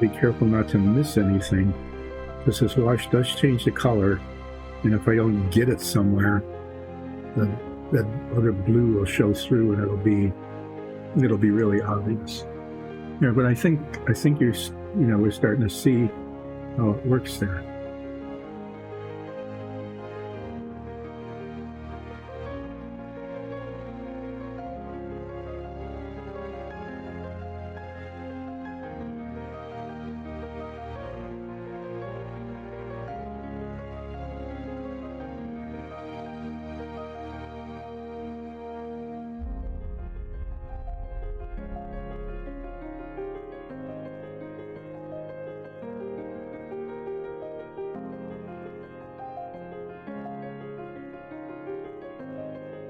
Be careful not to miss anything, because this wash does change the color, and if I don't get it somewhere, that other blue will show through, and it'll be really obvious. Yeah, but I think we're starting to see how it works there.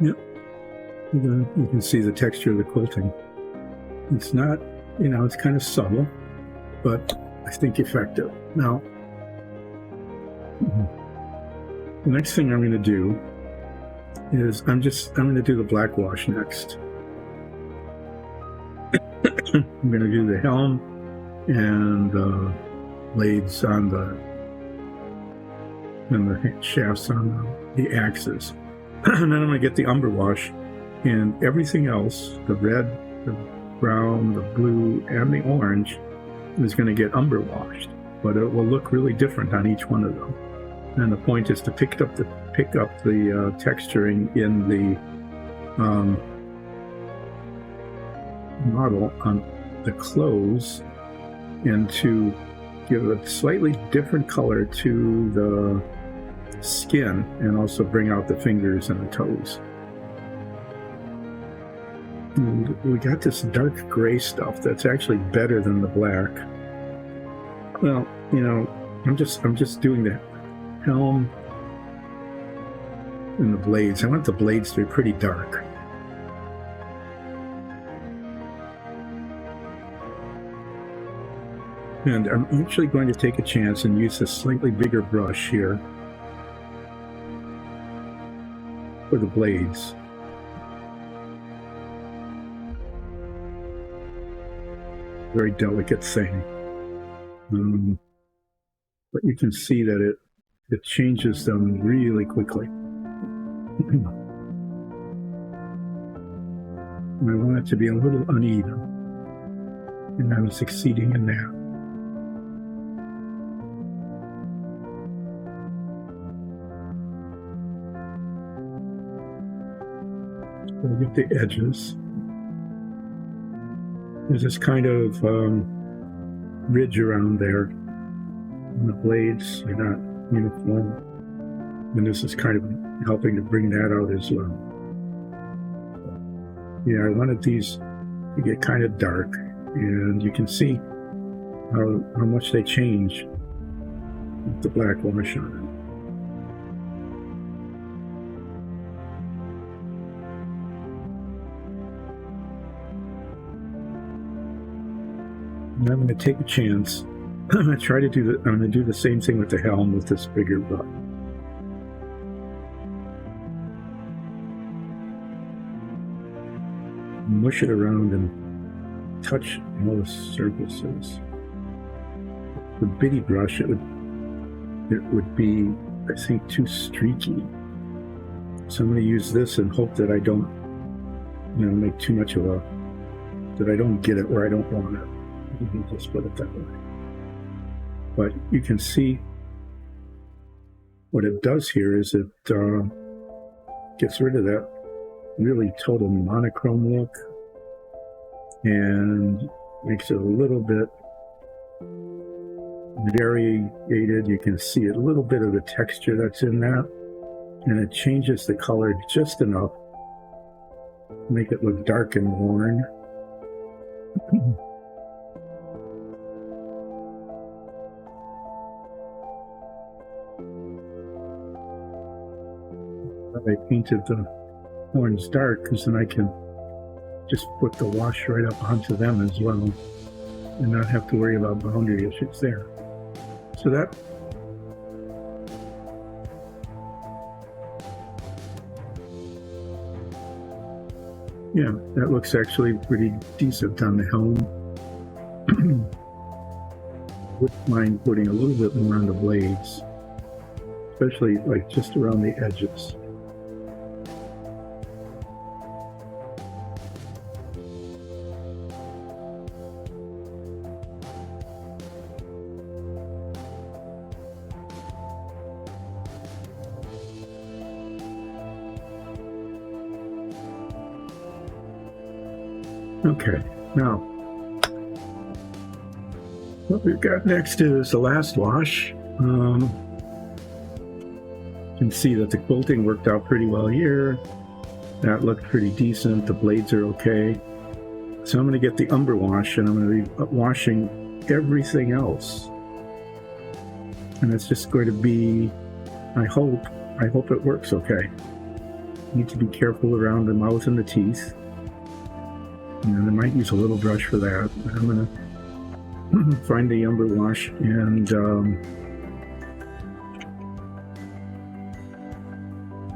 Yep, you can see the texture of the quilting. It's not, it's kind of subtle, but I think effective. Now, the next thing I'm going to do is I'm going to do the black wash next. I'm going to do the helm and the blades on and the shafts on the axes. And then I'm going to get the Umber Wash, and everything else, the red, the brown, the blue, and the orange, is going to get Umber Washed. But it will look really different on each one of them. And the point is to pick up the texturing in the model on the clothes, and to give a slightly different color to the skin, and also bring out the fingers and the toes. And we got this dark gray stuff that's actually better than the black. Well, I'm just doing the helm and the blades. I want the blades to be pretty dark. And I'm actually going to take a chance and use a slightly bigger brush here for the blades. Very delicate thing. But you can see that it changes them really quickly. And I want it to be a little uneven, and I'm succeeding in that. We'll get the edges. There's this kind of ridge around there, and the blades are not uniform, and this is kind of helping to bring that out as well. Yeah, I wanted these to get kind of dark, and you can see how much they change with the black wash on it. And I'm going to take a chance. I'm going to do the same thing with the helm with this bigger brush. Mush it around and touch all the surfaces. The bitty brush, it would be, I think, too streaky. So I'm going to use this and hope that I don't, make too much of that I don't get it where I don't want it. You can just put it that way. But you can see what it does here is it gets rid of that really total monochrome look and makes it a little bit variegated. You can see a little bit of the texture that's in that, and it changes the color just enough to make it look dark and worn. I painted the horns dark because then I can just put the wash right up onto them as well and not have to worry about boundary issues there. So that that looks actually pretty decent on the helm. Wouldn't mind putting a little bit more on the blades, especially like just around the edges. Okay, now what we've got next is the last wash. You can see that the quilting worked out pretty well here. That looked pretty decent. The blades are okay. So I'm going to get the Umber Wash and I'm going to be washing everything else. And it's just going to be, I hope it works okay. Need to be careful around the mouth and the teeth. And I might use a little brush for that. I'm going to find the Umber Wash and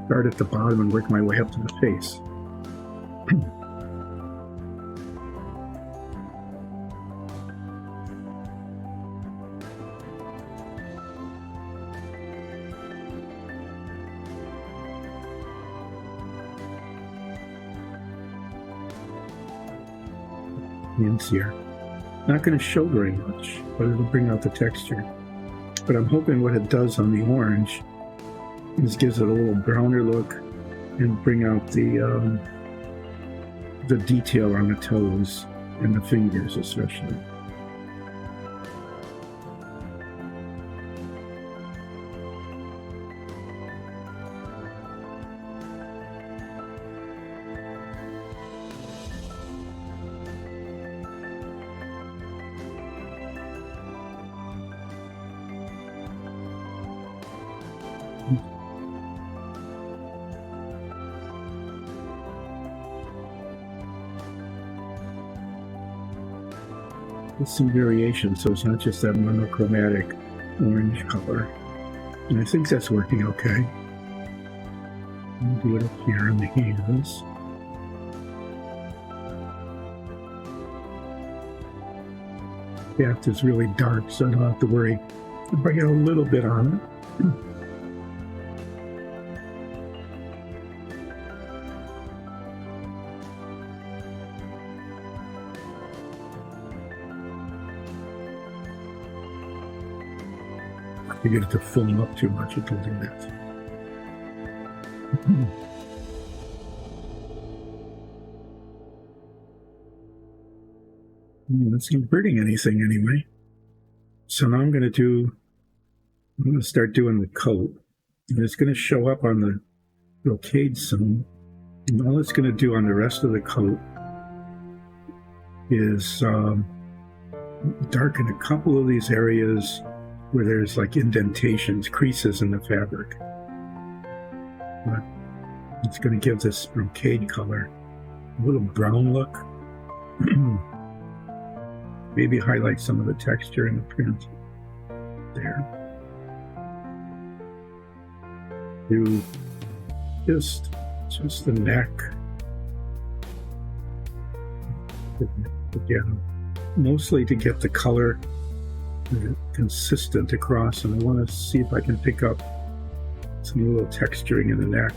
start at the bottom and work my way up to the face. Here. Not going to show very much, but it'll bring out the texture. But I'm hoping what it does on the orange is gives it a little browner look and bring out the detail on the toes and the fingers especially. With some variation, so it's not just that monochromatic orange color. And I think that's working okay. I'll do it up here on the hands. The shaft is really dark, so I don't have to worry. I'll bring it a little bit on it. You get it to foam up too much, it'll do that. It's not hurting anything anyway. So now I'm going to start doing the coat. And it's going to show up on the brocade soon. And all it's going to do on the rest of the coat is darken a couple of these areas where there's like indentations, creases in the fabric. But it's going to give this brocade color a little brown look. Maybe highlight some of the texture in the print there. Do just the neck. Again, mostly to get the color consistent across, and I want to see if I can pick up some little texturing in the neck.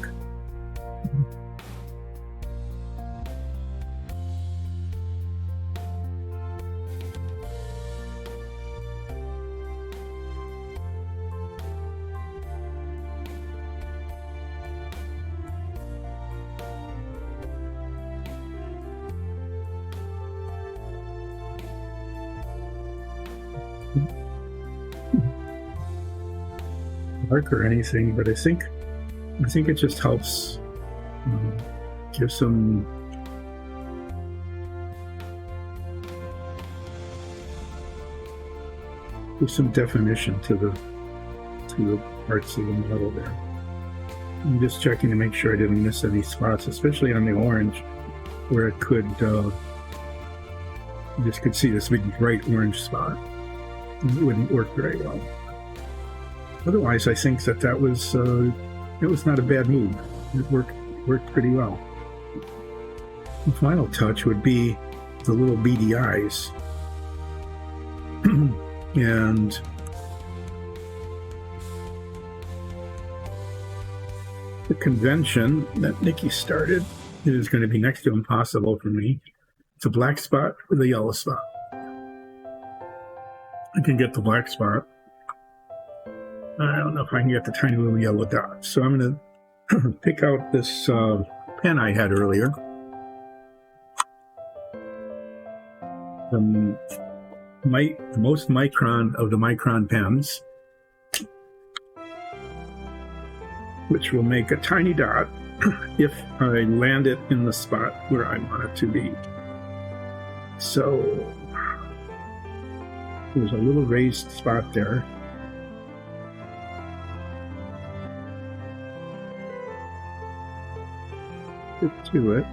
Dark or anything, but I think it just helps give some definition to the parts of the model there. I'm just checking to make sure I didn't miss any spots, especially on the orange, where it could, you just could see this big bright orange spot. It wouldn't work very well. Otherwise, I think that was it was not a bad move. It worked pretty well. The final touch would be the little beady eyes. And the convention that Nikki started is going to be next to impossible for me. It's a black spot with a yellow spot. I can get the black spot. I don't know if I can get the tiny little yellow dot. So I'm going to pick out this pen I had earlier. The most micron of the micron pens, which will make a tiny dot if I land it in the spot where I want it to be. So there's a little raised spot there. Get to it.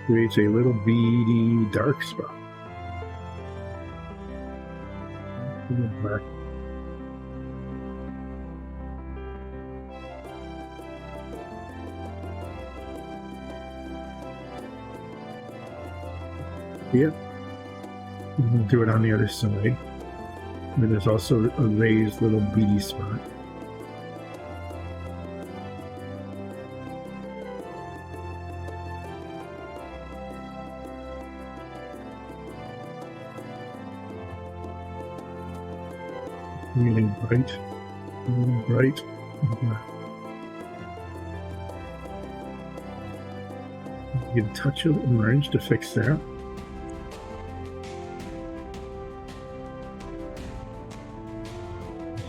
Creates a little beady dark spot. Black. Yeah. We'll do it on the other side. But there's also a raised little beady spot. Really bright, really bright. You can touch of orange to fix that.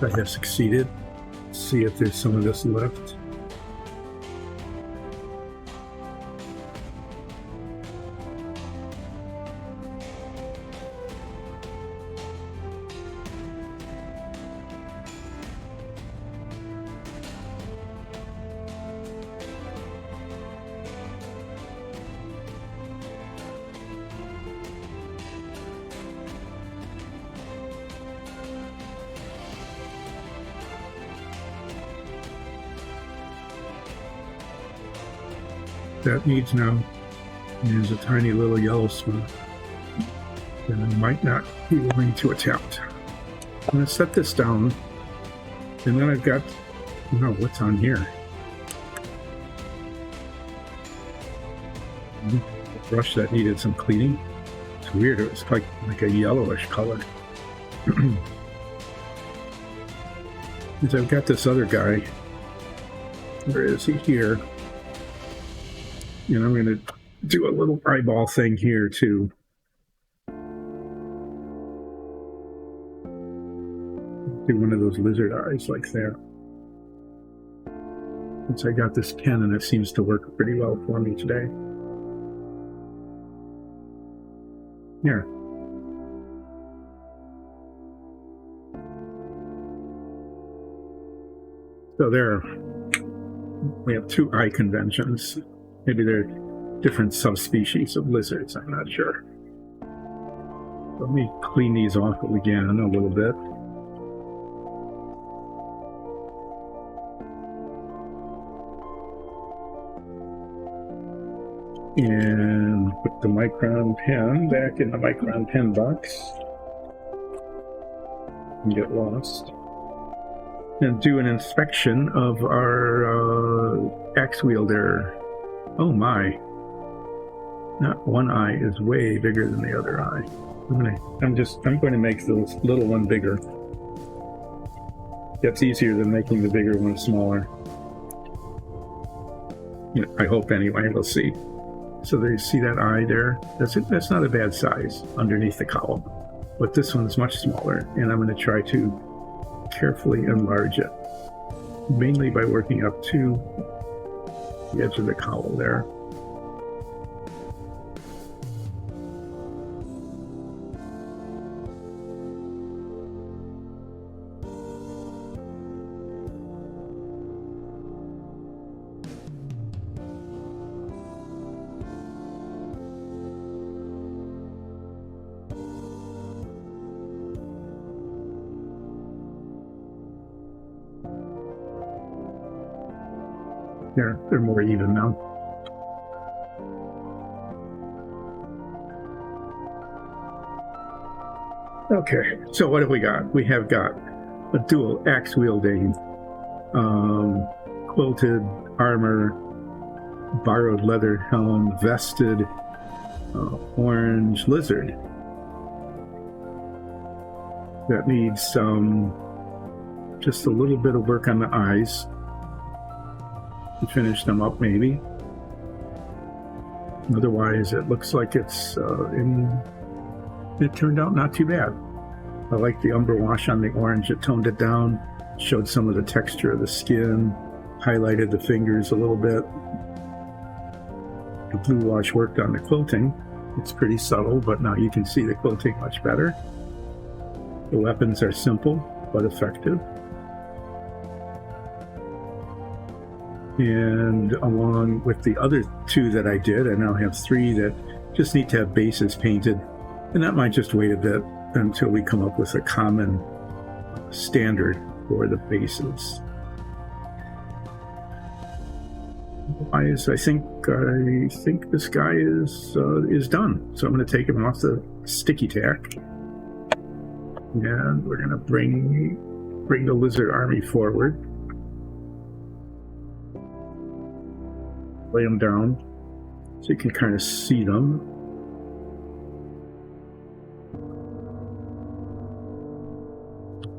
I have succeeded. Let's see if there's some of this left. That needs now is a tiny little yellow spot that I might not be willing to attempt. I'm going to set this down, and then I've got, what's on here? A brush that needed some cleaning. It's weird, it was like a yellowish color. Because I've got this other guy. Where is he? Here. And I'm going to do a little eyeball thing here too. Do one of those lizard eyes like that. Since I got this pen and it seems to work pretty well for me today. Here. So there, we have two eye conventions. Maybe they're different subspecies of lizards, I'm not sure. Let me clean these off again a little bit. And put the micron pen back in the micron pen box. And get lost. And do an inspection of our axe wielder. Oh my. Not one eye is way bigger than the other eye. I'm going to make the little one bigger. That's easier than making the bigger one smaller. I hope anyway, we'll see. So there you see that eye there? That's not a bad size underneath the cowl. But this one's much smaller, and I'm going to try to carefully enlarge it. Mainly by working up to the edge of the cowl there. They're more even now. Okay, so what have we got? We have got a dual axe wielding, quilted armor, borrowed leather helm, vested orange lizard. That needs just a little bit of work on the eyes to finish them up, maybe. Otherwise, it looks like it turned out not too bad. I like the Umber Wash on the orange. It toned it down, showed some of the texture of the skin, highlighted the fingers a little bit. The blue wash worked on the quilting. It's pretty subtle, but now you can see the quilting much better. The weapons are simple but effective. And along with the other two that I did, I now have 3 that just need to have bases painted. And that might just wait a bit until we come up with a common standard for the bases. I think this guy is done. So I'm going to take him off the sticky tack, and we're going to bring the lizard army forward. Lay them down so you can kind of see them.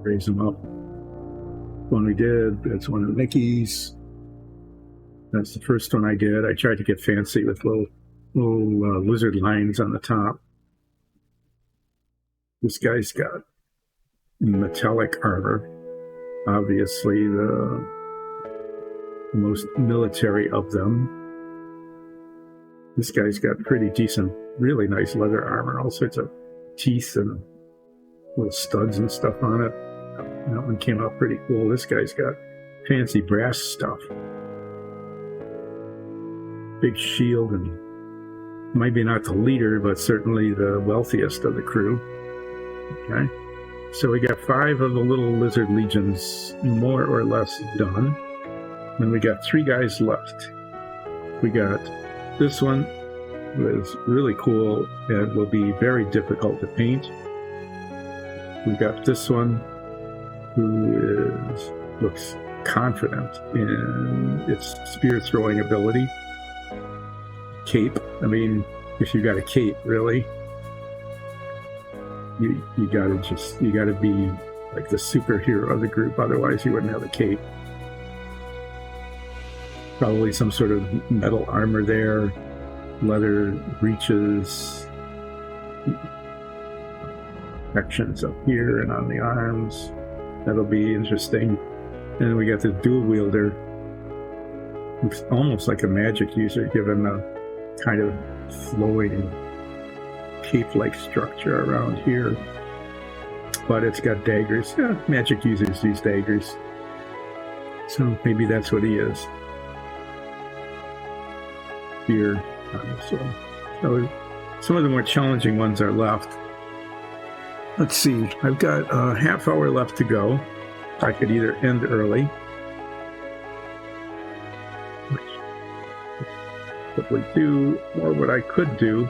Raise them up. One we did, that's one of Mickey's. That's the first one I did. I tried to get fancy with little lizard lines on the top. This guy's got metallic armor. Obviously the most military of them. This guy's got pretty decent, really nice leather armor, all sorts of teeth and little studs and stuff on it. That one came out pretty cool. This guy's got fancy brass stuff. Big shield, and maybe not the leader, but certainly the wealthiest of the crew. Okay, so we got 5 of the little lizard legions more or less done. And we got 3 guys left. We got this one, who is really cool and will be very difficult to paint. We got this one, who looks confident in its spear throwing ability. Cape. I mean, if you got a cape, really, you gotta be like the superhero of the group. Otherwise, you wouldn't have a cape. Probably some sort of metal armor there, leather breeches, sections up here and on the arms. That'll be interesting. And then we got the dual wielder, who's almost like a magic user, given the kind of flowing cape-like structure around here. But it's got daggers. Yeah, magic users use daggers. So maybe that's what he is. Here. So some of the more challenging ones are left. Let's see. I've got a half hour left to go. I could either end early, what we do, or what I could do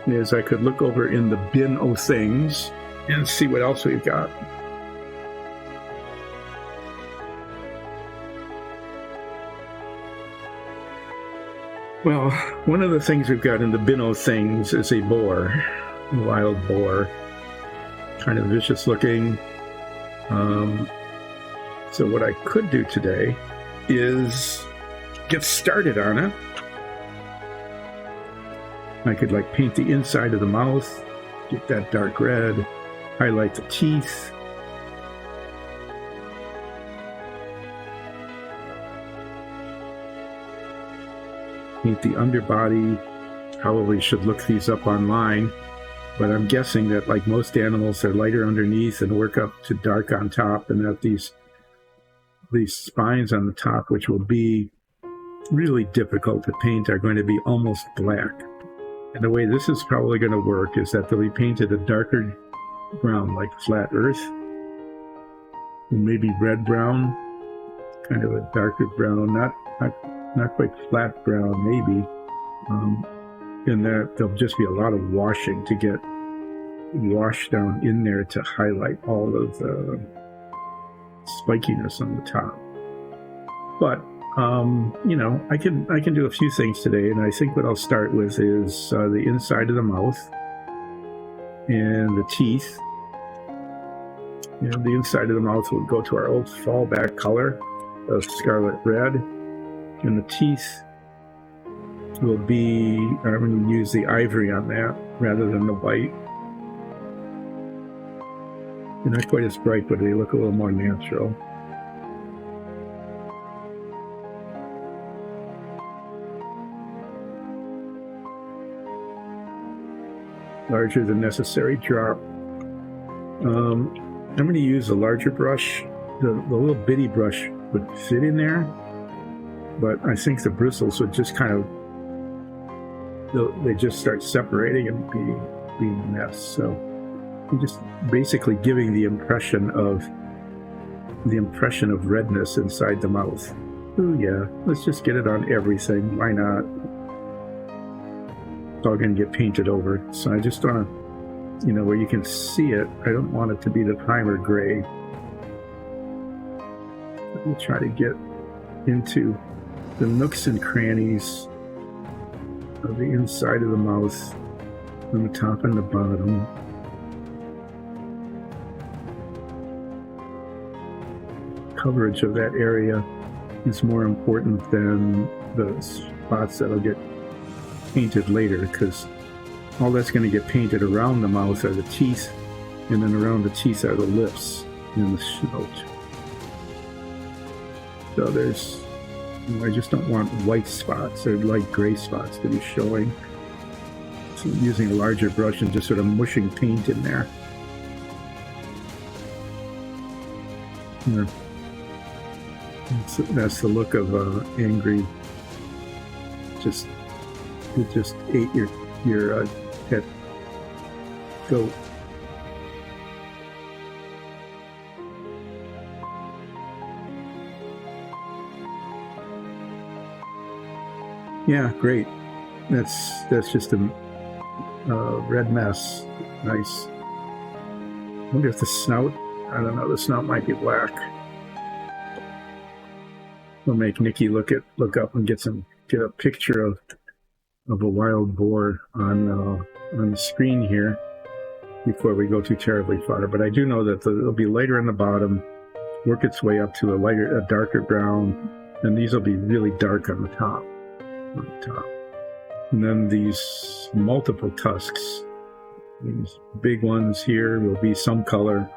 is I could look over in the bin of things and see what else we've got. Well, one of the things we've got in the bin of things is a boar, a wild boar, kind of vicious looking. So what I could do today is get started on it. I could like paint the inside of the mouth, get that dark red, highlight the teeth. Paint the underbody. Probably should look these up online, but I'm guessing that like most animals, they're lighter underneath and work up to dark on top, and that these spines on the top, which will be really difficult to paint, are going to be almost black. And the way this is probably going to work is that they'll be painted a darker brown, like flat earth, and maybe red brown, kind of a darker brown, not not quite flat brown, maybe. And there'll just be a lot of washing to get wash down in there to highlight all of the spikiness on the top. But you know, I can do a few things today, and I think what I'll start with is the inside of the mouth and the teeth. You know, the inside of the mouth will go to our old fallback color of scarlet red, and the teeth will be, I'm going to use the ivory on that rather than the white. They're not quite as bright, but they look a little more natural. Larger than necessary drop. I'm going to use a larger brush. The little bitty brush would fit in there, but I think the bristles would just kind of, they just start separating and be a mess. So I'm just basically giving the impression of redness inside the mouth. Oh yeah, let's just get it on everything. Why not? It's all going to get painted over. So I just want to, you know, where you can see it, I don't want it to be the primer gray. Let me try to get into the nooks and crannies of the inside of the mouth, on the top and the bottom. Coverage of that area is more important than the spots that'll get painted later, because all that's going to get painted around the mouth are the teeth, and then around the teeth are the lips and the snout. So I just don't want white spots or light gray spots to be showing. So I'm using a larger brush and just sort of mushing paint in there. Yeah. That's the look of angry. It just ate your pet goat. Yeah, great. That's just a red mess. Nice. I wonder if the snout, I don't know, the snout might be black. We'll make Nikki look up and get a picture of a wild boar on the screen here before we go too terribly far. But I do know that it'll be lighter on the bottom, work its way up to a darker brown, and these will be really dark on the top. And then these multiple tusks, these big ones here, will be some color,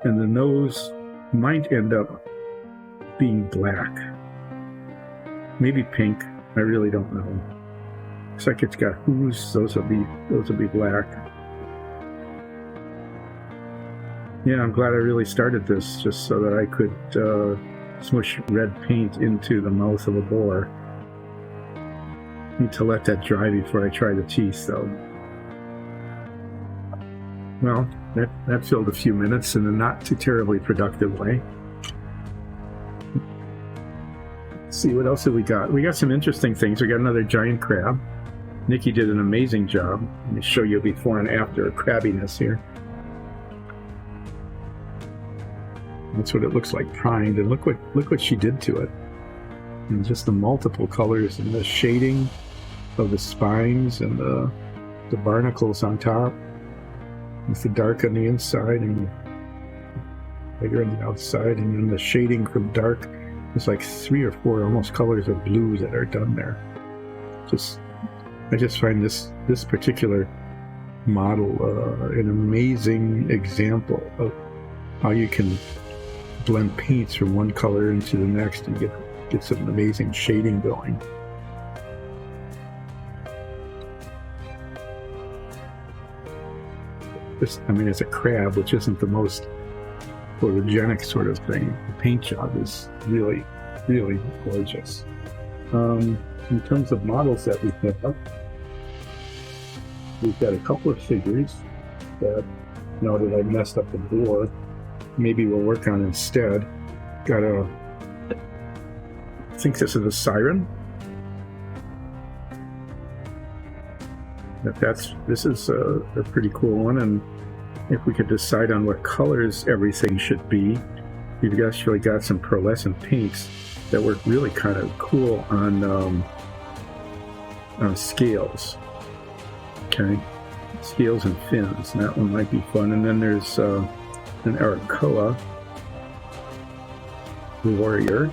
and the nose might end up being black, maybe pink. I really don't know. Looks like it's got hooves. Those will be black. Yeah, I'm glad I really started this just so that I could smush red paint into the mouth of a boar. Need to let that dry before I try the teeth, though. Well, that filled a few minutes in a not too terribly productive way. Let's see, what else have we got? We got some interesting things. We got another giant crab. Nikki did an amazing job. Let me show you before and after crabbiness here. That's what it looks like primed, and look what she did to it. And just the multiple colors and the shading of the spines and the barnacles on top, with the dark on the inside and lighter on the outside, and then the shading from dark. There's like 3 or 4 almost colors of blue that are done there. I just find this particular model an amazing example of how you can blend paints from one color into the next and get some amazing shading going. It's a crab, which isn't the most photogenic sort of thing. The paint job is really, really gorgeous. In terms of models that we have, we've got a couple of figures that, now that I messed up the boar, maybe we'll work on instead. I think this is a siren. But this is a pretty cool one, and if we could decide on what colors everything should be, we've actually got some pearlescent paints that work really kind of cool on scales. Okay, scales and fins. That one might be fun. And then there's an Arakoa warrior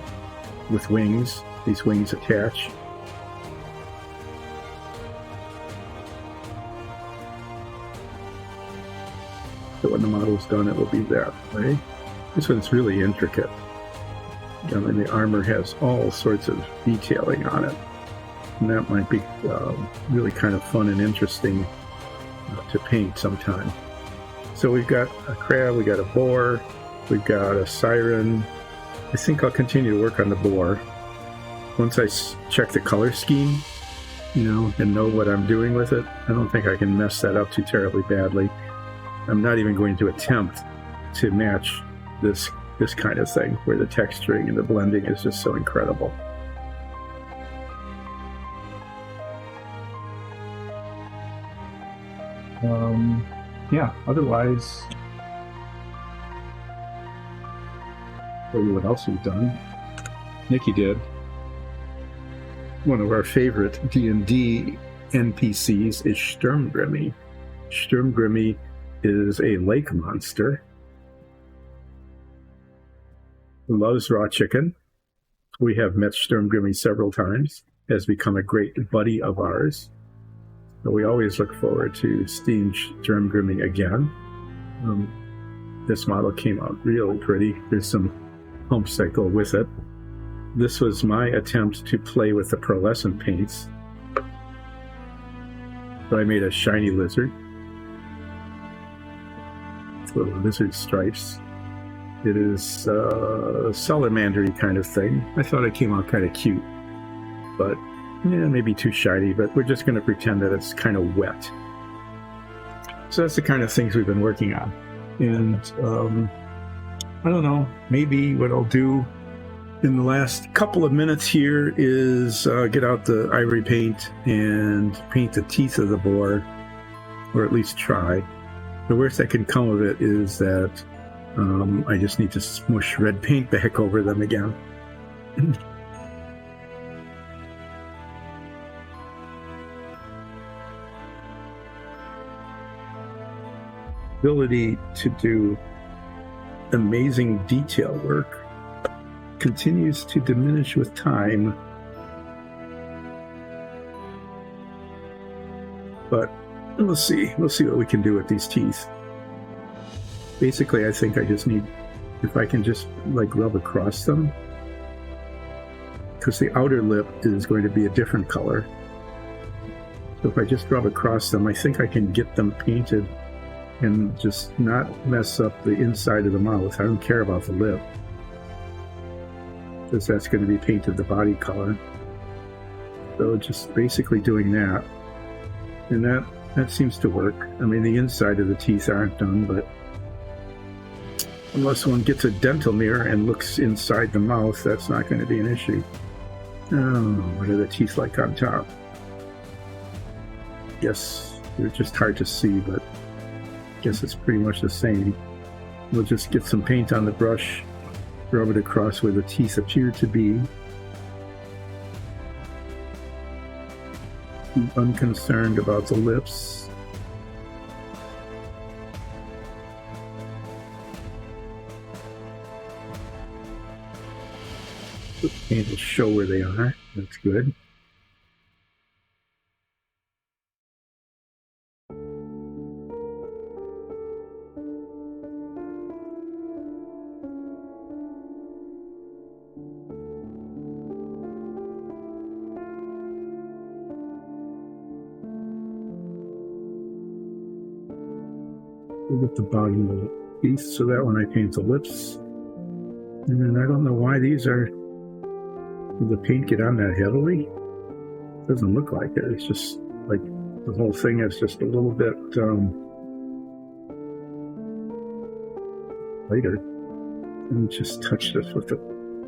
with wings. These wings attach. So when the model's done, it will be that way. This one's really intricate. I mean, the armor has all sorts of detailing on it. And that might be really kind of fun and interesting to paint sometime. So we've got a crab, we got a boar, we've got a siren. I think I'll continue to work on the boar. Once I check the color scheme, and know what I'm doing with it, I don't think I can mess that up too terribly badly. I'm not even going to attempt to match this kind of thing, where the texturing and the blending is just so incredible. Yeah, otherwise, tell you what else we've done. Nikki did. One of our favorite D&D NPCs is Sturmgrimmy. Sturmgrimmy is a lake monster who loves raw chicken. We have met Sturmgrimmy several times, has become a great buddy of ours. So we always look forward to seeing Sturmgrimmy again. This model came out really pretty. There's some humps that go with it. This was my attempt to play with the pearlescent paints. So I made a shiny lizard. Little lizard stripes. It is a salamander-y kind of thing. I thought it came out kind of cute, but maybe too shiny, but we're just going to pretend that it's kind of wet. So that's the kind of things we've been working on. And I don't know, maybe what I'll do in the last couple of minutes here is get out the ivory paint and paint the teeth of the boar, or at least try. The worst that can come of it is that I just need to smush red paint back over them again. Ability to do amazing detail work continues to diminish with time, but we'll see what we can do with these teeth. Basically, I think I just need, if I can just rub across them, because the outer lip is going to be a different color. So if I just rub across them, I think I can get them painted and just not mess up the inside of the mouth. I don't care about the lip, because that's going to be painted the body color. So just basically doing that. And that seems to work. I mean, the inside of the teeth aren't done, but unless one gets a dental mirror and looks inside the mouth, that's not going to be an issue. Oh, what are the teeth like on top? Yes, they're just hard to see, but I guess it's pretty much the same. We'll just get some paint on the brush, rub it across where the teeth appear to be. Be unconcerned about the lips. The paint will show where they are. That's good. We'll get the bottom of the teeth, so that when I paint the lips. And then I don't know why these are, did the paint get on that heavily? Doesn't look like it. It's just like the whole thing is just a little bit lighter. And just touch this with a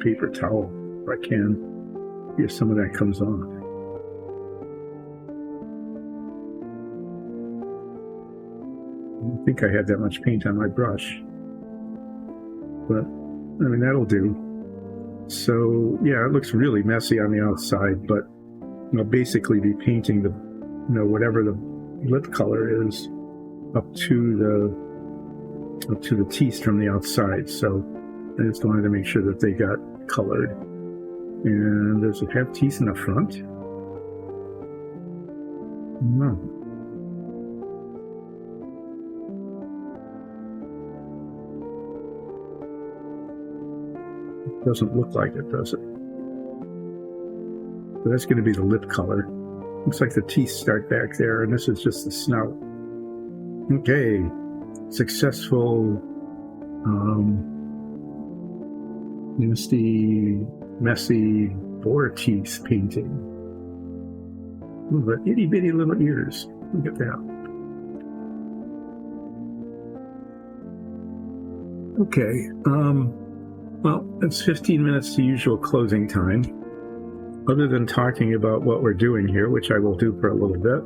paper towel if I can. See if some of that comes off. don't think I had that much paint on my brush, but I mean, that'll do. So yeah, it looks really messy on the outside, but I'll basically be painting the, whatever the lip color is up to the teeth from the outside. So I just wanted to make sure that they got colored. And does it have teeth in the front? No. It doesn't look like it, does it? So that's going to be the lip color. Looks like the teeth start back there, and this is just the snout. Okay, successful, nasty, messy boar teeth painting. Ooh, but itty bitty little ears. Look at that. Okay, well, it's 15 minutes to usual closing time. Other than talking about what we're doing here, which I will do for a little bit.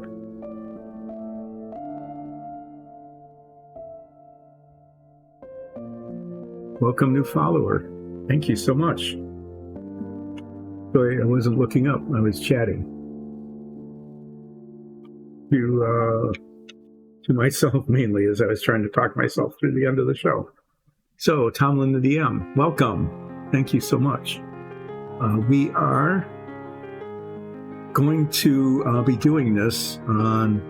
Welcome, new follower. Thank you so much. Sorry, I wasn't looking up. I was chatting to myself mainly, as I was trying to talk myself through the end of the show. So, Tomlin the DM, welcome. Thank you so much. We are going to be doing this on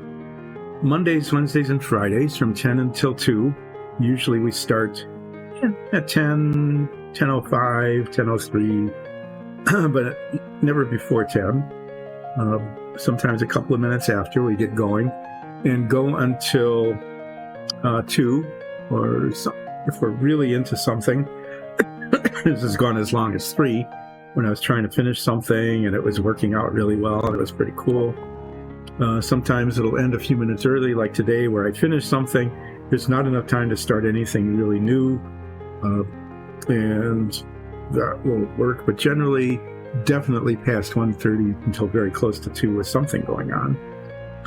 Mondays, Wednesdays, and Fridays from 10 until 2. Usually we start at 10, 10:05, 10:03, but never before 10. Sometimes a couple of minutes after we get going, and go until 2, or if we're really into something. This has gone as long as 3. When I was trying to finish something and it was working out really well and it was pretty cool. Sometimes it'll end a few minutes early, like today where I finished something. There's not enough time to start anything really new, and that will work. But generally, definitely past 1:30 until very close to 2 with something going on.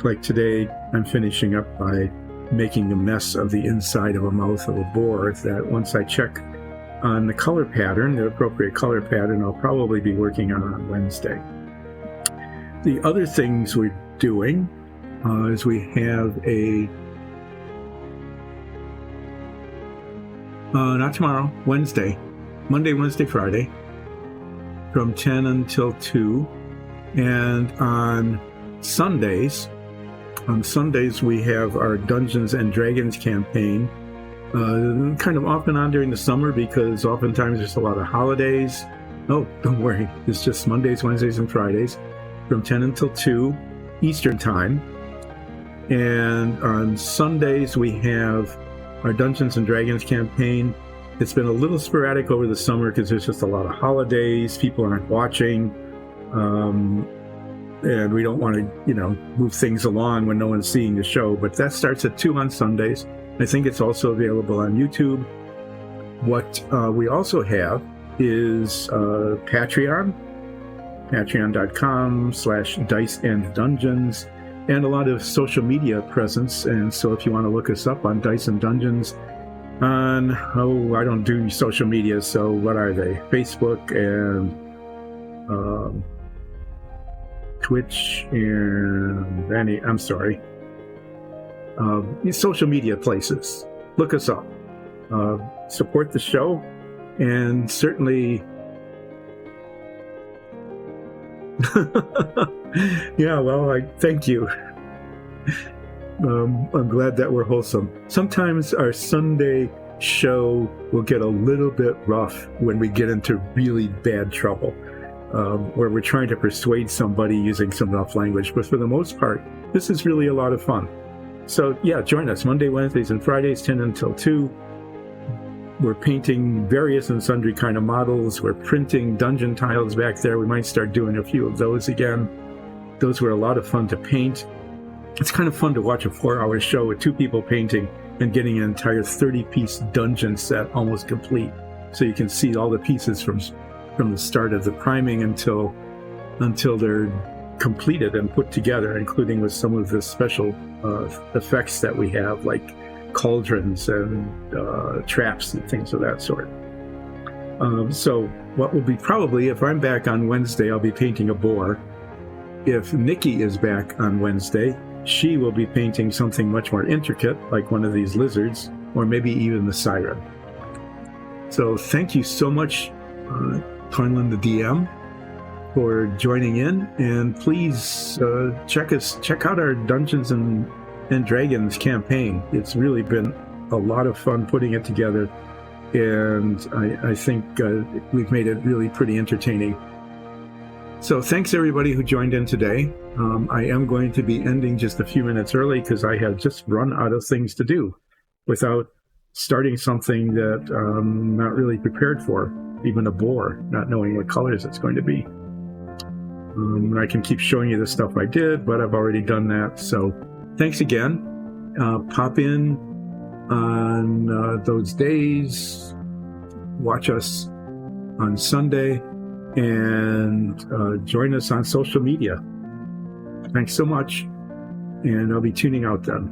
Like today, I'm finishing up by making a mess of the inside of a mouth of a boar that once I check on the color pattern, the appropriate color pattern, I'll probably be working on Wednesday. The other things we're doing is we have a, not tomorrow, Wednesday, Monday, Wednesday, Friday, from 10 until 2. And on Sundays we have our Dungeons and Dragons campaign. Kind of off and on during the summer because oftentimes there's a lot of holidays. Oh, don't worry. It's just Mondays, Wednesdays, and Fridays from 10 until 2 Eastern Time. And on Sundays, we have our Dungeons and Dragons campaign. It's been a little sporadic over the summer because there's just a lot of holidays. People aren't watching. And we don't want to, move things along when no one's seeing the show. But that starts at 2 on Sundays. I think it's also available on YouTube. What we also have is Patreon, patreon.com/diceanddungeons, and a lot of social media presence. And so if you want to look us up on Dice and Dungeons on, I don't do social media, so what are they? Facebook and Twitch and social media places. Look us up. Support the show, and certainly yeah, well, I thank you. I'm glad that we're wholesome. Sometimes our Sunday show will get a little bit rough when we get into really bad trouble, where we're trying to persuade somebody using some rough language, but for the most part, this is really a lot of fun. So yeah, join us Monday, Wednesdays, and Fridays, 10 until 2. We're painting various and sundry kind of models. We're printing dungeon tiles back there. We might start doing a few of those again. Those were a lot of fun to paint. It's kind of fun to watch a 4-hour show with 2 people painting and getting an entire 30-piece dungeon set almost complete. So you can see all the pieces from the start of the priming until they're completed and put together, including with some of the special effects that we have, like cauldrons and traps and things of that sort. So what will be probably, if I'm back on Wednesday, I'll be painting a boar. If Nikki is back on Wednesday, she will be painting something much more intricate, like one of these lizards, or maybe even the siren. So thank you so much, Toynlin the DM, for joining in, and please check out our Dungeons and Dragons campaign. It's really been a lot of fun putting it together, and I think we've made it really pretty entertaining. So thanks everybody who joined in today. I am going to be ending just a few minutes early because I have just run out of things to do without starting something that I'm not really prepared for, even a boar, not knowing what colors it's going to be. I can keep showing you the stuff I did, but I've already done that. So thanks again. Pop in on those days. Watch us on Sunday, and join us on social media. Thanks so much, and I'll be tuning out then.